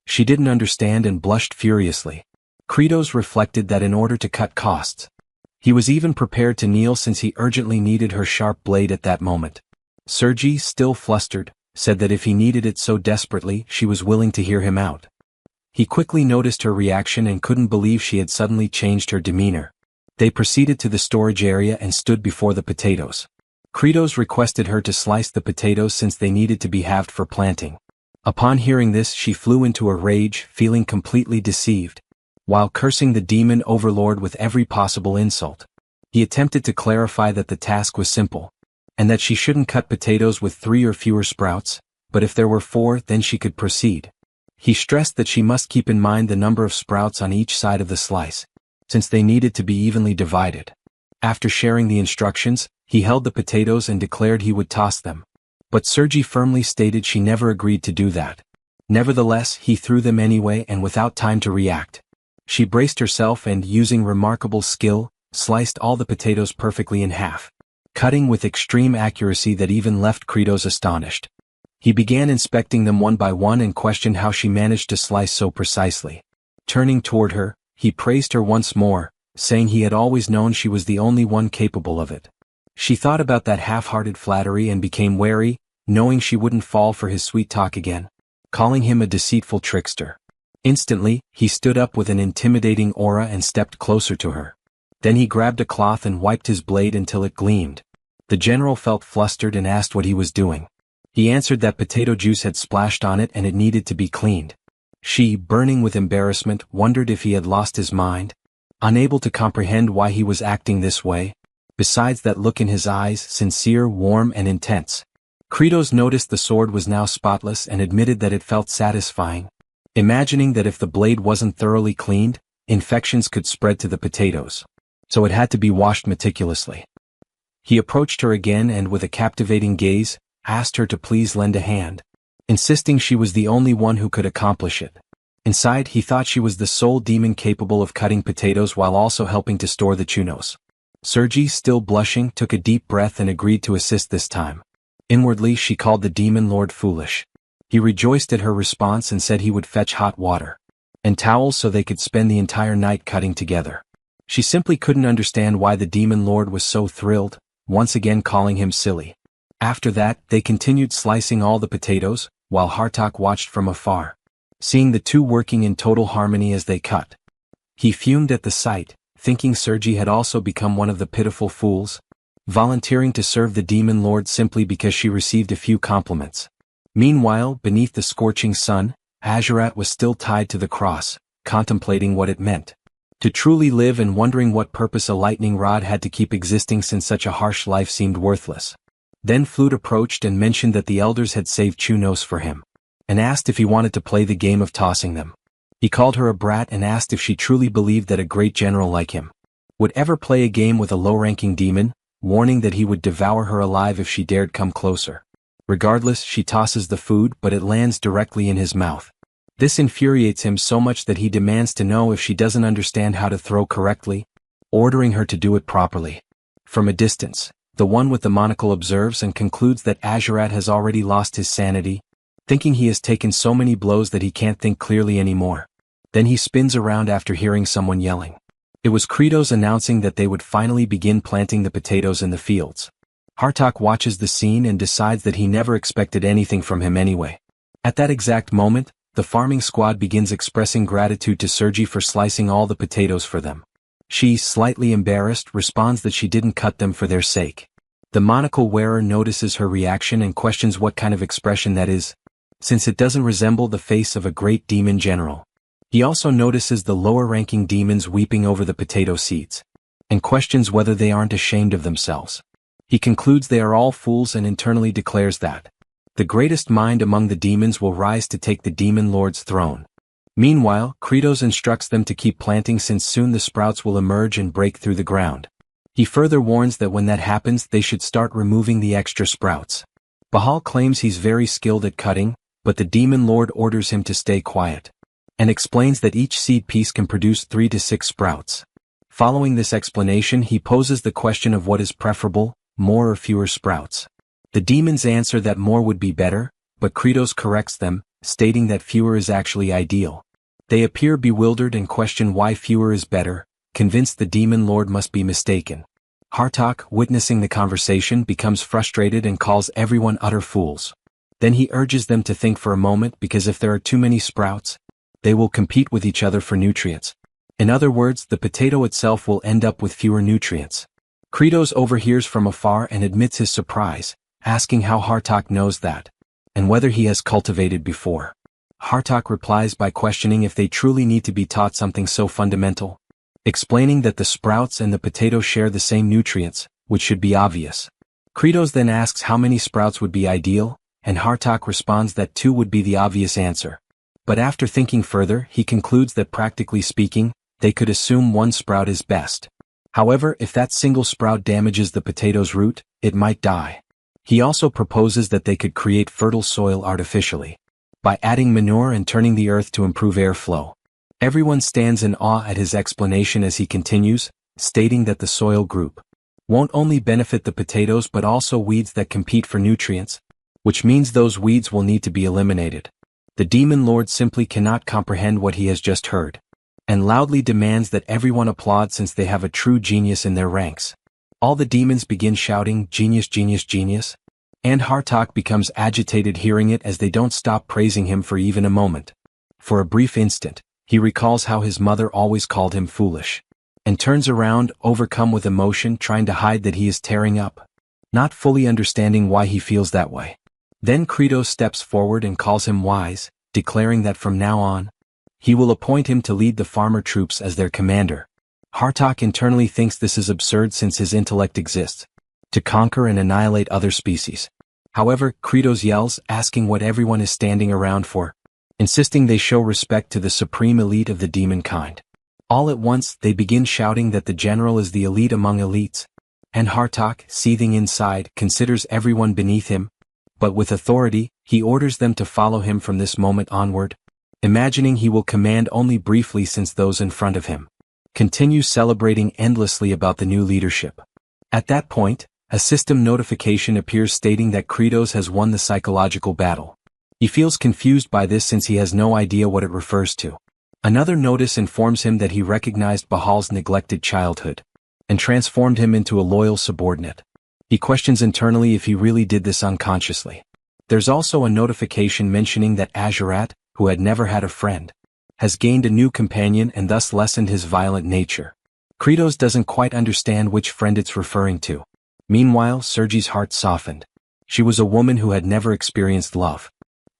She didn't understand and blushed furiously. Kratos reflected that in order to cut costs, he was even prepared to kneel since he urgently needed her sharp blade at that moment. Sergi, still flustered, said that if he needed it so desperately, she was willing to hear him out. He quickly noticed her reaction and couldn't believe she had suddenly changed her demeanor. They proceeded to the storage area and stood before the potatoes. Kratos requested her to slice the potatoes since they needed to be halved for planting. Upon hearing this, she flew into a rage, feeling completely deceived. While cursing the demon overlord with every possible insult, he attempted to clarify that the task was simple, and that she shouldn't cut potatoes with 3 or fewer sprouts, but if there were 4, then she could proceed. He stressed that she must keep in mind the number of sprouts on each side of the slice, since they needed to be evenly divided. After sharing the instructions, he held the potatoes and declared he would toss them. But Sergi firmly stated she never agreed to do that. Nevertheless, he threw them anyway and without time to react. She braced herself and, using remarkable skill, sliced all the potatoes perfectly in half, cutting with extreme accuracy that even left Kratos astonished. He began inspecting them one by one and questioned how she managed to slice so precisely. Turning toward her, he praised her once more, saying he had always known she was the only one capable of it. She thought about that half-hearted flattery and became wary, knowing she wouldn't fall for his sweet talk again, calling him a deceitful trickster. Instantly, he stood up with an intimidating aura and stepped closer to her. Then he grabbed a cloth and wiped his blade until it gleamed. The general felt flustered and asked what he was doing. He answered that potato juice had splashed on it and it needed to be cleaned. She, burning with embarrassment, wondered if he had lost his mind, unable to comprehend why he was acting this way. Besides that look in his eyes, sincere, warm, and intense. Kratos noticed the sword was now spotless and admitted that it felt satisfying, imagining that if the blade wasn't thoroughly cleaned, infections could spread to the potatoes. So it had to be washed meticulously. He approached her again and with a captivating gaze, asked her to please lend a hand, insisting she was the only one who could accomplish it. Inside, he thought she was the sole demon capable of cutting potatoes while also helping to store the chunos. Sergi, still blushing, took a deep breath and agreed to assist this time. Inwardly, she called the demon lord foolish. He rejoiced at her response and said he would fetch hot water and towels so they could spend the entire night cutting together. She simply couldn't understand why the demon lord was so thrilled, once again calling him silly. After that, they continued slicing all the potatoes, while Hartok watched from afar, seeing the two working in total harmony as they cut. He fumed at the sight, thinking Sergi had also become one of the pitiful fools, volunteering to serve the demon lord simply because she received a few compliments. Meanwhile, beneath the scorching sun, Azurat was still tied to the cross, contemplating what it meant to truly live and wondering what purpose a lightning rod had to keep existing since such a harsh life seemed worthless. Then Flute approached and mentioned that the elders had saved chunos for him, and asked if he wanted to play the game of tossing them. He called her a brat and asked if she truly believed that a great general like him would ever play a game with a low-ranking demon, warning that he would devour her alive if she dared come closer. Regardless, she tosses the food, but it lands directly in his mouth. This infuriates him so much that he demands to know if she doesn't understand how to throw correctly, ordering her to do it properly. From a distance, the one with the monocle observes and concludes that Azurat has already lost his sanity, thinking he has taken so many blows that he can't think clearly anymore. Then he spins around after hearing someone yelling. It was Kratos announcing that they would finally begin planting the potatoes in the fields. Hartok watches the scene and decides that he never expected anything from him anyway. At that exact moment, the farming squad begins expressing gratitude to Sergi for slicing all the potatoes for them. She, slightly embarrassed, responds that she didn't cut them for their sake. The monocle wearer notices her reaction and questions what kind of expression that is, since it doesn't resemble the face of a great demon general. He also notices the lower-ranking demons weeping over the potato seeds, and questions whether they aren't ashamed of themselves. He concludes they are all fools and internally declares that the greatest mind among the demons will rise to take the demon lord's throne. Meanwhile, Kratos instructs them to keep planting since soon the sprouts will emerge and break through the ground. He further warns that when that happens they should start removing the extra sprouts. Bahal claims he's very skilled at cutting, but the demon lord orders him to stay quiet, and explains that each seed piece can produce 3 to 6 sprouts. Following this explanation, he poses the question of what is preferable, more or fewer sprouts. The demons answer that more would be better, but Kratos corrects them, stating that fewer is actually ideal. They appear bewildered and question why fewer is better, convinced the demon lord must be mistaken. Hartok, witnessing the conversation, becomes frustrated and calls everyone utter fools. Then he urges them to think for a moment because if there are too many sprouts, they will compete with each other for nutrients. In other words, the potato itself will end up with fewer nutrients. Kratos overhears from afar and admits his surprise, asking how Hartok knows that, and whether he has cultivated before. Hartok replies by questioning if they truly need to be taught something so fundamental, explaining that the sprouts and the potato share the same nutrients, which should be obvious. Kratos then asks how many sprouts would be ideal, and Hartok responds that 2 would be the obvious answer. But after thinking further, he concludes that practically speaking, they could assume 1 sprout is best. However, if that single sprout damages the potato's root, it might die. He also proposes that they could create fertile soil artificially, by adding manure and turning the earth to improve airflow. Everyone stands in awe at his explanation as he continues, stating that the soil group won't only benefit the potatoes but also weeds that compete for nutrients, which means those weeds will need to be eliminated. The demon lord simply cannot comprehend what he has just heard, and loudly demands that everyone applaud since they have a true genius in their ranks. All the demons begin shouting, "Genius, genius, genius," and Hartok becomes agitated hearing it as they don't stop praising him for even a moment. For a brief instant, he recalls how his mother always called him foolish, and turns around, overcome with emotion, trying to hide that he is tearing up, not fully understanding why he feels that way. Then Kratos steps forward and calls him wise, declaring that from now on, he will appoint him to lead the farmer troops as their commander. Hartok internally thinks this is absurd since his intellect exists to conquer and annihilate other species. However, Kratos yells, asking what everyone is standing around for, insisting they show respect to the supreme elite of the demon kind. All at once, they begin shouting that the general is the elite among elites, And Hartok, seething inside, considers everyone beneath him. But with authority, he orders them to follow him from this moment onward, imagining he will command only briefly since those in front of him continues celebrating endlessly about the new leadership. At that point, a system notification appears stating that Kratos has won the psychological battle. He feels confused by this since he has no idea what it refers to. Another notice informs him that he recognized Bahal's neglected childhood and transformed him into a loyal subordinate. He questions internally if he really did this unconsciously. There's also a notification mentioning that Azurat, who had never had a friend, has gained a new companion and thus lessened his violent nature. Kratos doesn't quite understand which friend it's referring to. Meanwhile, Sergi's heart softened. She was a woman who had never experienced love.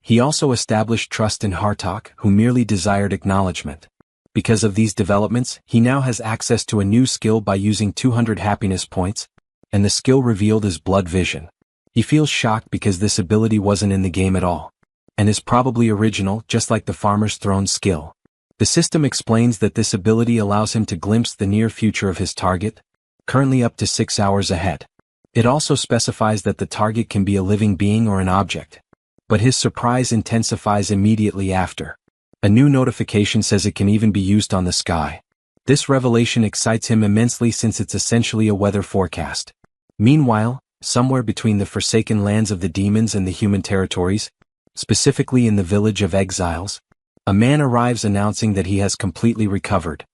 He also established trust in Hartok, who merely desired acknowledgement. Because of these developments, he now has access to a new skill by using 200 happiness points, and the skill revealed is blood vision. He feels shocked because this ability wasn't in the game at all, and is probably original, just like the Farmer's Throne skill. The system explains that this ability allows him to glimpse the near future of his target, currently up to 6 hours ahead. It also specifies that the target can be a living being or an object. But his surprise intensifies immediately after. A new notification says it can even be used on the sky. This revelation excites him immensely since it's essentially a weather forecast. Meanwhile, somewhere between the forsaken lands of the demons and the human territories, specifically in the village of exiles, a man arrives announcing that he has completely recovered.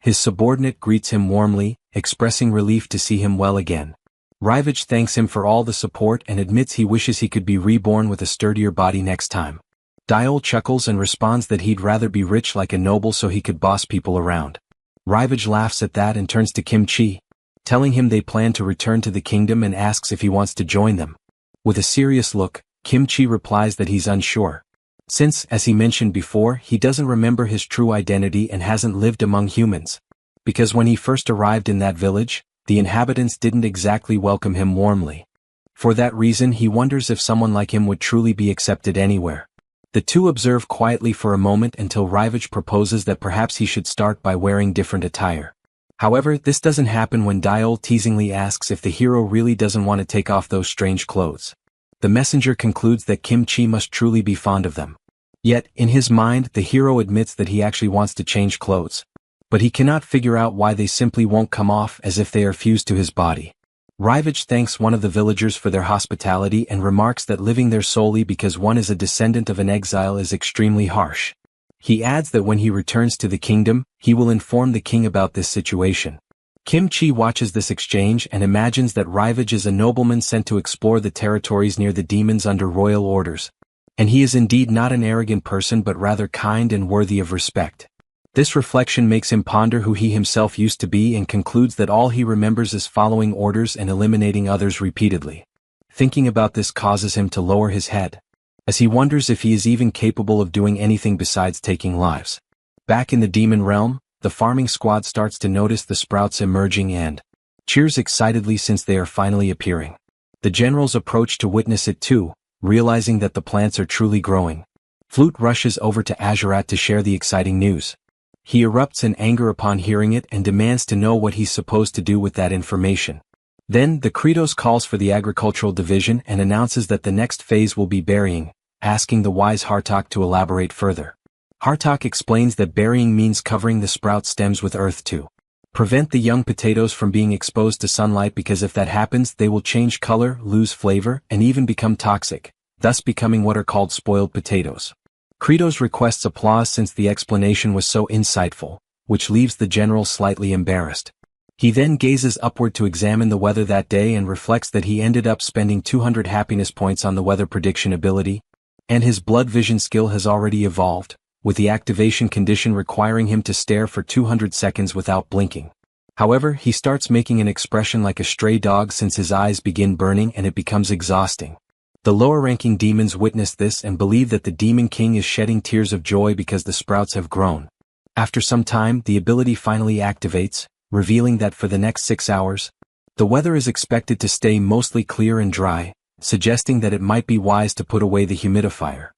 His subordinate greets him warmly, expressing relief to see him well again. Rivage thanks him for all the support and admits he wishes he could be reborn with a sturdier body next time. Diol chuckles and responds that he'd rather be rich like a noble so he could boss people around. Rivage laughs at that and turns to Kim Chi, telling him they plan to return to the kingdom and asks if he wants to join them. With a serious look, Kim Chi replies that he's unsure. Since, as he mentioned before, he doesn't remember his true identity and hasn't lived among humans. Because when he first arrived in that village, the inhabitants didn't exactly welcome him warmly. For that reason he wonders if someone like him would truly be accepted anywhere. The two observe quietly for a moment until Rivage proposes that perhaps he should start by wearing different attire. However, this doesn't happen when Diol teasingly asks if the hero really doesn't want to take off those strange clothes. The messenger concludes that Kim Chi must truly be fond of them. Yet, in his mind, the hero admits that he actually wants to change clothes. But he cannot figure out why they simply won't come off as if they are fused to his body. Rivage thanks one of the villagers for their hospitality and remarks that living there solely because one is a descendant of an exile is extremely harsh. He adds that when he returns to the kingdom, he will inform the king about this situation. Kim Chi watches this exchange and imagines that Rivage is a nobleman sent to explore the territories near the demons under royal orders. And he is indeed not an arrogant person but rather kind and worthy of respect. This reflection makes him ponder who he himself used to be and concludes that all he remembers is following orders and eliminating others repeatedly. Thinking about this causes him to lower his head, as he wonders if he is even capable of doing anything besides taking lives. Back in the demon realm, the farming squad starts to notice the sprouts emerging and cheers excitedly since they are finally appearing. The generals approach to witness it too, realizing that the plants are truly growing. Flute rushes over to Azurat to share the exciting news. He erupts in anger upon hearing it and demands to know what he's supposed to do with that information. Then, the Kratos calls for the agricultural division and announces that the next phase will be burying, asking the wise Hartok to elaborate further. Hartok explains that burying means covering the sprout stems with earth to prevent the young potatoes from being exposed to sunlight because if that happens they will change color, lose flavor, and even become toxic, thus becoming what are called spoiled potatoes. Kratos requests applause since the explanation was so insightful, which leaves the general slightly embarrassed. He then gazes upward to examine the weather that day and reflects that he ended up spending 200 happiness points on the weather prediction ability, and his blood vision skill has already evolved, with the activation condition requiring him to stare for 200 seconds without blinking. However, he starts making an expression like a stray dog since his eyes begin burning and it becomes exhausting. The lower-ranking demons witness this and believe that the Demon King is shedding tears of joy because the sprouts have grown. After some time, the ability finally activates, revealing that for the next 6 hours, the weather is expected to stay mostly clear and dry, suggesting that it might be wise to put away the humidifier.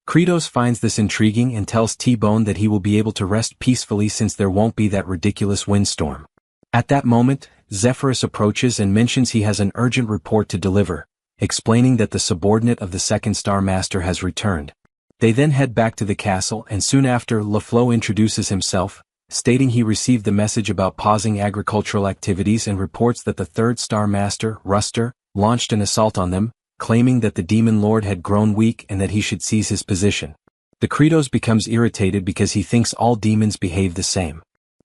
Kratos finds this intriguing and tells T-Bone that he will be able to rest peacefully since there won't be that ridiculous windstorm. At that moment, Zephyrus approaches and mentions he has an urgent report to deliver, explaining that the subordinate of the second Star Master has returned. They then head back to the castle, and soon after LaFleur introduces himself, stating he received the message about pausing agricultural activities and reports that the third Star Master, Ruster, launched an assault on them, claiming that the demon lord had grown weak and that he should seize his position. The Kratos becomes irritated because he thinks all demons behave the same.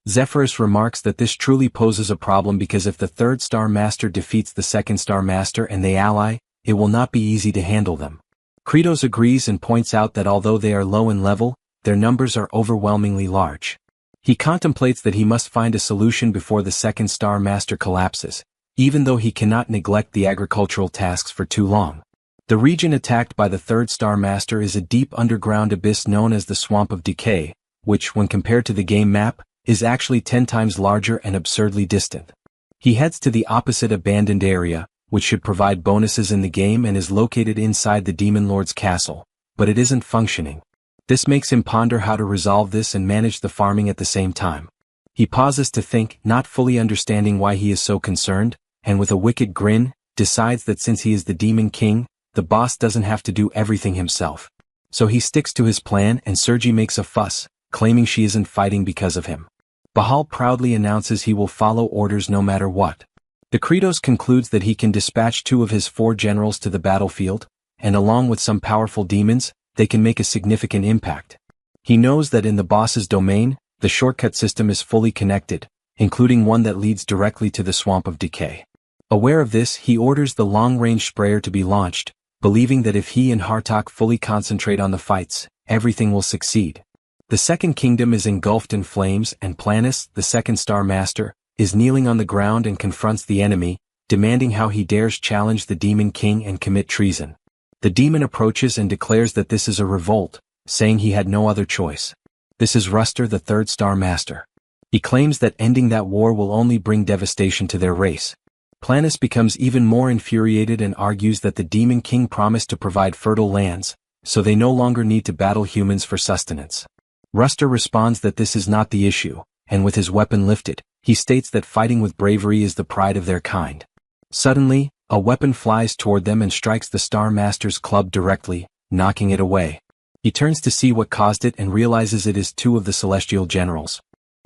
Zephyrus remarks that this truly poses a problem because if the third Star Master defeats the second Star Master and they ally, it will not be easy to handle them. Kratos agrees and points out that although they are low in level, their numbers are overwhelmingly large. He contemplates that he must find a solution before the second Star Master collapses, even though he cannot neglect the agricultural tasks for too long. The region attacked by the third Star Master is a deep underground abyss known as the Swamp of Decay, which, when compared to the game map, is actually 10 times larger and absurdly distant. He heads to the opposite abandoned area, which should provide bonuses in the game and is located inside the Demon Lord's castle, but it isn't functioning. This makes him ponder how to resolve this and manage the farming at the same time. He pauses to think, not fully understanding why he is so concerned, and with a wicked grin, decides that since he is the Demon King, the boss doesn't have to do everything himself. So he sticks to his plan and Sergi makes a fuss, claiming she isn't fighting because of him. Bahal proudly announces he will follow orders no matter what. The Kratos concludes that he can dispatch 2 of his 4 generals to the battlefield, and along with some powerful demons, they can make a significant impact. He knows that in the boss's domain, the shortcut system is fully connected, including one that leads directly to the Swamp of Decay. Aware of this, he orders the long-range sprayer to be launched, believing that if he and Hartok fully concentrate on the fights, everything will succeed. The Second Kingdom is engulfed in flames and Planus, the second Star Master, is kneeling on the ground and confronts the enemy, demanding how he dares challenge the Demon King and commit treason. The demon approaches and declares that this is a revolt, saying he had no other choice. This is Ruster, the third Star Master. He claims that ending that war will only bring devastation to their race. Planus becomes even more infuriated and argues that the Demon King promised to provide fertile lands, so they no longer need to battle humans for sustenance. Ruster responds that this is not the issue, and with his weapon lifted, he states that fighting with bravery is the pride of their kind. Suddenly, a weapon flies toward them and strikes the Star Master's club directly, knocking it away. He turns to see what caused it and realizes it is 2 of the celestial generals.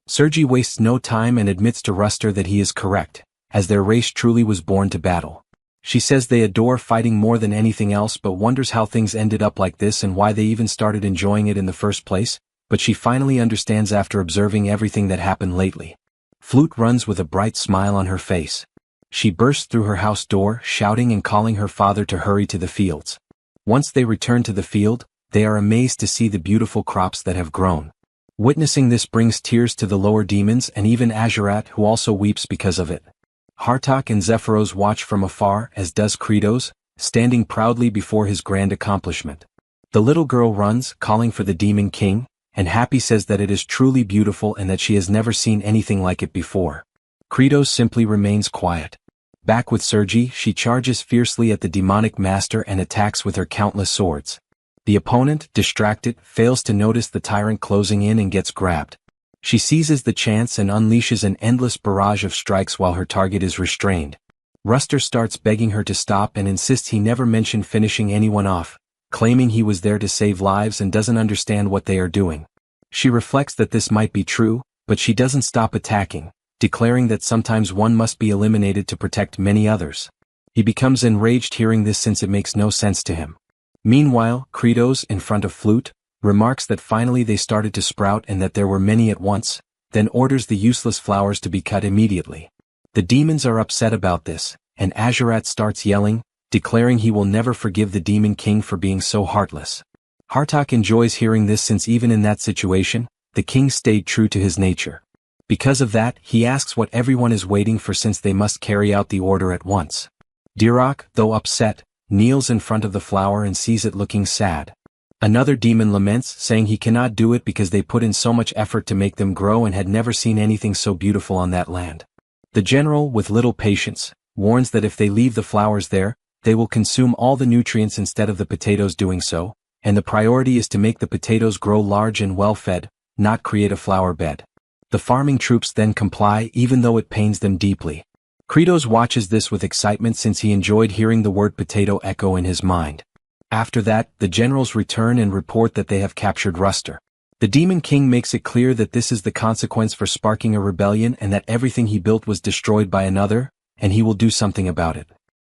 Sergi wastes no time and admits to Ruster that he is correct, as their race truly was born to battle. She says they adore fighting more than anything else but wonders how things ended up like this and why they even started enjoying it in the first place, but she finally understands after observing everything that happened lately. Flute runs with a bright smile on her face. She bursts through her house door, shouting and calling her father to hurry to the fields. Once they return to the field, they are amazed to see the beautiful crops that have grown. Witnessing this brings tears to the lower demons and even Azurat, who also weeps because of it. Hartok and Zephyros watch from afar, as does Kratos, standing proudly before his grand accomplishment. The little girl runs, calling for the Demon King, and Happy says that it is truly beautiful and that she has never seen anything like it before. Kratos simply remains quiet. Back with Sergi, she charges fiercely at the demonic master and attacks with her countless swords. The opponent, distracted, fails to notice the tyrant closing in and gets grabbed. She seizes the chance and unleashes an endless barrage of strikes while her target is restrained. Ruster starts begging her to stop and insists he never mentioned finishing anyone off, claiming he was there to save lives and doesn't understand what they are doing. She reflects that this might be true, but she doesn't stop attacking, declaring that sometimes one must be eliminated to protect many others. He becomes enraged hearing this since it makes no sense to him. Meanwhile, Kratos, in front of Flute, remarks that finally they started to sprout and that there were many at once, then orders the useless flowers to be cut immediately. The demons are upset about this, and Azurat starts yelling, declaring he will never forgive the Demon King for being so heartless. Hartok enjoys hearing this since even in that situation, the king stayed true to his nature. Because of that, he asks what everyone is waiting for since they must carry out the order at once. Dirok, though upset, kneels in front of the flower and sees it looking sad. Another demon laments, saying he cannot do it because they put in so much effort to make them grow and had never seen anything so beautiful on that land. The general, with little patience, warns that if they leave the flowers there, they will consume all the nutrients instead of the potatoes doing so, and the priority is to make the potatoes grow large and well-fed, not create a flower bed. The farming troops then comply even though it pains them deeply. Kratos watches this with excitement since he enjoyed hearing the word potato echo in his mind. After that, the generals return and report that they have captured Ruster. The Demon King makes it clear that this is the consequence for sparking a rebellion and that everything he built was destroyed by another, and he will do something about it.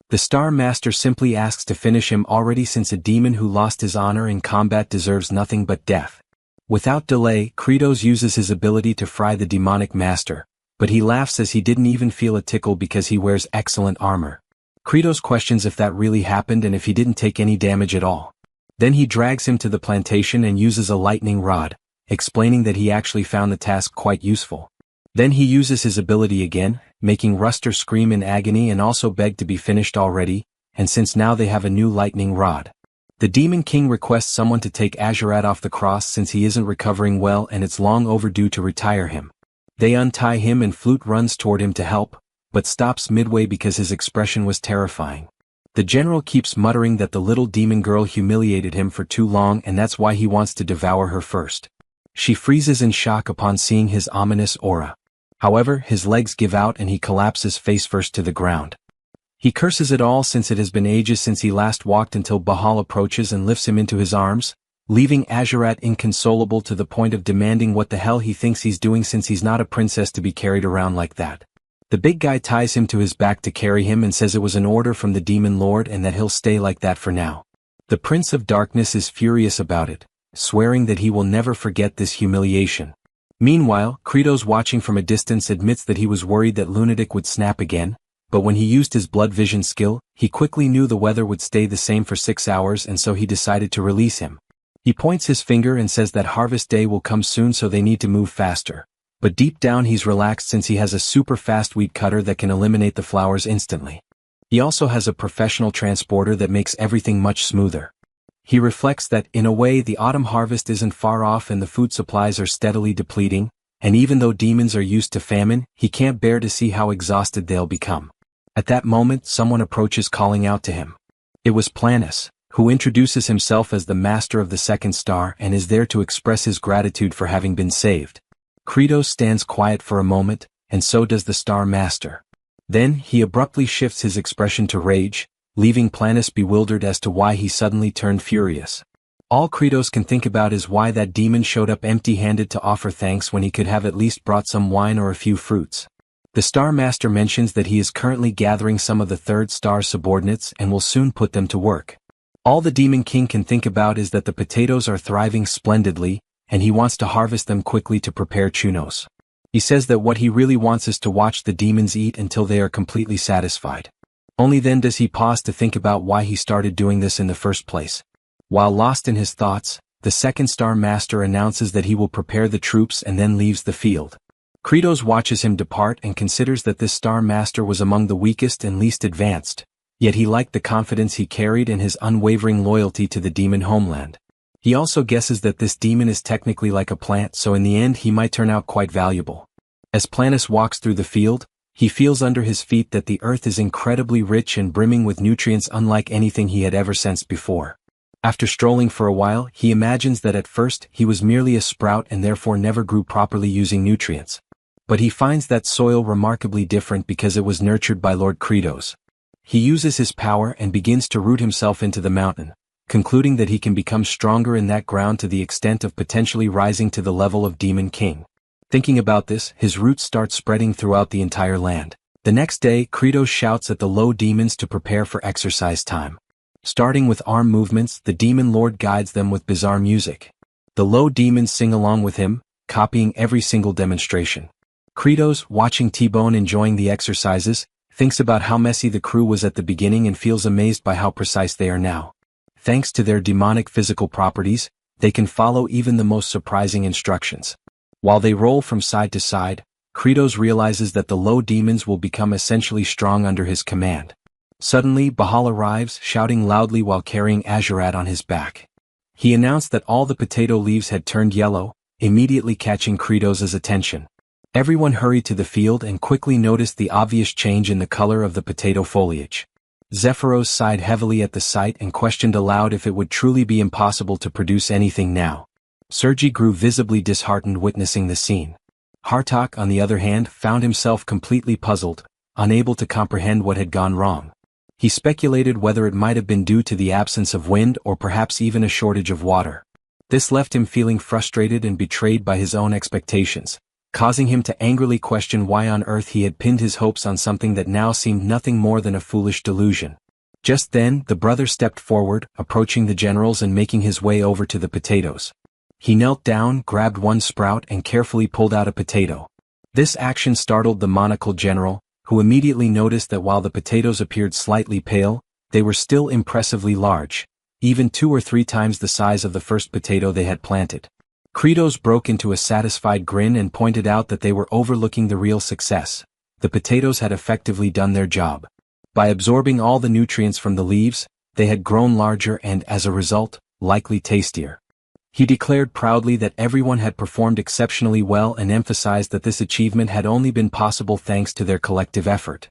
The Star Master simply asks to finish him already since a demon who lost his honor in combat deserves nothing but death. Without delay, Kratos uses his ability to fry the demonic master, but he laughs as he didn't even feel a tickle because he wears excellent armor. Kratos questions if that really happened and if he didn't take any damage at all. Then he drags him to the plantation and uses a lightning rod, explaining that he actually found the task quite useful. Then he uses his ability again, making Ruster scream in agony and also beg to be finished already, and since now they have a new lightning rod. The Demon King requests someone to take Azurat off the cross since he isn't recovering well and it's long overdue to retire him. They untie him and Flute runs toward him to help, but stops midway because his expression was terrifying. The general keeps muttering that the little demon girl humiliated him for too long and that's why he wants to devour her first. She freezes in shock upon seeing his ominous aura. However, his legs give out and he collapses face first to the ground. He curses it all since it has been ages since he last walked until Bahal approaches and lifts him into his arms, leaving Azurat inconsolable to the point of demanding what the hell he thinks he's doing since he's not a princess to be carried around like that. The big guy ties him to his back to carry him and says it was an order from the Demon Lord and that he'll stay like that for now. The Prince of Darkness is furious about it, swearing that he will never forget this humiliation. Meanwhile, Kratos watching from a distance admits that he was worried that Lunatic would snap again, but when he used his blood vision skill, he quickly knew the weather would stay the same for 6 hours and so he decided to release him. He points his finger and says that Harvest Day will come soon so they need to move faster. But deep down he's relaxed since he has a super fast wheat cutter that can eliminate the flowers instantly. He also has a professional transporter that makes everything much smoother. He reflects that, in a way, the autumn harvest isn't far off and the food supplies are steadily depleting, and even though demons are used to famine, he can't bear to see how exhausted they'll become. At that moment, someone approaches calling out to him. It was Planus, who introduces himself as the master of the second star and is there to express his gratitude for having been saved. Kratos stands quiet for a moment, and so does the Star Master. Then, he abruptly shifts his expression to rage, leaving Planus bewildered as to why he suddenly turned furious. All Kratos can think about is why that demon showed up empty-handed to offer thanks when he could have at least brought some wine or a few fruits. The Star Master mentions that he is currently gathering some of the third star subordinates and will soon put them to work. All the Demon King can think about is that the potatoes are thriving splendidly, and he wants to harvest them quickly to prepare chunos. He says that what he really wants is to watch the demons eat until they are completely satisfied. Only then does he pause to think about why he started doing this in the first place. While lost in his thoughts, the second Star Master announces that he will prepare the troops and then leaves the field. Kratos watches him depart and considers that this Star Master was among the weakest and least advanced, yet he liked the confidence he carried and his unwavering loyalty to the demon homeland. He also guesses that this demon is technically like a plant, so in the end he might turn out quite valuable. As Planus walks through the field, he feels under his feet that the earth is incredibly rich and brimming with nutrients unlike anything he had ever sensed before. After strolling for a while, he imagines that at first he was merely a sprout and therefore never grew properly using nutrients. But he finds that soil remarkably different because it was nurtured by Lord Kratos. He uses his power and begins to root himself into the mountain, concluding that he can become stronger in that ground to the extent of potentially rising to the level of Demon King. Thinking about this, his roots start spreading throughout the entire land. The next day, Kratos shouts at the low demons to prepare for exercise time. Starting with arm movements, the Demon Lord guides them with bizarre music. The low demons sing along with him, copying every single demonstration. Kratos, watching T-Bone enjoying the exercises, thinks about how messy the crew was at the beginning and feels amazed by how precise they are now. Thanks to their demonic physical properties, they can follow even the most surprising instructions. While they roll from side to side, Kratos realizes that the low demons will become essentially strong under his command. Suddenly, Bahal arrives, shouting loudly while carrying Azurat on his back. He announced that all the potato leaves had turned yellow, immediately catching Kratos' attention. Everyone hurried to the field and quickly noticed the obvious change in the color of the potato foliage. Zephyros sighed heavily at the sight and questioned aloud if it would truly be impossible to produce anything now. Sergi grew visibly disheartened witnessing the scene. Hartok, on the other hand, found himself completely puzzled, unable to comprehend what had gone wrong. He speculated whether it might have been due to the absence of wind or perhaps even a shortage of water. This left him feeling frustrated and betrayed by his own expectations, causing him to angrily question why on earth he had pinned his hopes on something that now seemed nothing more than a foolish delusion. Just then, the brother stepped forward, approaching the generals and making his way over to the potatoes. He knelt down, grabbed one sprout and carefully pulled out a potato. This action startled the monocled general, who immediately noticed that while the potatoes appeared slightly pale, they were still impressively large, even 2 or 3 times the size of the first potato they had planted. Kratos broke into a satisfied grin and pointed out that they were overlooking the real success. The potatoes had effectively done their job. By absorbing all the nutrients from the leaves, they had grown larger and, as a result, likely tastier. He declared proudly that everyone had performed exceptionally well and emphasized that this achievement had only been possible thanks to their collective effort.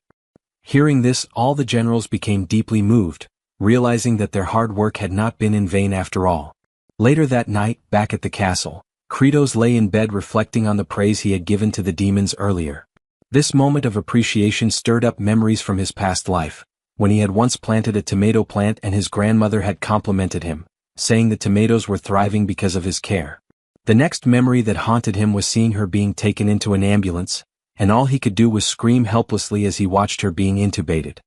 Hearing this, all the generals became deeply moved, realizing that their hard work had not been in vain after all. Later that night, back at the castle, Kratos lay in bed reflecting on the praise he had given to the demons earlier. This moment of appreciation stirred up memories from his past life, when he had once planted a tomato plant and his grandmother had complimented him, saying the tomatoes were thriving because of his care. The next memory that haunted him was seeing her being taken into an ambulance, and all he could do was scream helplessly as he watched her being intubated.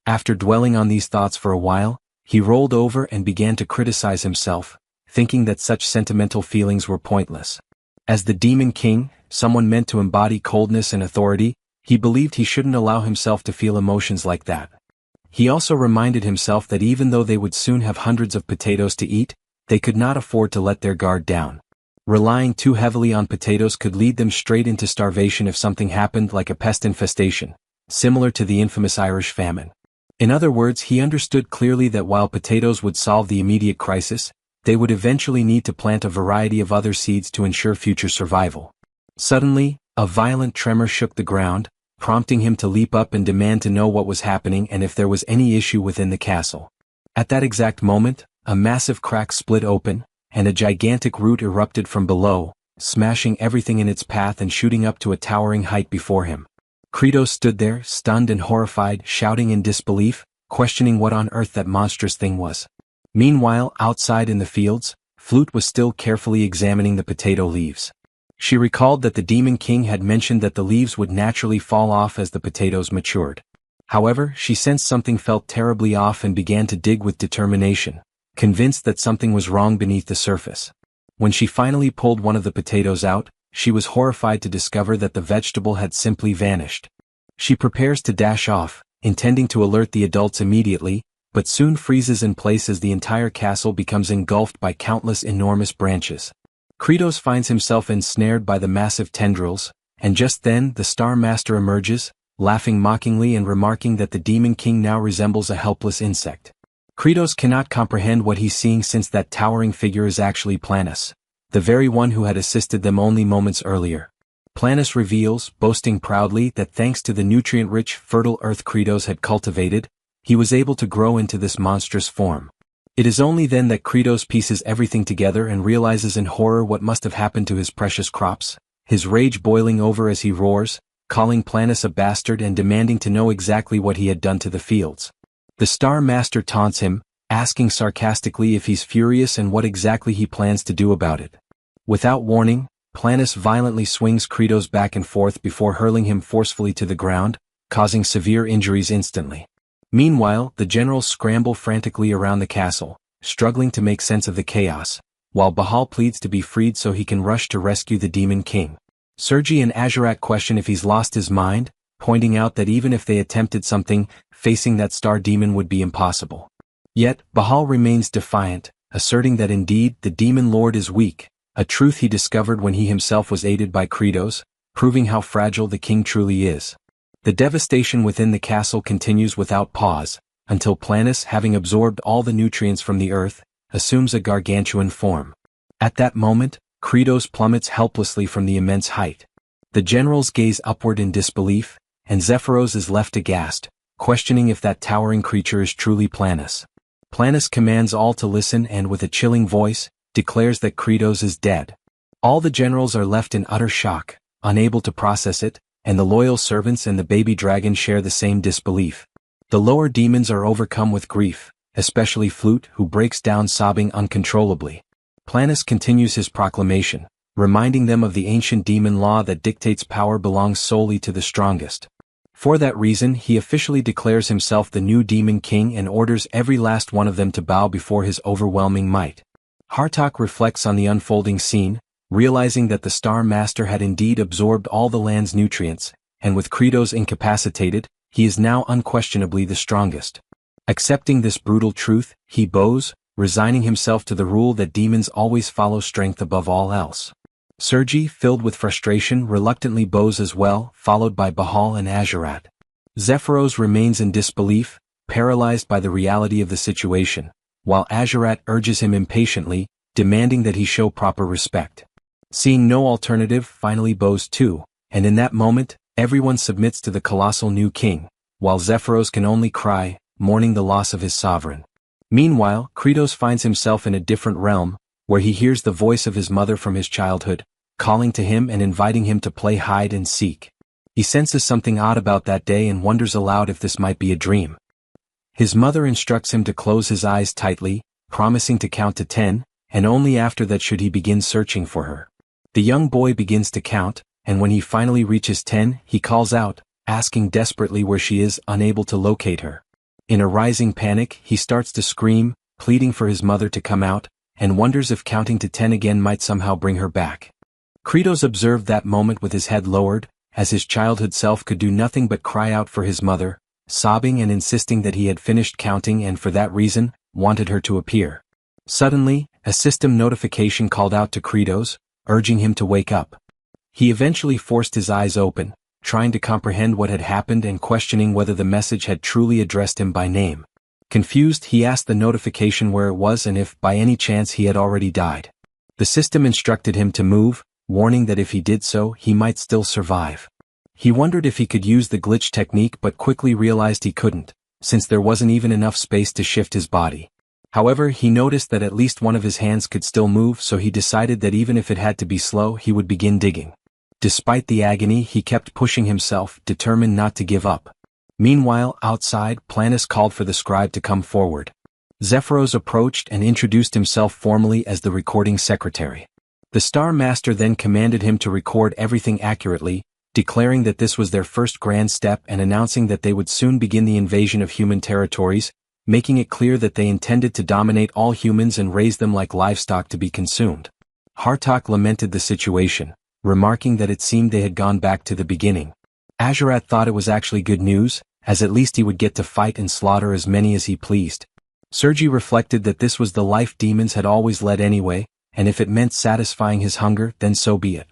After dwelling on these thoughts for a while, he rolled over and began to criticize himself, thinking that such sentimental feelings were pointless. As the Demon King, someone meant to embody coldness and authority, he believed he shouldn't allow himself to feel emotions like that. He also reminded himself that even though they would soon have hundreds of potatoes to eat, they could not afford to let their guard down. Relying too heavily on potatoes could lead them straight into starvation if something happened like a pest infestation, similar to the infamous Irish famine. In other words, he understood clearly that while potatoes would solve the immediate crisis, they would eventually need to plant a variety of other seeds to ensure future survival. Suddenly, a violent tremor shook the ground, prompting him to leap up and demand to know what was happening and if there was any issue within the castle. At that exact moment, a massive crack split open, and a gigantic root erupted from below, smashing everything in its path and shooting up to a towering height before him. Kratos stood there, stunned and horrified, shouting in disbelief, questioning what on earth that monstrous thing was. Meanwhile, outside in the fields, Flute was still carefully examining the potato leaves. She recalled that the Demon King had mentioned that the leaves would naturally fall off as the potatoes matured. However, she sensed something felt terribly off and began to dig with determination, convinced that something was wrong beneath the surface. When she finally pulled one of the potatoes out, she was horrified to discover that the vegetable had simply vanished. She prepares to dash off, intending to alert the adults immediately, but soon freezes in place as the entire castle becomes engulfed by countless enormous branches. Kratos finds himself ensnared by the massive tendrils, and just then the Star Master emerges, laughing mockingly and remarking that the Demon King now resembles a helpless insect. Kratos cannot comprehend what he's seeing since that towering figure is actually Planus, the very one who had assisted them only moments earlier. Planus reveals, boasting proudly, that thanks to the nutrient-rich, fertile earth Kratos had cultivated, he was able to grow into this monstrous form. It is only then that Kratos pieces everything together and realizes in horror what must have happened to his precious crops, his rage boiling over as he roars, calling Planus a bastard and demanding to know exactly what he had done to the fields. The Star Master taunts him, asking sarcastically if he's furious and what exactly he plans to do about it. Without warning, Planus violently swings Kratos back and forth before hurling him forcefully to the ground, causing severe injuries instantly. Meanwhile, the generals scramble frantically around the castle, struggling to make sense of the chaos, while Bahal pleads to be freed so he can rush to rescue the Demon King. Sergi and Azurak question if he's lost his mind, pointing out that even if they attempted something, facing that star demon would be impossible. Yet, Bahal remains defiant, asserting that indeed the Demon Lord is weak, a truth he discovered when he himself was aided by Kratos, proving how fragile the king truly is. The devastation within the castle continues without pause, until Planus, having absorbed all the nutrients from the earth, assumes a gargantuan form. At that moment, Kratos plummets helplessly from the immense height. The generals gaze upward in disbelief, and Zephyros is left aghast, questioning if that towering creature is truly Planus. Planus commands all to listen and with a chilling voice, declares that Kratos is dead. All the generals are left in utter shock, unable to process it, and the loyal servants and the baby dragon share the same disbelief. The lower demons are overcome with grief, especially Flute, who breaks down sobbing uncontrollably. Planus continues his proclamation, reminding them of the ancient demon law that dictates power belongs solely to the strongest. For that reason, he officially declares himself the new demon king and orders every last one of them to bow before his overwhelming might. Hartok reflects on the unfolding scene, realizing that the Star Master had indeed absorbed all the land's nutrients, and with Kratos incapacitated, he is now unquestionably the strongest. Accepting this brutal truth, he bows, resigning himself to the rule that demons always follow strength above all else. Sergi, filled with frustration, reluctantly bows as well, followed by Bahal and Azurat. Zephyros remains in disbelief, paralyzed by the reality of the situation, while Azurat urges him impatiently, demanding that he show proper respect. Seeing no alternative, finally bows too, and in that moment, everyone submits to the colossal new king, while Zephyros can only cry, mourning the loss of his sovereign. Meanwhile, Kratos finds himself in a different realm, where he hears the voice of his mother from his childhood, calling to him and inviting him to play hide and seek. He senses something odd about that day and wonders aloud if this might be a dream. His mother instructs him to close his eyes tightly, promising to count to 10, and only after that should he begin searching for her. The young boy begins to count, and when he finally reaches 10, he calls out, asking desperately where she is, unable to locate her. In a rising panic, he starts to scream, pleading for his mother to come out, and wonders if counting to 10 again might somehow bring her back. Kratos observed that moment with his head lowered, as his childhood self could do nothing but cry out for his mother, sobbing and insisting that he had finished counting and for that reason, wanted her to appear. Suddenly, a system notification called out to Kratos, urging him to wake up. He eventually forced his eyes open, trying to comprehend what had happened and questioning whether the message had truly addressed him by name. Confused, he asked the notification where it was and if by any chance he had already died. The system instructed him to move, warning that if he did so, he might still survive. He wondered if he could use the glitch technique but quickly realized he couldn't, since there wasn't even enough space to shift his body. However, he noticed that at least one of his hands could still move, so he decided that even if it had to be slow, he would begin digging. Despite the agony, he kept pushing himself, determined not to give up. Meanwhile, outside, Planus called for the scribe to come forward. Zephyros approached and introduced himself formally as the recording secretary. The Star Master then commanded him to record everything accurately, declaring that this was their first grand step and announcing that they would soon begin the invasion of human territories, making it clear that they intended to dominate all humans and raise them like livestock to be consumed. Hartok lamented the situation, remarking that it seemed they had gone back to the beginning. Azurat thought it was actually good news, as at least he would get to fight and slaughter as many as he pleased. Sergi reflected that this was the life demons had always led anyway, and if it meant satisfying his hunger, then so be it.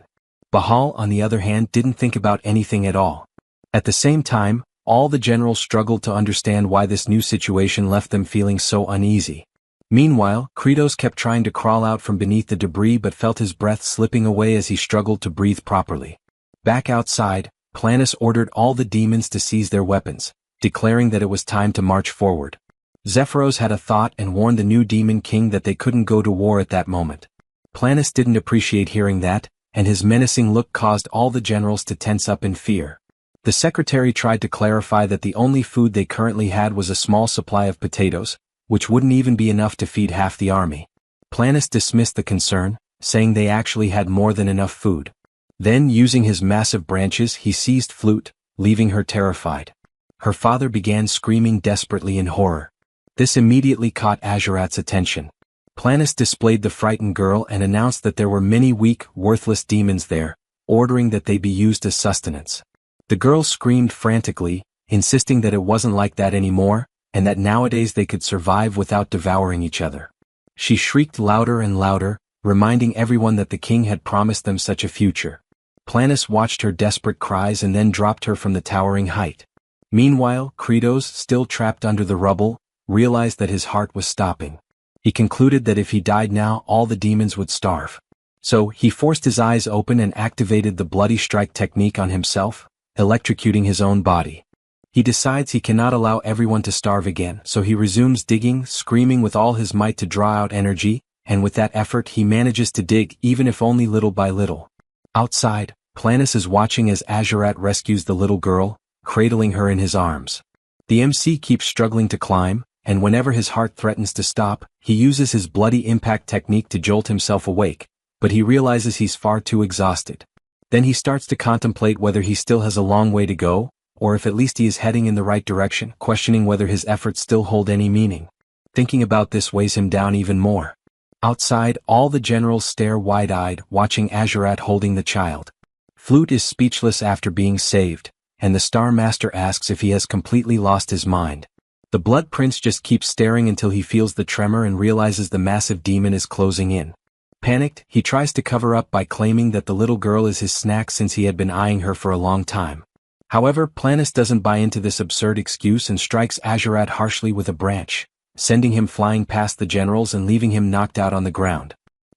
Bahal, on the other hand, didn't think about anything at all. At the same time, all the generals struggled to understand why this new situation left them feeling so uneasy. Meanwhile, Kratos kept trying to crawl out from beneath the debris but felt his breath slipping away as he struggled to breathe properly. Back outside, Planus ordered all the demons to seize their weapons, declaring that it was time to march forward. Zephyros had a thought and warned the new demon king that they couldn't go to war at that moment. Planus didn't appreciate hearing that, and his menacing look caused all the generals to tense up in fear. The secretary tried to clarify that the only food they currently had was a small supply of potatoes, which wouldn't even be enough to feed half the army. Planus dismissed the concern, saying they actually had more than enough food. Then, using his massive branches, he seized Flute, leaving her terrified. Her father began screaming desperately in horror. This immediately caught Azurat's attention. Planus displayed the frightened girl and announced that there were many weak, worthless demons there, ordering that they be used as sustenance. The girl screamed frantically, insisting that it wasn't like that anymore, and that nowadays they could survive without devouring each other. She shrieked louder and louder, reminding everyone that the king had promised them such a future. Planus watched her desperate cries and then dropped her from the towering height. Meanwhile, Kratos, still trapped under the rubble, realized that his heart was stopping. He concluded that if he died now, all the demons would starve. So, he forced his eyes open and activated the bloody strike technique on himself, electrocuting his own body. He decides he cannot allow everyone to starve again, so he resumes digging, screaming with all his might to draw out energy, and with that effort he manages to dig even if only little by little. Outside, Planus is watching as Azurat rescues the little girl, cradling her in his arms. The MC keeps struggling to climb, and whenever his heart threatens to stop, he uses his bloody impact technique to jolt himself awake, but he realizes he's far too exhausted. Then he starts to contemplate whether he still has a long way to go, or if at least he is heading in the right direction, questioning whether his efforts still hold any meaning. Thinking about this weighs him down even more. Outside, all the generals stare wide-eyed, watching Azurat holding the child. Flute is speechless after being saved, and the Star Master asks if he has completely lost his mind. The Blood Prince just keeps staring until he feels the tremor and realizes the massive demon is closing in. Panicked, he tries to cover up by claiming that the little girl is his snack since he had been eyeing her for a long time. However, Planus doesn't buy into this absurd excuse and strikes Azurat harshly with a branch, sending him flying past the generals and leaving him knocked out on the ground.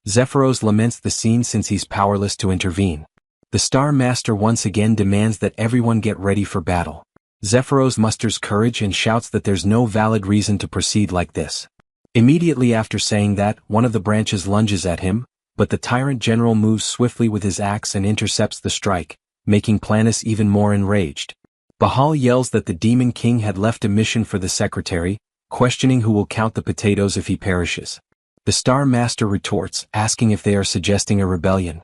Zephyros laments the scene since he's powerless to intervene. The Star Master once again demands that everyone get ready for battle. Zephyros musters courage and shouts that there's no valid reason to proceed like this. Immediately after saying that, one of the branches lunges at him, but the tyrant general moves swiftly with his axe and intercepts the strike, making Planus even more enraged. Bahal yells that the Demon King had left a mission for the secretary, questioning who will count the potatoes if he perishes. The Star Master retorts, asking if they are suggesting a rebellion.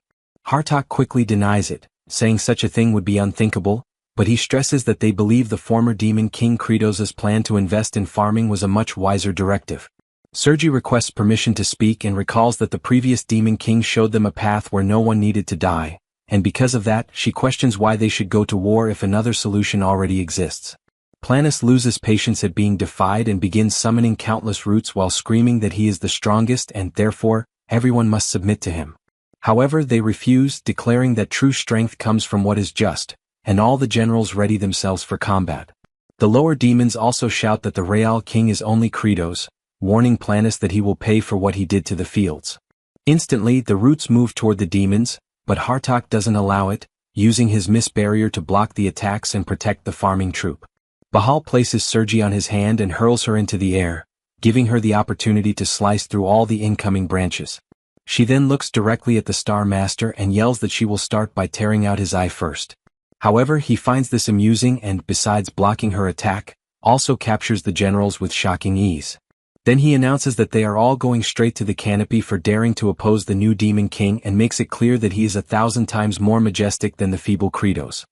Hartok quickly denies it, saying such a thing would be unthinkable, but he stresses that they believe the former Demon King Kratos' plan to invest in farming was a much wiser directive. Sergi requests permission to speak and recalls that the previous Demon King showed them a path where no one needed to die, and because of that, she questions why they should go to war if another solution already exists. Planus loses patience at being defied and begins summoning countless roots while screaming that he is the strongest and, therefore, everyone must submit to him. However, they refuse, declaring that true strength comes from what is just, and all the generals ready themselves for combat. The lower demons also shout that the Real King is only Kratos, warning Planus that he will pay for what he did to the fields. Instantly, the roots move toward the demons, but Hartok doesn't allow it, using his mist barrier to block the attacks and protect the farming troop. Bahal places Sergi on his hand and hurls her into the air, giving her the opportunity to slice through all the incoming branches. She then looks directly at the Star Master and yells that she will start by tearing out his eye first. However, he finds this amusing and, besides blocking her attack, also captures the generals with shocking ease. Then he announces that they are all going straight to the canopy for daring to oppose the new Demon King and makes it clear that he is 1,000 times more majestic than the feeble Kratos.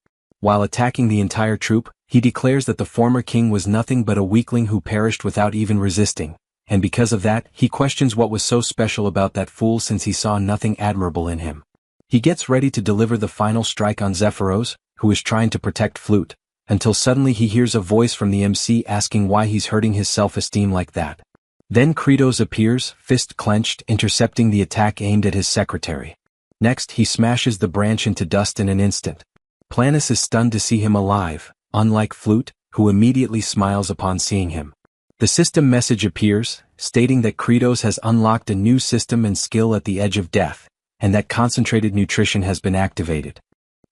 While attacking the entire troop, he declares that the former king was nothing but a weakling who perished without even resisting, and because of that, he questions what was so special about that fool since he saw nothing admirable in him. He gets ready to deliver the final strike on Zephyros, who is trying to protect Flute, until suddenly he hears a voice from the MC asking why he's hurting his self-esteem like that. Then Kratos appears, fist clenched, intercepting the attack aimed at his secretary. Next, he smashes the branch into dust in an instant. Planus is stunned to see him alive, unlike Flute, who immediately smiles upon seeing him. The system message appears, stating that Kratos has unlocked a new system and skill at the edge of death, and that concentrated nutrition has been activated.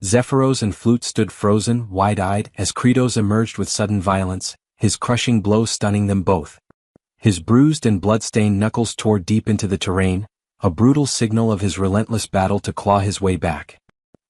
Zephyros and Flute stood frozen, wide-eyed, as Kratos emerged with sudden violence, his crushing blow stunning them both. His bruised and blood-stained knuckles tore deep into the terrain, a brutal signal of his relentless battle to claw his way back.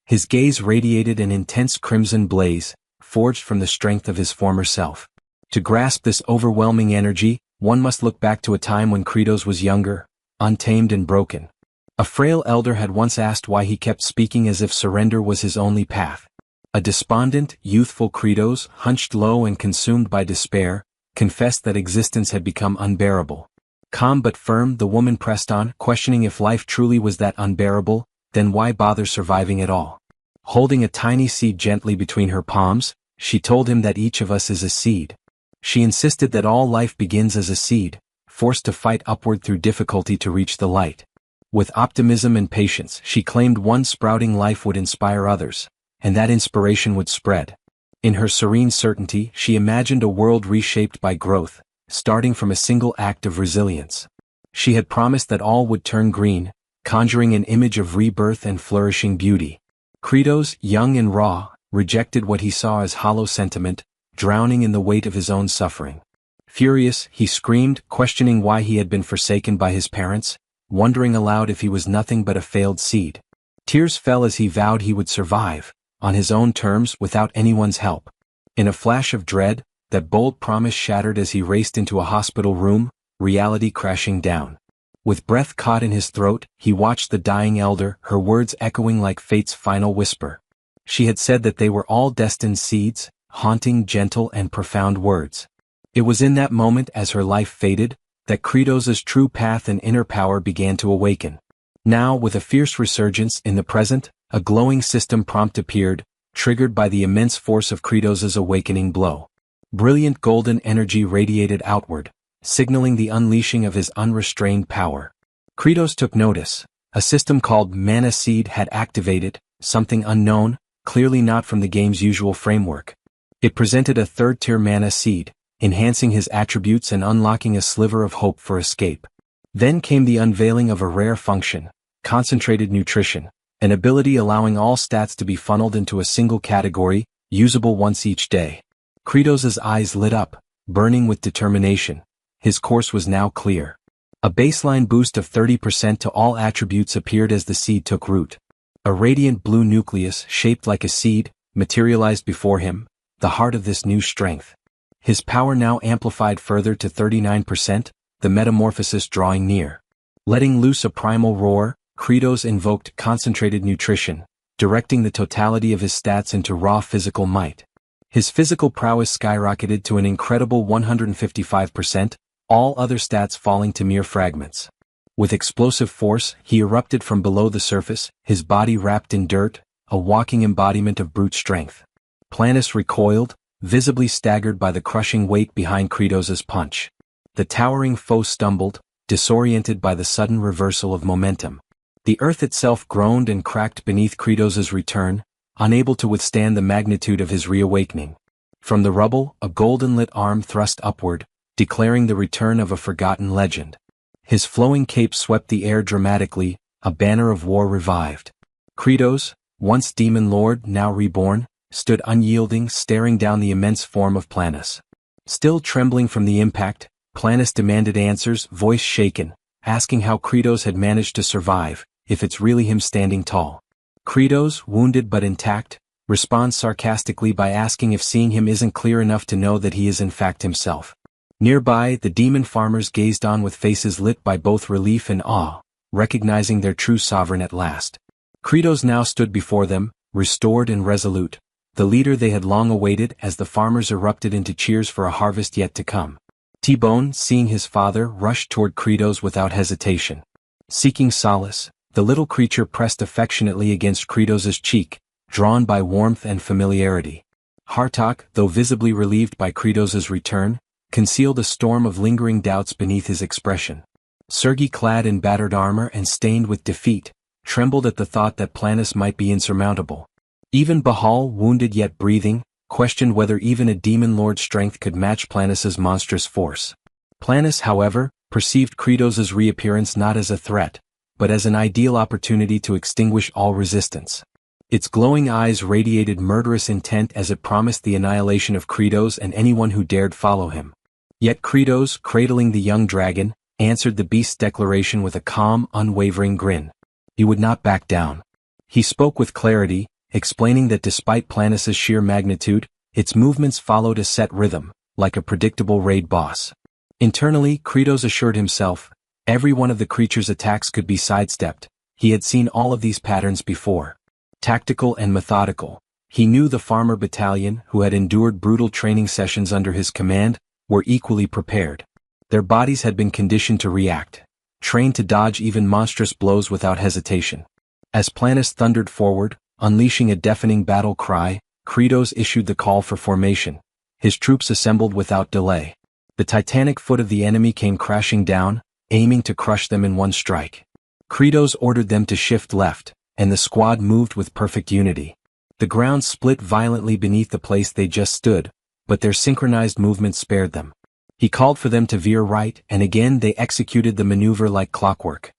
His gaze radiated an intense crimson blaze, forged from the strength of his former self. To grasp this overwhelming energy, one must look back to a time when Kratos was younger, untamed and broken. A frail elder had once asked why he kept speaking as if surrender was his only path. A despondent, youthful Kratos, hunched low and consumed by despair, confessed that existence had become unbearable. Calm but firm, the woman pressed on, questioning if life truly was that unbearable, then why bother surviving at all? Holding a tiny seed gently between her palms, she told him that each of us is a seed. She insisted that all life begins as a seed, forced to fight upward through difficulty to reach the light. With optimism and patience, she claimed one sprouting life would inspire others, and that inspiration would spread. In her serene certainty, she imagined a world reshaped by growth, starting from a single act of resilience. She had promised that all would turn green, conjuring an image of rebirth and flourishing beauty. Kratos, young and raw, rejected what he saw as hollow sentiment, drowning in the weight of his own suffering. Furious, he screamed, questioning why he had been forsaken by his parents, wondering aloud if he was nothing but a failed seed. Tears fell as he vowed he would survive, on his own terms without anyone's help. In a flash of dread, that bold promise shattered as he raced into a hospital room, reality crashing down. With breath caught in his throat, he watched the dying elder, her words echoing like fate's final whisper. She had said that they were all destined seeds, haunting, gentle, and profound words. It was in that moment, as her life faded, that Kratos's true path and inner power began to awaken. Now, with a fierce resurgence in the present, a glowing system prompt appeared, triggered by the immense force of Kratos's awakening blow. Brilliant golden energy radiated outward, signaling the unleashing of his unrestrained power. Kratos took notice. A system called Mana Seed had activated, something unknown, clearly not from the game's usual framework. It presented a third-tier Mana Seed, enhancing his attributes and unlocking a sliver of hope for escape. Then came the unveiling of a rare function, concentrated nutrition, an ability allowing all stats to be funneled into a single category, usable once each day. Kratos's eyes lit up, burning with determination. His course was now clear. A baseline boost of 30% to all attributes appeared as the seed took root. A radiant blue nucleus, shaped like a seed, materialized before him, the heart of this new strength. His power now amplified further to 39%, the metamorphosis drawing near. Letting loose a primal roar, Kratos invoked concentrated nutrition, directing the totality of his stats into raw physical might. His physical prowess skyrocketed to an incredible 155%, all other stats falling to mere fragments. With explosive force, he erupted from below the surface, his body wrapped in dirt, a walking embodiment of brute strength. Planus recoiled, visibly staggered by the crushing weight behind Kratos's punch. The towering foe stumbled, disoriented by the sudden reversal of momentum. The earth itself groaned and cracked beneath Kratos's return, unable to withstand the magnitude of his reawakening. From the rubble, a golden-lit arm thrust upward, declaring the return of a forgotten legend. His flowing cape swept the air dramatically, a banner of war revived. Kratos, once demon lord, now reborn, stood unyielding, staring down the immense form of Planus. Still trembling from the impact, Planus demanded answers, voice shaken, asking how Kratos had managed to survive, if it's really him standing tall. Kratos, wounded but intact, responds sarcastically by asking if seeing him isn't clear enough to know that he is in fact himself. Nearby, the demon farmers gazed on with faces lit by both relief and awe, recognizing their true sovereign at last. Kratos now stood before them, restored and resolute, the leader they had long awaited as the farmers erupted into cheers for a harvest yet to come. T-Bone, seeing his father, rushed toward Kratos without hesitation. Seeking solace, the little creature pressed affectionately against Kratos's cheek, drawn by warmth and familiarity. Hartok, though visibly relieved by Kratos's return, concealed a storm of lingering doubts beneath his expression. Sergei, clad in battered armor and stained with defeat, trembled at the thought that Planus might be insurmountable. Even Bahal, wounded yet breathing, questioned whether even a demon lord's strength could match Planus's monstrous force. Planus, however, perceived Kratos's reappearance not as a threat, but as an ideal opportunity to extinguish all resistance. Its glowing eyes radiated murderous intent as it promised the annihilation of Kratos and anyone who dared follow him. Yet Kratos, cradling the young dragon, answered the beast's declaration with a calm, unwavering grin. He would not back down. He spoke with clarity, explaining that despite Planus's sheer magnitude, its movements followed a set rhythm, like a predictable raid boss. Internally, Kratos assured himself, every one of the creature's attacks could be sidestepped. He had seen all of these patterns before. Tactical and methodical. He knew the farmer battalion, who had endured brutal training sessions under his command, were equally prepared. Their bodies had been conditioned to react, trained to dodge even monstrous blows without hesitation. As Planus thundered forward, unleashing a deafening battle cry, Kratos issued the call for formation. His troops assembled without delay. The titanic foot of the enemy came crashing down, aiming to crush them in one strike. Kratos ordered them to shift left, and the squad moved with perfect unity. The ground split violently beneath the place they just stood, but their synchronized movements spared them. He called for them to veer right, and again they executed the maneuver like clockwork.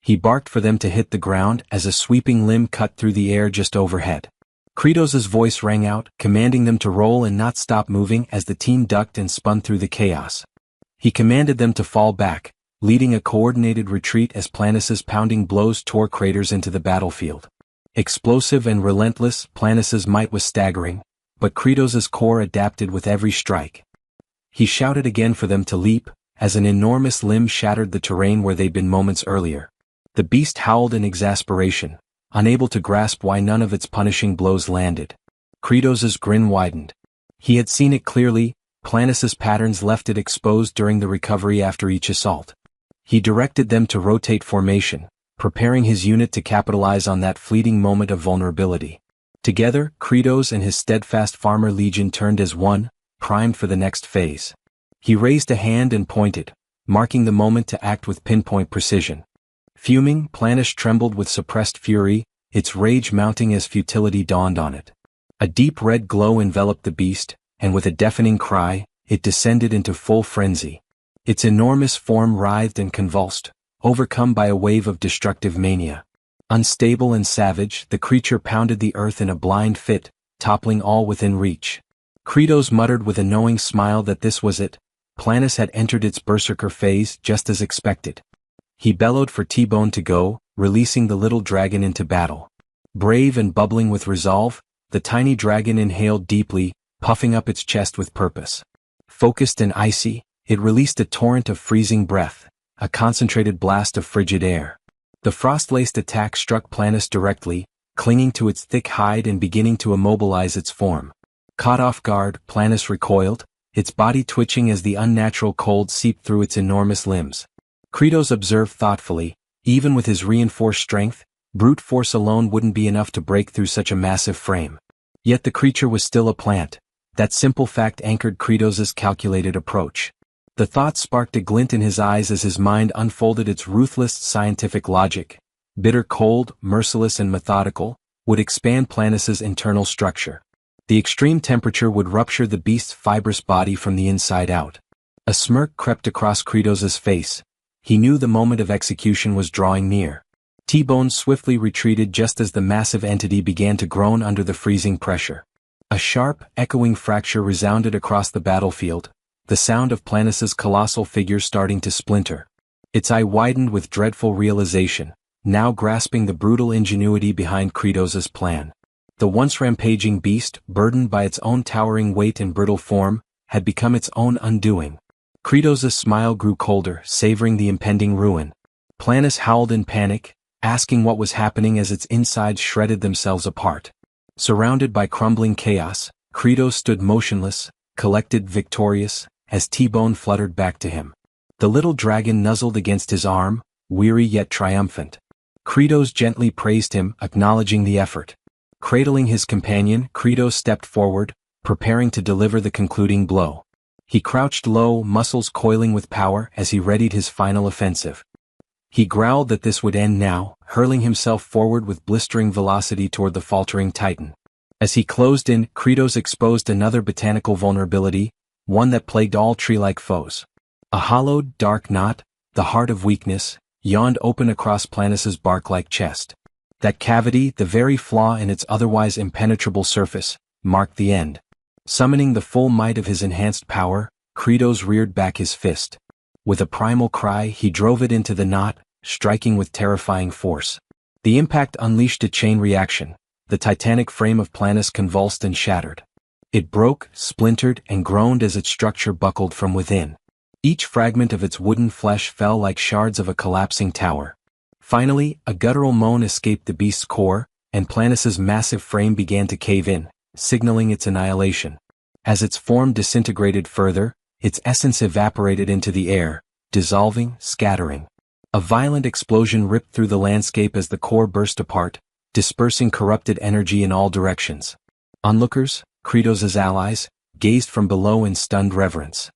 He barked for them to hit the ground as a sweeping limb cut through the air just overhead. Kratos's voice rang out, commanding them to roll and not stop moving as the team ducked and spun through the chaos. He commanded them to fall back, leading a coordinated retreat as Planus's pounding blows tore craters into the battlefield. Explosive and relentless, Planis's might was staggering, but Kratos's core adapted with every strike. He shouted again for them to leap, as an enormous limb shattered the terrain where they'd been moments earlier. The beast howled in exasperation, unable to grasp why none of its punishing blows landed. Kratos's grin widened. He had seen it clearly. Planis's patterns left it exposed during the recovery after each assault. He directed them to rotate formation, preparing his unit to capitalize on that fleeting moment of vulnerability. Together, Kratos and his steadfast farmer legion turned as one, primed for the next phase. He raised a hand and pointed, marking the moment to act with pinpoint precision. Fuming, Planis trembled with suppressed fury, its rage mounting as futility dawned on it. A deep red glow enveloped the beast, and with a deafening cry, it descended into full frenzy. Its enormous form writhed and convulsed, overcome by a wave of destructive mania. Unstable and savage, the creature pounded the earth in a blind fit, toppling all within reach. Kratos muttered with a knowing smile that this was it. Planis had entered its berserker phase just as expected. He bellowed for T-Bone to go, releasing the little dragon into battle. Brave and bubbling with resolve, the tiny dragon inhaled deeply, puffing up its chest with purpose. Focused and icy, it released a torrent of freezing breath, a concentrated blast of frigid air. The frost-laced attack struck Planis directly, clinging to its thick hide and beginning to immobilize its form. Caught off guard, Planis recoiled, its body twitching as the unnatural cold seeped through its enormous limbs. Kratos observed thoughtfully, even with his reinforced strength, brute force alone wouldn't be enough to break through such a massive frame. Yet the creature was still a plant. That simple fact anchored Kratos's calculated approach. The thought sparked a glint in his eyes as his mind unfolded its ruthless scientific logic. Bitter cold, merciless and methodical, would expand Planis's internal structure. The extreme temperature would rupture the beast's fibrous body from the inside out. A smirk crept across Kratos's face. He knew the moment of execution was drawing near. T-Bone swiftly retreated just as the massive entity began to groan under the freezing pressure. A sharp, echoing fracture resounded across the battlefield, the sound of Planis's colossal figure starting to splinter. Its eye widened with dreadful realization, now grasping the brutal ingenuity behind Kratos's plan. The once rampaging beast, burdened by its own towering weight and brittle form, had become its own undoing. Kratos's smile grew colder, savoring the impending ruin. Planis howled in panic, asking what was happening as its insides shredded themselves apart. Surrounded by crumbling chaos, Kratos stood motionless, collected, victorious, as T-Bone fluttered back to him. The little dragon nuzzled against his arm, weary yet triumphant. Kratos gently praised him, acknowledging the effort. Cradling his companion, Kratos stepped forward, preparing to deliver the concluding blow. He crouched low, muscles coiling with power as he readied his final offensive. He growled that this would end now, hurling himself forward with blistering velocity toward the faltering titan. As he closed in, Kratos exposed another botanical vulnerability, one that plagued all tree-like foes. A hollowed, dark knot, the heart of weakness, yawned open across Planis's bark-like chest. That cavity, the very flaw in its otherwise impenetrable surface, marked the end. Summoning the full might of his enhanced power, Kratos reared back his fist. With a primal cry, he drove it into the knot, striking with terrifying force. The impact unleashed a chain reaction. The titanic frame of Planis convulsed and shattered. It broke, splintered, and groaned as its structure buckled from within. Each fragment of its wooden flesh fell like shards of a collapsing tower. Finally, a guttural moan escaped the beast's core, and Planis's massive frame began to cave in, signaling its annihilation. As its form disintegrated further, its essence evaporated into the air, dissolving, scattering. A violent explosion ripped through the landscape as the core burst apart, dispersing corrupted energy in all directions. Onlookers, Kratos's allies, gazed from below in stunned reverence.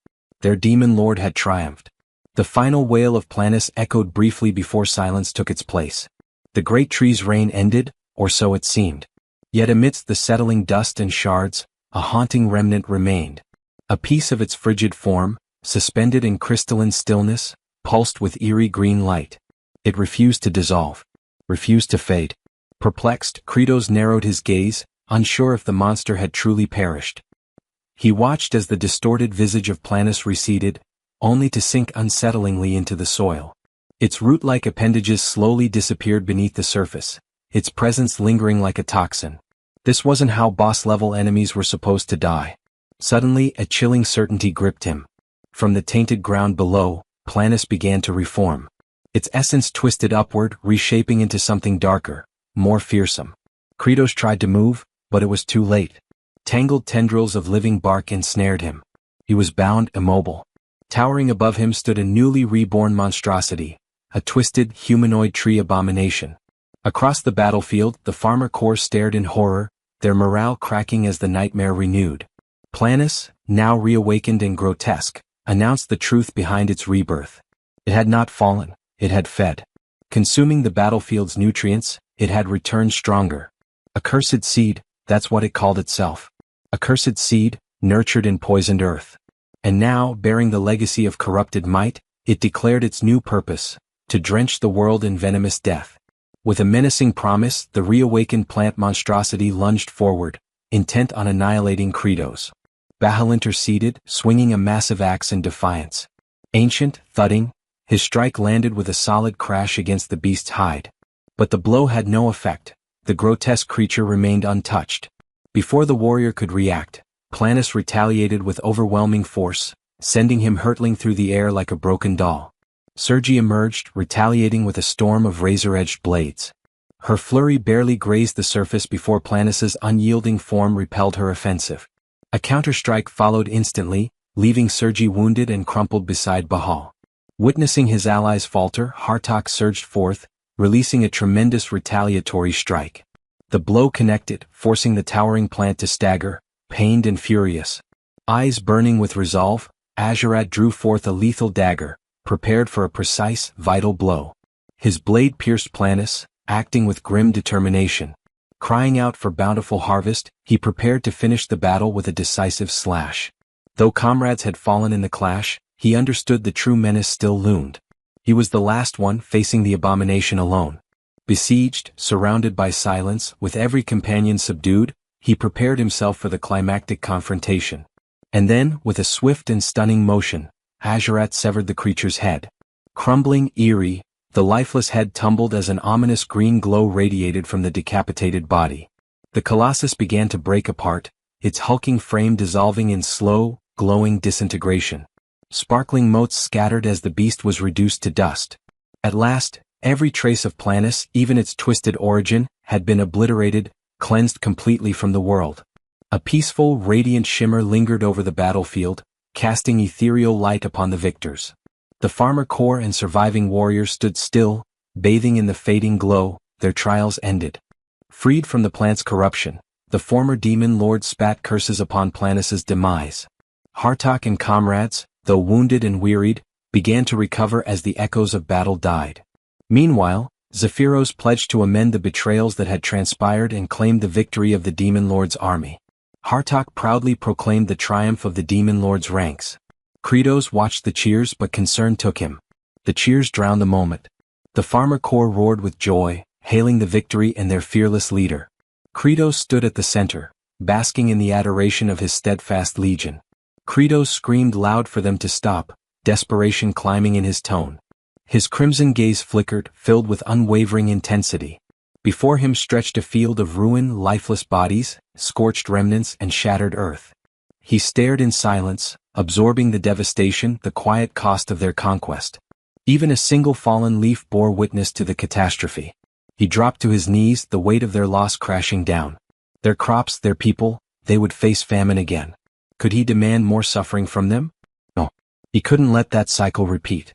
Their demon lord had triumphed. The final wail of Planis echoed briefly before silence took its place. The great tree's reign ended, or so it seemed. Yet amidst the settling dust and shards, a haunting remnant remained. A piece of its frigid form, suspended in crystalline stillness, pulsed with eerie green light. It refused to dissolve, refused to fade. Perplexed, Kratos narrowed his gaze, unsure if the monster had truly perished. He watched as the distorted visage of Planis receded, only to sink unsettlingly into the soil. Its root-like appendages slowly disappeared beneath the surface, its presence lingering like a toxin. This wasn't how boss-level enemies were supposed to die. Suddenly, a chilling certainty gripped him. From the tainted ground below, Planus began to reform. Its essence twisted upward, reshaping into something darker, more fearsome. Kratos tried to move, but it was too late. Tangled tendrils of living bark ensnared him. He was bound, immobile. Towering above him stood a newly reborn monstrosity, a twisted, humanoid tree abomination. Across the battlefield, the farmer corps stared in horror, their morale cracking as the nightmare renewed. Planus, now reawakened and grotesque, announced the truth behind its rebirth. It had not fallen, it had fed. Consuming the battlefield's nutrients, it had returned stronger. A cursed seed, that's what it called itself. A cursed seed, nurtured in poisoned earth. And now, bearing the legacy of corrupted might, it declared its new purpose, to drench the world in venomous death. With a menacing promise, the reawakened plant monstrosity lunged forward, intent on annihilating Kratos. Bahal interceded, swinging a massive axe in defiance. Ancient, thudding, his strike landed with a solid crash against the beast's hide. But the blow had no effect. The grotesque creature remained untouched. Before the warrior could react, Planus retaliated with overwhelming force, sending him hurtling through the air like a broken doll. Sergi emerged, retaliating with a storm of razor-edged blades. Her flurry barely grazed the surface before Planus's unyielding form repelled her offensive. A counterstrike followed instantly, leaving Sergi wounded and crumpled beside Bahal. Witnessing his allies falter, Hartok surged forth, releasing a tremendous retaliatory strike. The blow connected, forcing the towering plant to stagger, pained and furious. Eyes burning with resolve, Azurat drew forth a lethal dagger, prepared for a precise, vital blow. His blade pierced Planus, acting with grim determination. Crying out for bountiful harvest, he prepared to finish the battle with a decisive slash. Though comrades had fallen in the clash, he understood the true menace still loomed. He was the last one facing the abomination alone. Besieged, surrounded by silence, with every companion subdued, he prepared himself for the climactic confrontation. And then, with a swift and stunning motion, Azurat severed the creature's head. Crumbling, eerie, the lifeless head tumbled as an ominous green glow radiated from the decapitated body. The colossus began to break apart, its hulking frame dissolving in slow, glowing disintegration. Sparkling motes scattered as the beast was reduced to dust. At last, every trace of Planus, even its twisted origin, had been obliterated, cleansed completely from the world. A peaceful, radiant shimmer lingered over the battlefield, casting ethereal light upon the victors. The farmer corps and surviving warriors stood still, bathing in the fading glow, their trials ended. Freed from the plant's corruption, the former demon lord spat curses upon Planus's demise. Hartok and comrades, though wounded and wearied, began to recover as the echoes of battle died. Meanwhile, Zephyros pledged to amend the betrayals that had transpired and claimed the victory of the demon lord's army. Hartok proudly proclaimed the triumph of the demon lord's ranks. Kratos watched the cheers, but concern took him. The cheers drowned the moment. The farmer corps roared with joy, hailing the victory and their fearless leader. Kratos stood at the center, basking in the adoration of his steadfast legion. Kratos screamed loud for them to stop, desperation climbing in his tone. His crimson gaze flickered, filled with unwavering intensity. Before him stretched a field of ruin, lifeless bodies, scorched remnants, and shattered earth. He stared in silence, absorbing the devastation, the quiet cost of their conquest. Even a single fallen leaf bore witness to the catastrophe. He dropped to his knees, the weight of their loss crashing down. Their crops, their people, they would face famine again. Could he demand more suffering from them? No. He couldn't let that cycle repeat.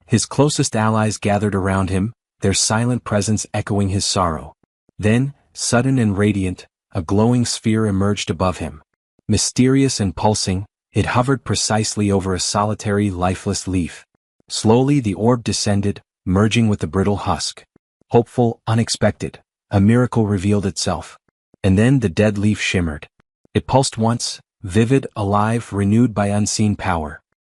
His closest allies gathered around him, their silent presence echoing his sorrow. Then, sudden and radiant, a glowing sphere emerged above him. Mysterious and pulsing, it hovered precisely over a solitary, lifeless leaf. Slowly the orb descended, merging with the brittle husk. Hopeful, unexpected, a miracle revealed itself. And then the dead leaf shimmered. It pulsed once, vivid, alive, renewed by unseen power.